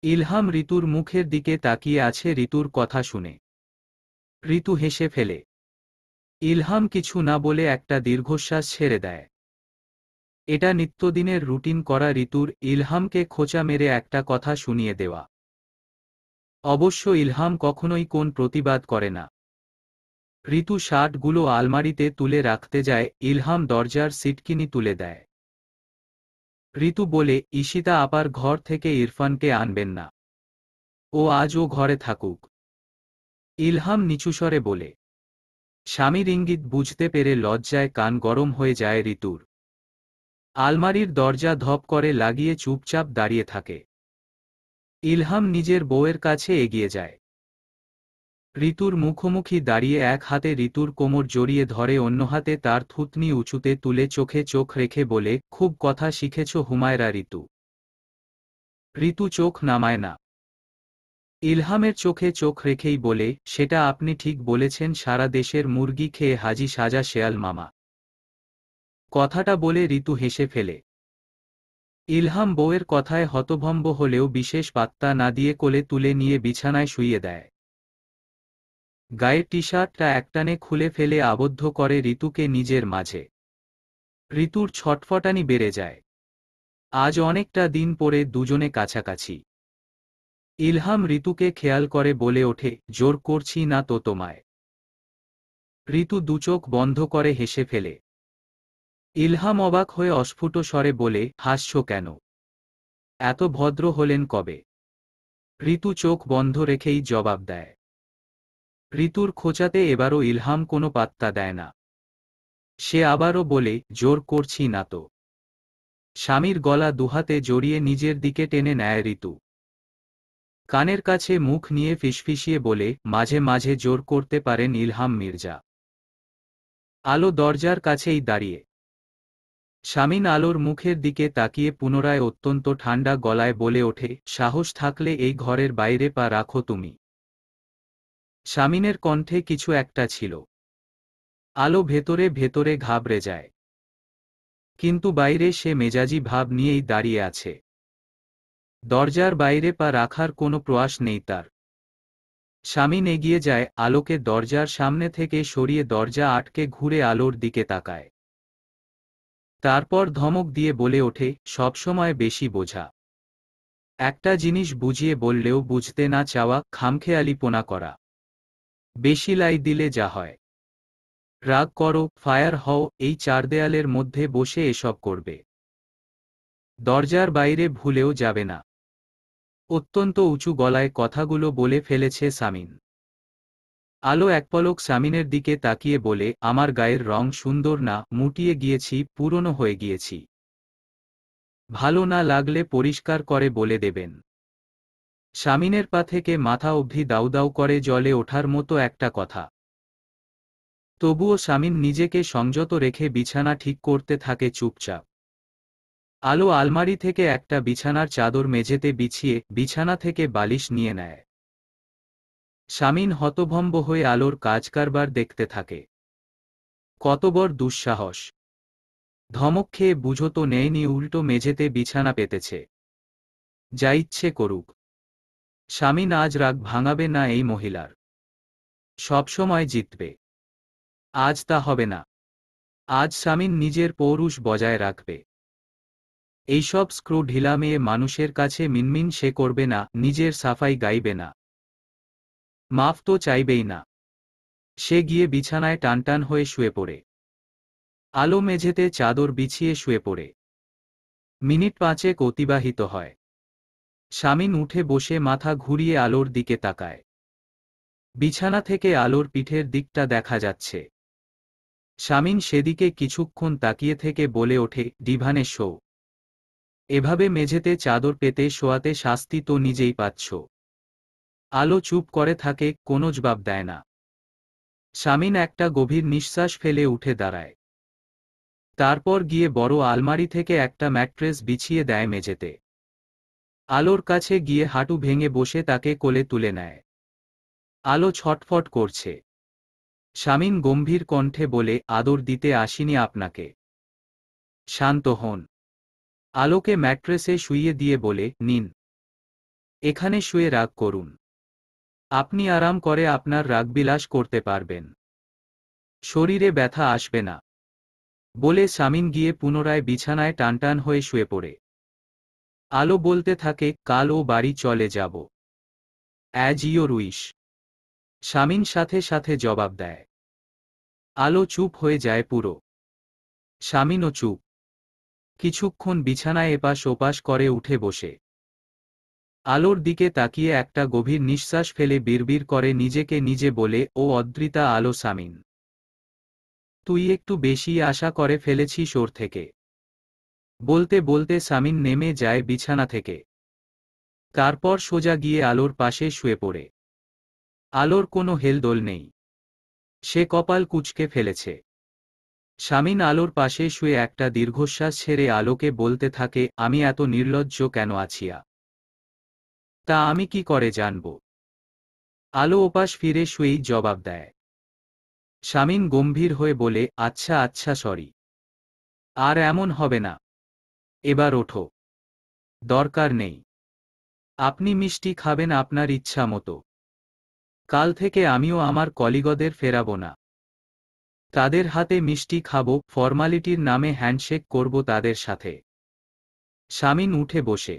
Speaker 2: ইলহাম ঋতুর মুখের দিকে তাকিয়ে আছে ঋতুর কথা শুনে। ঋতু হেসে ফেলে। ইলহাম কিছু না বলে একটা দীর্ঘশ্বাস ছেড়ে দেয়। এটা নিত্যদিনের রুটিন করা ঋতুর, ইলহামকে খোঁচা মেরে একটা কথা শুনিয়ে দেওয়া। অবশ্য ইলহাম কখনোই কোন প্রতিবাদ করে না। ঋতু শার্টগুলো আলমারিতে তুলে রাখতে যায়, ইলহাম দরজার সিটকিনি তুলে দেয়। ঋতু বলে, ঈশিতা আপার ঘর থেকে ইরফানকে আনবেন না। ও আজও ঘরে থাকুক। ইলহাম নিচুস্বরে বলে। স্বামীর ইঙ্গিত বুঝতে পেরে লজ্জায় কান গরম হয়ে যায় ঋতুর। আলমারির দরজা ধপ করে লাগিয়ে চুপচাপ দাঁড়িয়ে থাকে। ইলহাম নিজের বউয়ের কাছে এগিয়ে যায়। ঋতুর মুখোমুখি দাঁড়িয়ে এক হাতে ঋতুর কোমর জড়িয়ে ধরে, অন্য হাতে তার থুতনি উঁচুতে তুলে চোখে চোখ রেখে বলে, খুব কথা শিখেছ হুমায়রা ঋতু। ঋতু চোখ নামায় না। ইলহামের চোখে চোখ রেখেই বলে, সেটা আপনি ঠিক বলেছেন, সারা দেশের মুরগি খেয়ে হাজি সাজা শেয়াল মামা। কথাটা বলে ঋতু হেসে ফেলে। ইলহাম বউয়ের কথায় হতভম্ব হলেও বিশেষ পাত্তা না দিয়ে কোলে তুলে নিয়ে বিছানায় শুইয়ে দেয়। গায়ের টি শার্টটা একটানে খুলে ফেলে আবদ্ধ করে ঋতুকে নিজের মাঝে। ঋতুর ছটফটানি বেড়ে যায়। আজ অনেকটা দিন পরে দুজনে কাছাকাছি। ইলহাম ঋতুকে খেয়াল করে বলে ওঠে, জোর করছি না তো তোমায়। ঋতু দুচোখ বন্ধ করে হেসে ফেলে। ইলহাম অবাক হয়ে অস্ফুট স্বরে বলে, হাসছ কেন? এত ভদ্র হলেন কবে? ঋতু চোখ বন্ধ রেখেই জবাব দেয়। ঋতুর খোঁচাতে এবারও ইলহাম কোনো পাত্তা দেয় না। সে আবারও বলে, জোর করছি না তো। স্বামীর গলা দুহাতে জড়িয়ে নিজের দিকে টেনে নেয় ঋতু। কানের কাছে মুখ নিয়ে ফিসফিসিয়ে বলে, মাঝে মাঝে জোর করতে পারেন ইলহাম মির্জা। আলো দরজার কাছেই দাঁড়িয়ে। স্বামীন আলোর মুখের দিকে তাকিয়ে পুনরায় অত্যন্ত ঠান্ডা গলায় বলে ওঠে, সাহস থাকলে এই ঘরের বাইরে পা রাখো তুমি। স্বামীনের কণ্ঠে কিছু একটা ছিল। আলো ভেতরে ভেতরে ঘাবড়ে যায়। কিন্তু বাইরে সে মেজাজি ভাব নিয়েই দাঁড়িয়ে আছে। দরজার বাইরে পা রাখার কোনো প্রয়াস নেই তার। স্বামীন এগিয়ে যায়, আলোকে দরজার সামনে থেকে সরিয়ে দরজা আটকে ঘুরে আলোর দিকে তাকায়। তারপর ধমক দিয়ে বলে ওঠে, সবসময় বেশি বোঝা। একটা জিনিস বুঝিয়ে বললেও বুঝতে না চাওয়া, খামখেয়ালিপনা করা। বেশি লাই দিলে যা হয়। রাগ করো, ফায়ার হও, এই চার দেয়ালের মধ্যে বসে এসব করবে। দরজার বাইরে ভুলেও যাবে না। অত্যন্ত উঁচু গলায় কথাগুলো বলে ফেলেছে সামিন। আলো একপলক সামিনের দিকে তাকিয়ে বলে, আমার গায়ের রং সুন্দর না, মুটিয়ে গিয়েছি, পুরনো হয়ে গিয়েছি। ভালো না লাগলে পরিষ্কার করে বলে দেবেন। সামিনের পা থেকে মাথা অবধি দাউ দাউ করে জ্বলে ওঠার মতো একটা কথা। তবুও সামিন নিজেকে সংযত রেখে বিছানা ঠিক করতে থাকে চুপচাপ। আলো আলমারি থেকে একটা বিছানার চাদর মেঝেতে বিছিয়ে বিছানা থেকে বালিশ নিয়ে নেয়। সামিন হতভম্ব হয়ে আলোর কাজকারবার দেখতে থাকে। কত বড় দুঃসাহস! ধমক খেয়ে বুঝো তো নেয়নি, উল্টো মেঝেতে বিছানা পেতেছে। যা ইচ্ছে করুক। স্বামীন আজ রাগ ভাঙাবে না এই মহিলার। সবসময় জিতবে। আজ তা হবে না। আজ স্বামীন নিজের পৌরুষ বজায় রাখবে। এইসব স্ক্রু ঢিলা মেয়ে মানুষের কাছে মিনমিন সে করবে না, নিজের সাফাই গাইবে না। মাফ তো চাইবেই না। সে গিয়ে বিছানায় টানটান হয়ে শুয়ে পড়ে। আলো মেঝেতে চাদর বিছিয়ে শুয়ে পড়ে। মিনিট 5 অতিবাহিত হয়। স্বামীন উঠে বসে মাথা ঘুরিয়ে আলোর দিকে তাকায়। বিছানা থেকে আলোর পিঠের দিকটা দেখা যাচ্ছে। স্বামীন সেদিকে কিছুক্ষণ তাকিয়ে থেকে বলে ওঠে, ডিভানে শো। এভাবে মেঝেতে চাদর পেতে শোয়াতে শাস্তি তো নিজেই পাচ্ছ। আলো চুপ করে থাকে, কোনো জবাব দেয় না। স্বামীন একটা গভীর নিঃশ্বাস ফেলে উঠে দাঁড়ায়। তারপর গিয়ে বড় আলমারি থেকে একটা ম্যাট্রেস বিছিয়ে দেয় মেঝেতে। আলোর কাছে গিয়ে হাঁটু ভেঙে বসে তাকে কোলে তুলে নেয়। আলো ছটফট করছে। স্বামীন গম্ভীর কণ্ঠে বলে, আদর দিতে আসিনি আপনাকে। শান্ত হন। আলোকে ম্যাট্রেসে শুইয়ে দিয়ে বলে, নিন। এখানে শুয়ে রাগ করুন। আপনি আরাম করে আপনার রাগবিলাস করতে পারবেন। শরীরে ব্যথা আসবে না। বলে স্বামীন গিয়ে পুনরায় বিছানায় টানটান হয়ে শুয়ে পড়ে। আলো বলতে থাকে, কাল ও বাড়ি চলে যাব। As your wish. স্বামীন সাথে সাথে জবাব দেয়। আলো চুপ হয়ে যায় পুরো। স্বামীনও চুপ। কিছুক্ষণ বিছানায় এপাশ ওপাশ করে উঠে বসে। আলোর দিকে তাকিয়ে একটা গভীর নিঃশ্বাস ফেলে বিড়বিড় করে নিজেকে নিজে বলে, ও অদ্রিতা আলো স্বামীন। তুই একটু বেশি আশা করে ফেলেছিস ওর থেকে। বলতে বলতে স্বামীন নেমে যায় বিছানা থেকে। তারপর সোজা গিয়ে আলোর পাশে শুয়ে পড়ে। আলোর কোনো হেলদোল নেই। সে কপাল কুঁচকে ফেলেছে। স্বামীন আলোর পাশে শুয়ে একটা দীর্ঘশ্বাস ছেড়ে আলোকে বলতে থাকে, আমি এত নির্লজ্জ কেন আছিয়া? তা আমি কি করে জানব? আলো ওপাশ ফিরে শুয়েই জবাব দেয়। স্বামীন গম্ভীর হয়ে বলে, আচ্ছা আচ্ছা সরি। আর এমন হবে না। এবার ওঠো। দরকার নেই। আপনি মিষ্টি খাবেন আপনার ইচ্ছা মতো। কাল থেকে আমিও আমার কলিগদের ফেরাবো না। তাদের হাতে মিষ্টি খাবো, ফর্মালিটির নামে হ্যান্ডশেক করব তাদের সাথে। স্বামীন উঠে বসে।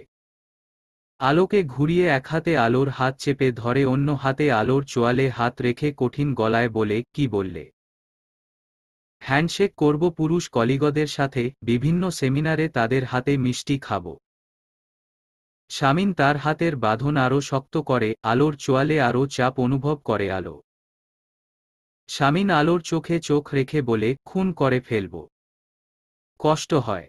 Speaker 2: আলোকে ঘুরিয়ে এক হাতে আলোর হাত চেপে ধরে, অন্য হাতে আলোর চোয়ালে হাত রেখে কঠিন গলায় বলে, কি বললে? হ্যান্ডশেক করব পুরুষ কলিগদের সাথে, বিভিন্ন সেমিনারে তাদের হাতে মিষ্টি খাব। স্বামীন তার হাতের বাঁধন আরও শক্ত করে, আলোর চোয়ালে আরও চাপ অনুভব করে আলো। স্বামীন আলোর চোখে চোখ রেখে বলে, খুন করে ফেলব। কষ্ট হয়।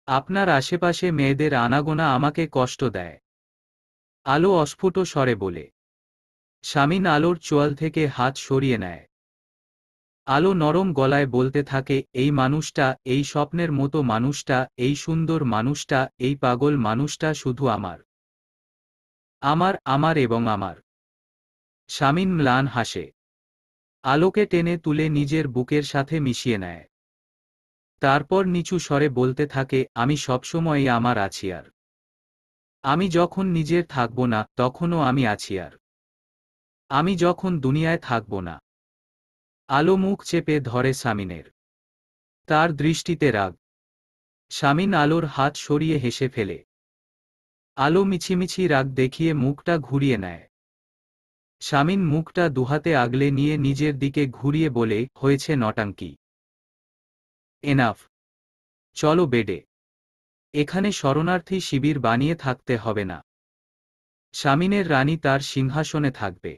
Speaker 2: আপনার আশেপাশে মেয়েদের আনাগোনা আমাকে কষ্ট দেয়। আলো অস্ফুট স্বরে বলে। স্বামীন আলোর চোয়াল থেকে হাত সরিয়ে নেয়। আলো নরম গলায় বলতে থাকে, এই মানুষটা, এই স্বপ্নের মতো মানুষটা, এই সুন্দর মানুষটা, এই পাগল মানুষটা শুধু আমার। আমার, আমার এবং আমার। স্বামীন ম্লান হাসে। আলোকে টেনে তুলে নিজের বুকের সাথে মিশিয়ে নেয়। তারপর নিচু স্বরে বলতে থাকে, আমি সবসময়ই আমার আছি আর। আমি যখন নিজের থাকব না, তখনও আমি আছি আর। আমি যখন দুনিয়ায় থাকব না। আলো মুখ চেপে ধরে স্বামীনের। তার দৃষ্টিতে রাগ। স্বামীন আলোর হাত সরিয়ে হেসে ফেলে। আলো মিছিমিছি রাগ দেখিয়ে মুখটা ঘুরিয়ে নেয়। স্বামীন মুখটা দুহাতে আগলে নিয়ে নিজের দিকে ঘুরিয়ে বলে, হয়েছে নটাঙ্কি। এনাফ। চলো বেডে। এখানে শরণার্থী শিবির বানিয়ে থাকতে হবে না। স্বামীনের রানী তার সিংহাসনে থাকবে।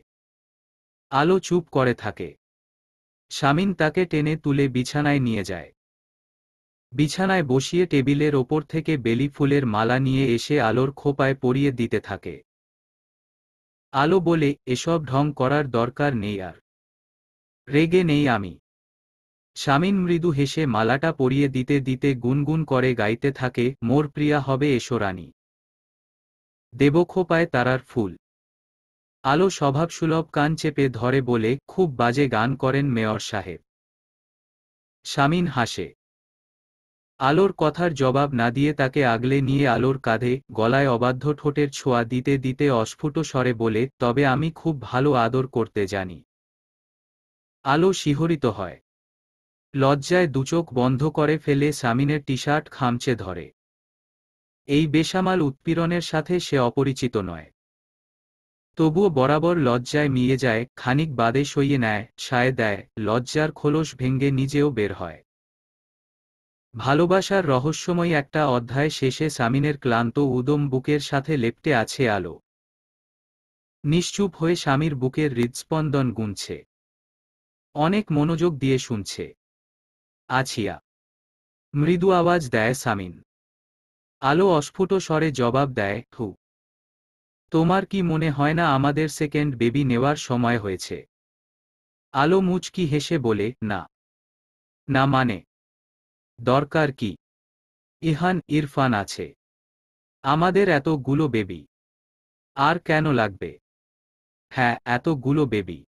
Speaker 2: আলো চুপ করে থাকে। স্বামীন তাকে টেনে তুলে বিছানায় নিয়ে যায়। বিছানায় বসিয়ে টেবিলের ওপর থেকে বেলি ফুলের মালা নিয়ে এসে আলোর খোপায় পরিয়ে দিতে থাকে। আলো বলে, এসব ঢং করার দরকার নেই আর। রেগে নেই আমি। স্বামীন মৃদু হেসে মালাটা পরিয়ে দিতে দিতে গুনগুন করে গাইতে থাকে, মোর প্রিয়া হবে এসো রানী। দেব খোপায় তারার ফুল। আলো স্বভাবসুলভ কান চেপে ধরে বলে, খুব বাজে গান করেন মেয়র সাহেব। স্বামীন হাসে। আলোর কথার জবাব না দিয়ে তাকে আগলে নিয়ে আলোর কাঁধে গলায় অবাধ্য ঠোঁটের ছোঁয়া দিতে দিতে অস্ফুট স্বরে বলে, তবে আমি খুব ভালো আদর করতে জানি। আলো শিহরিত হয়। লজ্জায় দুচোখ বন্ধ করে ফেলে সামিনের টি শার্ট খামচে ধরে। এই বেসামাল উৎপীড়নের সাথে সে অপরিচিত নয়। তবুও বরাবর লজ্জায় মিয়ে যায়, খানিক বাদে সইয়ে নেয়, সায় দেয়, লজ্জার খোলস ভেঙ্গে নিজেও বের হয়। ভালোবাসার রহস্যময় একটা অধ্যায় শেষে সামিনের ক্লান্ত উদম বুকের সাথে লেপ্টে আছে আলো। নিশ্চুপ হয়ে স্বামীর বুকের হৃদস্পন্দন গুনছে। অনেক মনোযোগ দিয়ে শুনছে। আছিয়া। মৃদু আওয়াজ দেয় সামিন। আলো অস্ফুট স্বরে জবাব দেয়, হু। তোমার কি মনে হয় না আমাদের সেকেন্ড বেবি নেওয়ার সময় হয়েছে? আলো মুচকি হেসে বলে, না। না মানে? দরকার কি? ইহান ইরফান আছে। আমাদের এতগুলো বেবি। আর কেন লাগবে? হ্যাঁ, এতগুলো বেবি।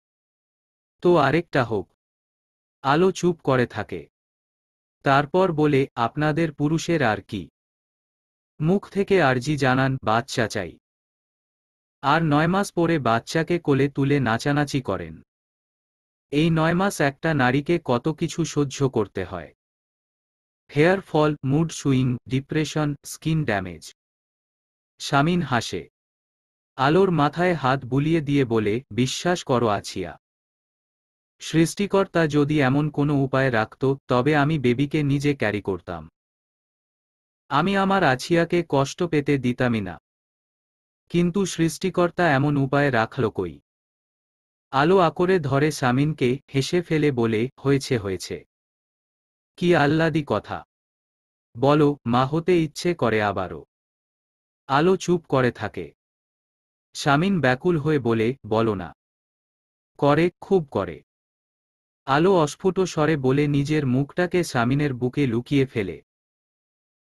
Speaker 2: তো আরেকটা হোক। আলো চুপ করে থাকে। তারপর বলে, আপনাদের পুরুষের আর কি? মুখ থেকে আর্জি জানান, বাচ্চা চাই। আর ৯ মাস পরে বাচ্চাকে কোলে তুলে নাচানাচি করেন। এই ৯ মাস একটা নারীকে কত কিছু সহ্য করতে হয়। Hair fall, mood swing, depression, skin damage. Shamin হাসে। আলোর মাথায় হাত বুলিয়ে দিয়ে বলে, বিশ্বাস করো আছিয়া। সৃষ্টিকর্তা যদি এমন কোনো উপায় রাখত, তবে আমি বেবিকে নিজে ক্যারি করতাম। আমি আমার আছিয়াকে কষ্ট পেতে দিতামই না। কিন্তু সৃষ্টিকর্তা এমন উপায় রাখল কই? আলো আকরে ধরে শামিনকে, হেসে ফেলে বলে, হয়েছে হয়েছে। কি আহ্লাদি কথা। বলো, মা হতে ইচ্ছে করে আবারও। আলো চুপ করে থাকে। শামিন ব্যাকুল হয়ে বলে, বলো না। করে, খুব করে। আলো অস্ফুট স্বরে বলে নিজের মুখটাকে শামিনের বুকে লুকিয়ে ফেলে।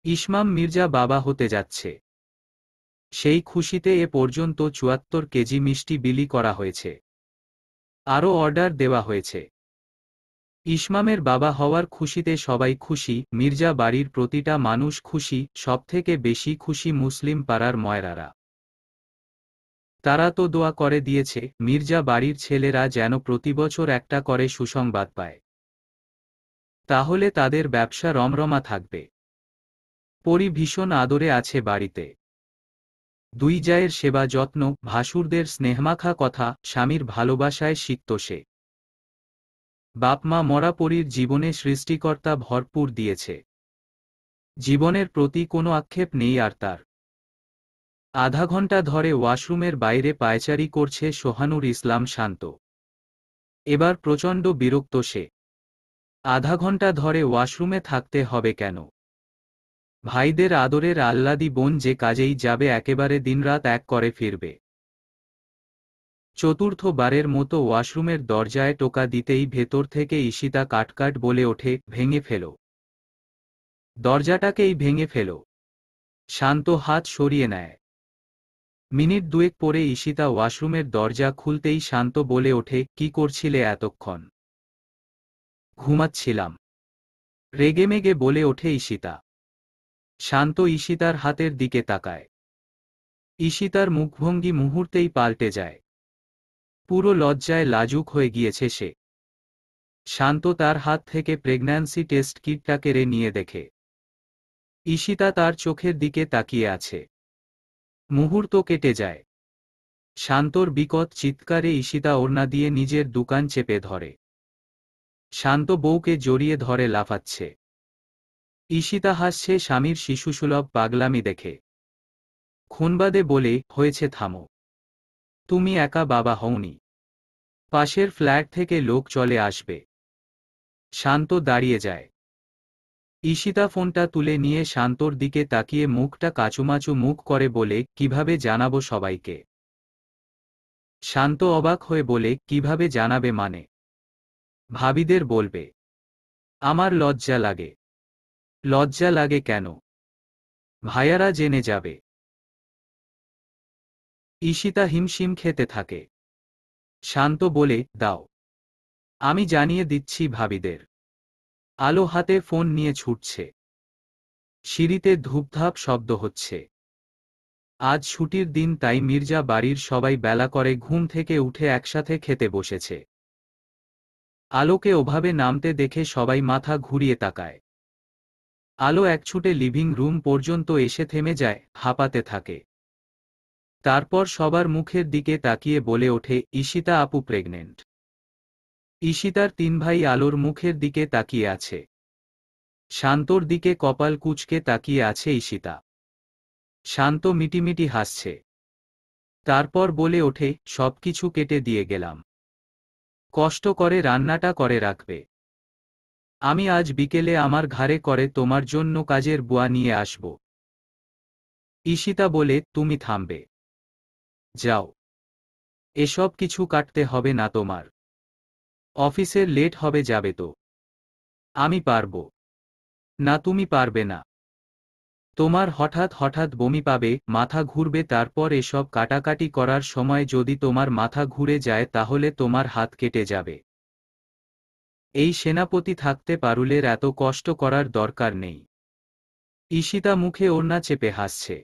Speaker 2: ইসমাম মির্জা বাবা হতে যাচ্ছে। সেই খুশিতে এ পর্যন্ত ৭৪ কেজি মিষ্টি বিলি করা হয়েছে। আরও অর্ডার দেওয়া হয়েছে। ইসমামের বাবা হওয়ার খুশিতে সবাই খুশি, মির্জা বাড়ির প্রতিটা মানুষ খুশি, সবথেকে বেশি খুশি মুসলিম পাড়ার ময়রারা। তারা তো দোয়া করে দিয়েছে, মির্জা বাড়ির ছেলেরা যেন প্রতিবছর একটা করে সুসংবাদ পায়। তাহলে তাদের ব্যবসা রমরমা থাকবে। পরি ভীষণ আদরে আছে বাড়িতে। দুই জায়ের সেবা যত্ন, ভাসুরদের স্নেহমাখা কথা, স্বামীর ভালোবাসায় সিক্ত সে। বাপ-মা মরা পরীর জীবনে সৃষ্টিকর্তা ভরপুর দিয়েছে। জীবনের প্রতি কোনো আক্ষেপ নেই আর তার। আধা ঘণ্টা ধরে ওয়াশরুমের বাইরে পায়চারি করছে সোহানুর ইসলাম শান্ত। এবার প্রচণ্ড বিরক্ত সে। আধা ঘণ্টা ধরে ওয়াশরুমে থাকতে হবে কেন? ভাইদের আদরের আহ্লাদি বোন যে কাজেই যাবে একেবারে দিনরাত এক করে ফিরবে। চতুর্থ বারের মতো ওয়াশরুমের দরজায় টোকা দিতেই ভেতর থেকে ঈশিতা কাটকাট বলে ওঠে, ভেঙে ফেলো। দরজাটাকেই ভেঙে ফেলো। শান্ত হাত সরিয়ে নেয়। মিনিট দুয়েক পরে ঈশিতা ওয়াশরুমের দরজা খুলতেই শান্ত বলে ওঠে, কি করছিলে এতক্ষণ? ঘুমাচ্ছিলাম। রেগেমেগে বলে ওঠে ঈশিতা। শান্ত ঈশিতার হাতের দিকে তাকায়। ঈশিতার মুখভঙ্গি মুহূর্তেই পাল্টে যায়। পুরো লজ্জায় লাজুক হয়ে গিয়েছে সে। শান্ত তার হাত থেকে প্রেগন্যান্সি টেস্ট কিটটা কেড়ে নিয়ে দেখে। ঈশিতা তার চোখের দিকে তাকিয়ে আছে। মুহূর্ত কেটে যায়। শান্তর বিকট চিৎকারে ঈশিতা ওড়না দিয়ে নিজের দুকান চেপে ধরে। শান্ত বউকে জড়িয়ে ধরে লাফাচ্ছে। ঈশিতা হাসছে স্বামীর শিশুসুলভ পাগলামি দেখে। খুনবাদে বলে, হয়েছে থামো। তুমি একা বাবা হওনি। পাশের ফ্ল্যাট থেকে লোক চলে আসবে। শান্ত দাঁড়িয়ে যায়। ঈশিতা ফোনটা তুলে নিয়ে শান্তর দিকে তাকিয়ে মুখটা কাচুমাচু মুখ করে বলে, কিভাবে জানাবো সবাইকে? শান্ত অবাক হয়ে বলে, কিভাবে জানাবে মানে? ভাবিদের বলবে। আমার লজ্জা লাগে। লজ্জা লাগে কেন? ভাইয়ারা জেনে যাবে। ঈশিতা হিমশিম খেতে থাকে। শান্ত বলে, দাও। আমি জানিয়ে দিচ্ছি ভাবিদের। আলো হাতে ফোন নিয়ে ছুটছে। সিঁড়িতে ধূপধাপ শব্দ হচ্ছে। আজ ছুটির দিন, তাই মির্জা বাড়ির সবাই বেলা করে ঘুম থেকে উঠে একসাথে খেতে বসেছে। আলোকে ওভাবে নামতে দেখে সবাই মাথা ঘুরিয়ে তাকায়। আলো একছুটে লিভিং রুম পর্যন্ত এসে থেমে যায়, হাঁপাতে থাকে। তারপর সবার মুখের দিকে তাকিয়ে বলে ওঠে, ঈশিতা আপু প্রেগনেন্ট। ঈশিতার 3 ভাই আলোর মুখের দিকে তাকিয়ে আছে। শান্তর দিকে কপাল কুঁচকে তাকিয়ে আছে ঈশিতা। শান্ত মিটিমিটি হাসছে। তারপর বলে ওঠে, সবকিছু কেটে দিয়ে গেলাম। কষ্ট করে রান্নাটা করে রাখবে। আমি আজ বিকেলে আমার ঘাড়ে করে তোমার জন্য কাজের বুয়া নিয়ে আসব। ঈশিতা বলে, তুমি থামবে? যাও। এসব কিছু কাটতে হবে না তোমার। অফিসের লেট হবে, যাবে তো। আমি পারব। না, তুমি পারবে না। তোমার হঠাৎ হঠাৎ বমি পাবে, মাথা ঘুরবে, তারপর এসব কাটাকাটি করার সময় যদি তোমার মাথা ঘুরে যায় তাহলে তোমার হাত কেটে যাবে। এই সেনাপতি থাকতে পারুলের এত কষ্ট করার দরকার নেই। ঈশিতা মুখে ওড়না চেপে হাসছে।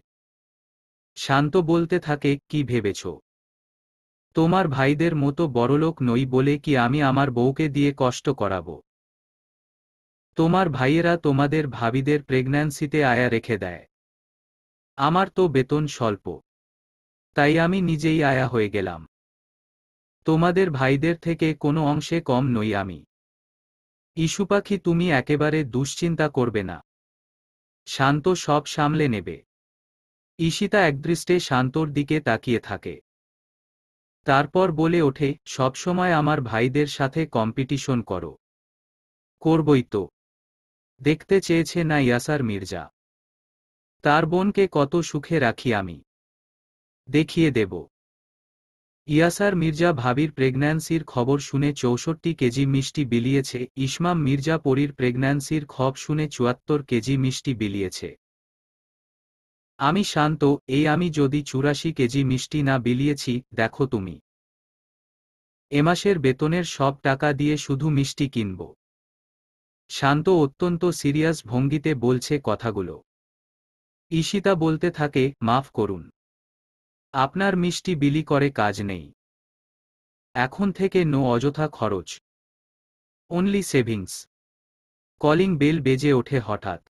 Speaker 2: শান্ত বলতে থাকে, কি ভেবেছ? তোমার ভাইদের মতো বড়লোক নই বলে কি আমি আমার বউকে দিয়ে কষ্ট করাবো? তোমার ভাইয়েরা তোমাদের ভাবিদের প্রেগন্যান্সিতে আয়া রেখে দেয়। আমার তো বেতন স্বল্প, তাই আমি নিজেই আয়া হয়ে গেলাম। তোমাদের ভাইদের থেকে কোনো অংশে কম নই আমি। ইস্যুপাখি, তুমি একেবারে দুশ্চিন্তা করবে না। শান্ত সব সামলে নেবে। ঈশিতা একদৃষ্টে শান্তর দিকে তাকিয়ে থাকে। তারপর বলে ওঠে, সবসময় আমার ভাইদের সাথে কম্পিটিশন করো? করবই তো। দেখতে চেয়েছে না ইয়াসার মির্জা? তার বোনকে কত সুখে রাখি আমি। দেখিয়ে দেব। ইয়াসার মির্জা ভাবির প্রেগন্যান্সির খবর শুনে 64 কেজি মিষ্টি বিলিয়েছে। ইসমাম মির্জা পরীর প্রেগন্যান্সির খবর শুনে 74 কেজি মিষ্টি বিলিয়েছে। আমি শান্ত, আমি যদি 84 কেজি মিষ্টি না বিলিয়েছি, দেখো তুমি। এ মাসের বেতনের সব টাকা দিয়ে শুধু মিষ্টি কিনব। শান্ত অত্যন্ত সিরিয়াস ভঙ্গিতে বলছে কথাগুলো। ঈশিতা বলতে থাকে, মাফ করুন, আপনার মিষ্টি বিলি করে কাজ নেই। এখন থেকে নো অযথা খরচ, অনলি সেভিংস। কলিং বেল বেজে ওঠে হঠাৎ।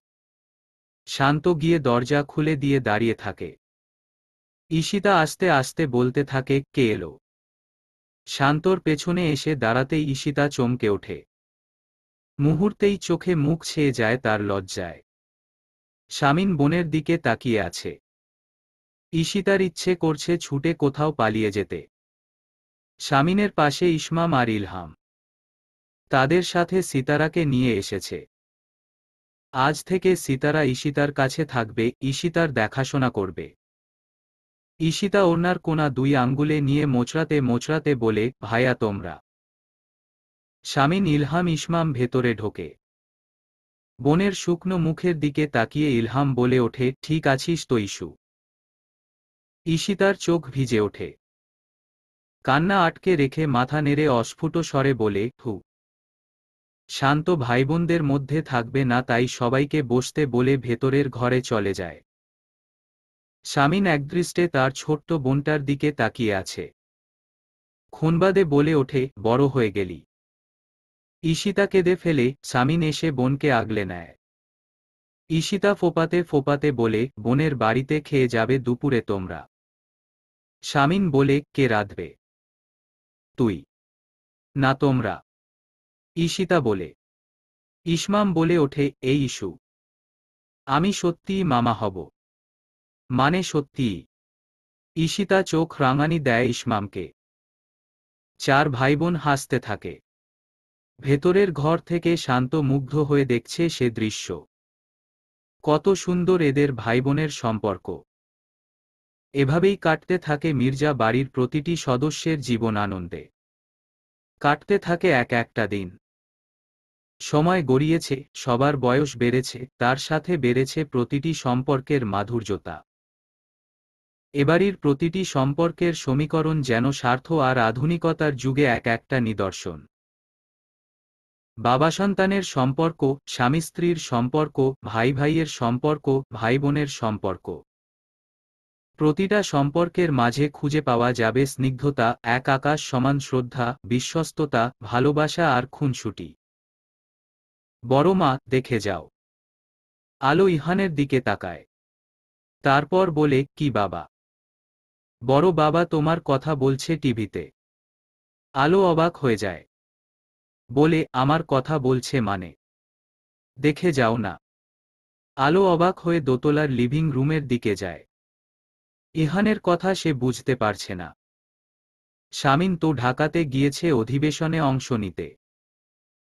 Speaker 2: শান্ত গিয়ে দরজা খুলে দিয়ে দাঁড়িয়ে থাকে। ঈশিতা আস্তে আস্তে বলতে থাকে, কে এলো? শান্তর পেছনে এসে দাঁড়াতেই ঈশিতা চমকে ওঠে। মুহূর্তেই চোখে মুখ ছেয়ে যায় তার লজ্জায়। শামিন বোনের দিকে তাকিয়ে আছে। ঈশিতার ইচ্ছে করছে ছুটে কোথাও পালিয়ে যেতে। শামিনের পাশে ইসমাম আর ইলহাম। তাদের সাথে সিতারাকে নিয়ে এসেছে। আজ থেকে সিতারা ঈশিতার কাছে থাকবে, ঈশিতার দেখাশোনা করবে। ঈশিতা ওড়নার কোনা 2 আঙ্গুলে নিয়ে মোচড়াতে মোচড়াতে বলে, ভাইয়া তোমরা। শামিন ইলহাম ইসমাম ভেতরে ঢোকে। বোনের শুকনো মুখের দিকে তাকিয়ে ইলহাম বলে ওঠে, ঠিক আছিস তো ইস্যু? ঈশিতার চোখ ভিজে ওঠে। কান্না আটকে রেখে মাথা নেড়ে অস্ফুট স্বরে বলে, হু। শান্ত ভাইবোনদের মধ্যে থাকবে না, তাই সবাইকে বসতে বলে ভেতরের ঘরে চলে যায়। শামিন একদৃষ্টে তার ছোট্ট বোনটার দিকে তাকিয়ে আছে। ক্ষণবাদে বলে ওঠে, বড় হয়ে গেলি। ঈশিতা কেঁদে ফেলে। শামিন এসে বোনকে আগলে নেয়। ঈশিতা ফোপাতে ফোপাতে বলে, বোনের বাড়িতে খেয়ে যাবে দুপুরে তোমরা। শামিন বলে, কে রাঁধবে? তুই। না তোমরা। ঈশিতা বলে। ইসমাম বলে ওঠে, এই ইস্যু। আমি সত্যিই মামা হব। মানে সত্যিই। ঈশিতা চোখ রাঙানি দেয় ইসমামকে। 4 ভাইবোন হাসতে থাকে। ভেতরের ঘর থেকে শান্ত মুগ্ধ হয়ে দেখছে সে দৃশ্য। কত সুন্দর এদের ভাইবোনের সম্পর্ক। এভাবেই কাটতে থাকে মির্জা বাড়ির প্রতিটি সদস্যের জীবন আনন্দে। কাটতে থাকে এক একটা দিন। সময় গড়িয়েছে, সবার বয়স বেড়েছে, তার সাথে বেড়েছে প্রতিটি সম্পর্কের মাধুর্যতা। এবাড়ির প্রতিটি সম্পর্কের সমীকরণ যেন স্বার্থ আর আধুনিকতার যুগে এক একটা নিদর্শন। বাবা সন্তানের সম্পর্ক, স্বামী স্ত্রীর সম্পর্ক, ভাই ভাইয়ের সম্পর্ক, ভাই বোনের সম্পর্ক। প্রতিটা সম্পর্কের মাঝে খুঁজে পাওয়া যাবে স্নিগ্ধতা, এক আকাশ সমান শ্রদ্ধা, বিশ্বস্ততা, ভালোবাসা আর খুনসুটি। বড় মা, দেখে যাও। আলো ইহানের দিকে তাকায়। তারপর বলে, কি বাবা? বড় বাবা তোমার কথা বলছে টিভিতে। আলো অবাক হয়ে যায়। বলে, আমার কথা বলছে মানে? দেখে যাও না। আলো অবাক হয়ে দোতলার লিভিং রুমের দিকে যায়। ইহানের কথা সে বুঝতে পারছে না। শামিন তো ঢাকাতে গিয়েছে অধিবেশনে অংশ নিতে।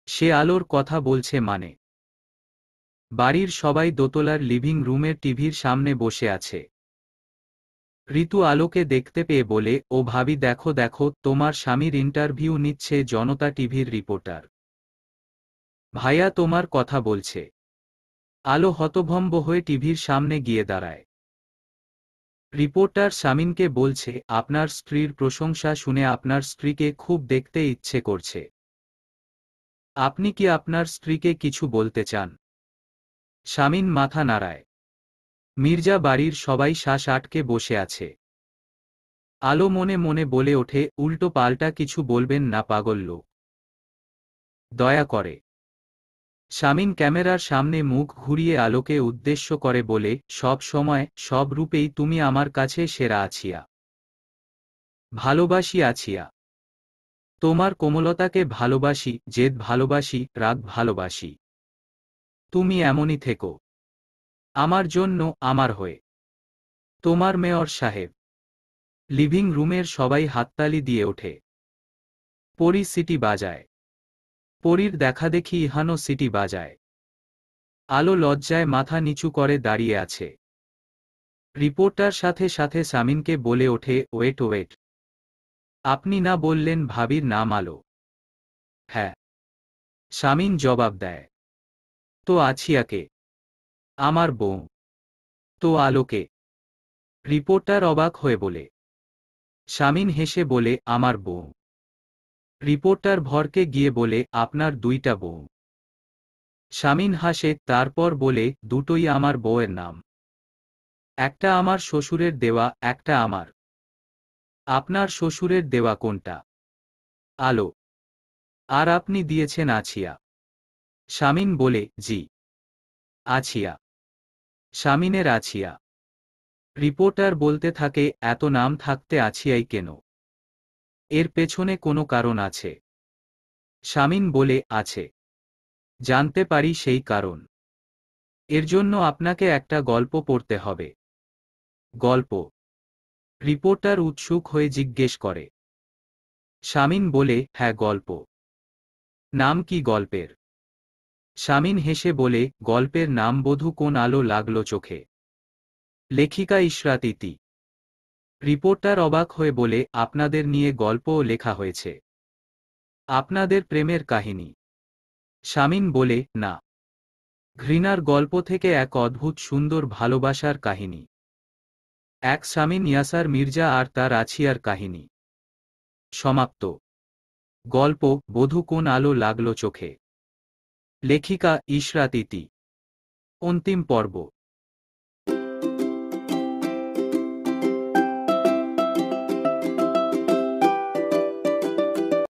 Speaker 2: সে আলোর কথা বলছে মানে? বাড়ির সবাই দোতলার লিভিং রুমের টিভির সামনে বসে আছে। ঋতু আলোকে দেখতে পেয়ে বলে, ও ভাবি দেখো দেখো, তোমার স্বামীর ইন্টারভিউ নিচ্ছে জনতা টিভির রিপোর্টার। ভাইয়া তোমার কথা বলছে। আলো হতভম্ব হয়ে টিভির সামনে গিয়ে দাঁড়ায়। রিপোর্টার শামিনকে বলছে, আপনার স্ত্রীর প্রশংসা শুনে আপনার স্ত্রীকে খুব দেখতে ইচ্ছে করছে। আপনি কি আপনার স্ত্রীকে কিছু বলতে চান? শামিন মাথা নাড়ায়। মির্জা বাড়ির সবাই শ্বাস আটকে বসে আছে। আলো মনে মনে বলে ওঠে, উল্টো পাল্টা কিছু বলবেন না পাগল লোক। দয়া করে। শামিন ক্যামেরার সামনে মুখ ঘুরিয়ে আলোকে উদ্দেশ্য করে বলে, সব সময়, সব রূপেই তুমি আমার কাছে সেরা আছিয়া। ভালোবাসি আছিয়া। তোমার কোমলতাকে ভালোবাসি, জেদ ভালোবাসি, রাগ ভালোবাসি। তুমি এমনই থেকো। আমার জন্য, আমার হয়ে। তোমার মেয়র সাহেব। লিভিং রুমের সবাই হাততালি দিয়ে ওঠে। পরি সিটি বাজায়। পরীর দেখাদেখি ইহানও সিটি বাজায়। আলো লজ্জায় মাথা নিচু করে দাঁড়িয়ে আছে। রিপোর্টার সাথে সাথে শামিনকে বলে ওঠে, ওয়েট ওয়েট। আপনি না বললেন ভাবির নাম আলো? হ্যাঁ। শামিন জবাব দেয়। তো আছিয়াকে? আমার বউ। তো আলোকে? রিপোর্টার অবাক হয়ে বলে। শামিন হেসে বলে, আমার বউ। রিপোর্টার ভরকে গিয়ে বলে, আপনার দুইটা বউ? শামিন হাসে, তারপর বলে, দুটোই আমার বউয়ের নাম। একটা আমার শ্বশুরের দেওয়া, একটা আমার। আপনার শ্বশুরের দেওয়া কোনটা? আলো। আর আপনি দিয়েছেন আছিয়া। শামিন বলে, জি। আছিয়া। শামিনের আছিয়া। রিপোর্টার বলতে থাকে, এত নাম থাকতে আছিয়াই কেন? এর পেছনে কোনো কারণ আছে? শামিন বলে, আছে। জানতে পারি সেই কারণ। এর জন্য আপনাকে একটা গল্প পড়তে হবে। গল্প? রিপোর্টার উৎসুক হয়ে জিজ্ঞেস করে। শামিন বলে, হ্যাঁ গল্প। নাম কি গল্পের? শামিন হেসে বলে, গল্পের নাম বধূ কোন আলো লাগলো চোখে। লেখিকা ইশরাত ইতি। রিপোর্টার অবাক হয়ে বলে, আপনাদের নিয়ে গল্পও লেখা হয়েছে? আপনাদের প্রেমের কাহিনী? শামিন বলে, না। ঘৃণার গল্প থেকে এক অদ্ভুত সুন্দর ভালোবাসার কাহিনী। এক শামিন ইয়াসার মির্জা আর তার আছিয়ার কাহিনী। সমাপ্ত। গল্প, বধূ কোন আলো লাগলো চোখে। লেখিকা ইশরাত ইতি। অন্তিম পর্ব।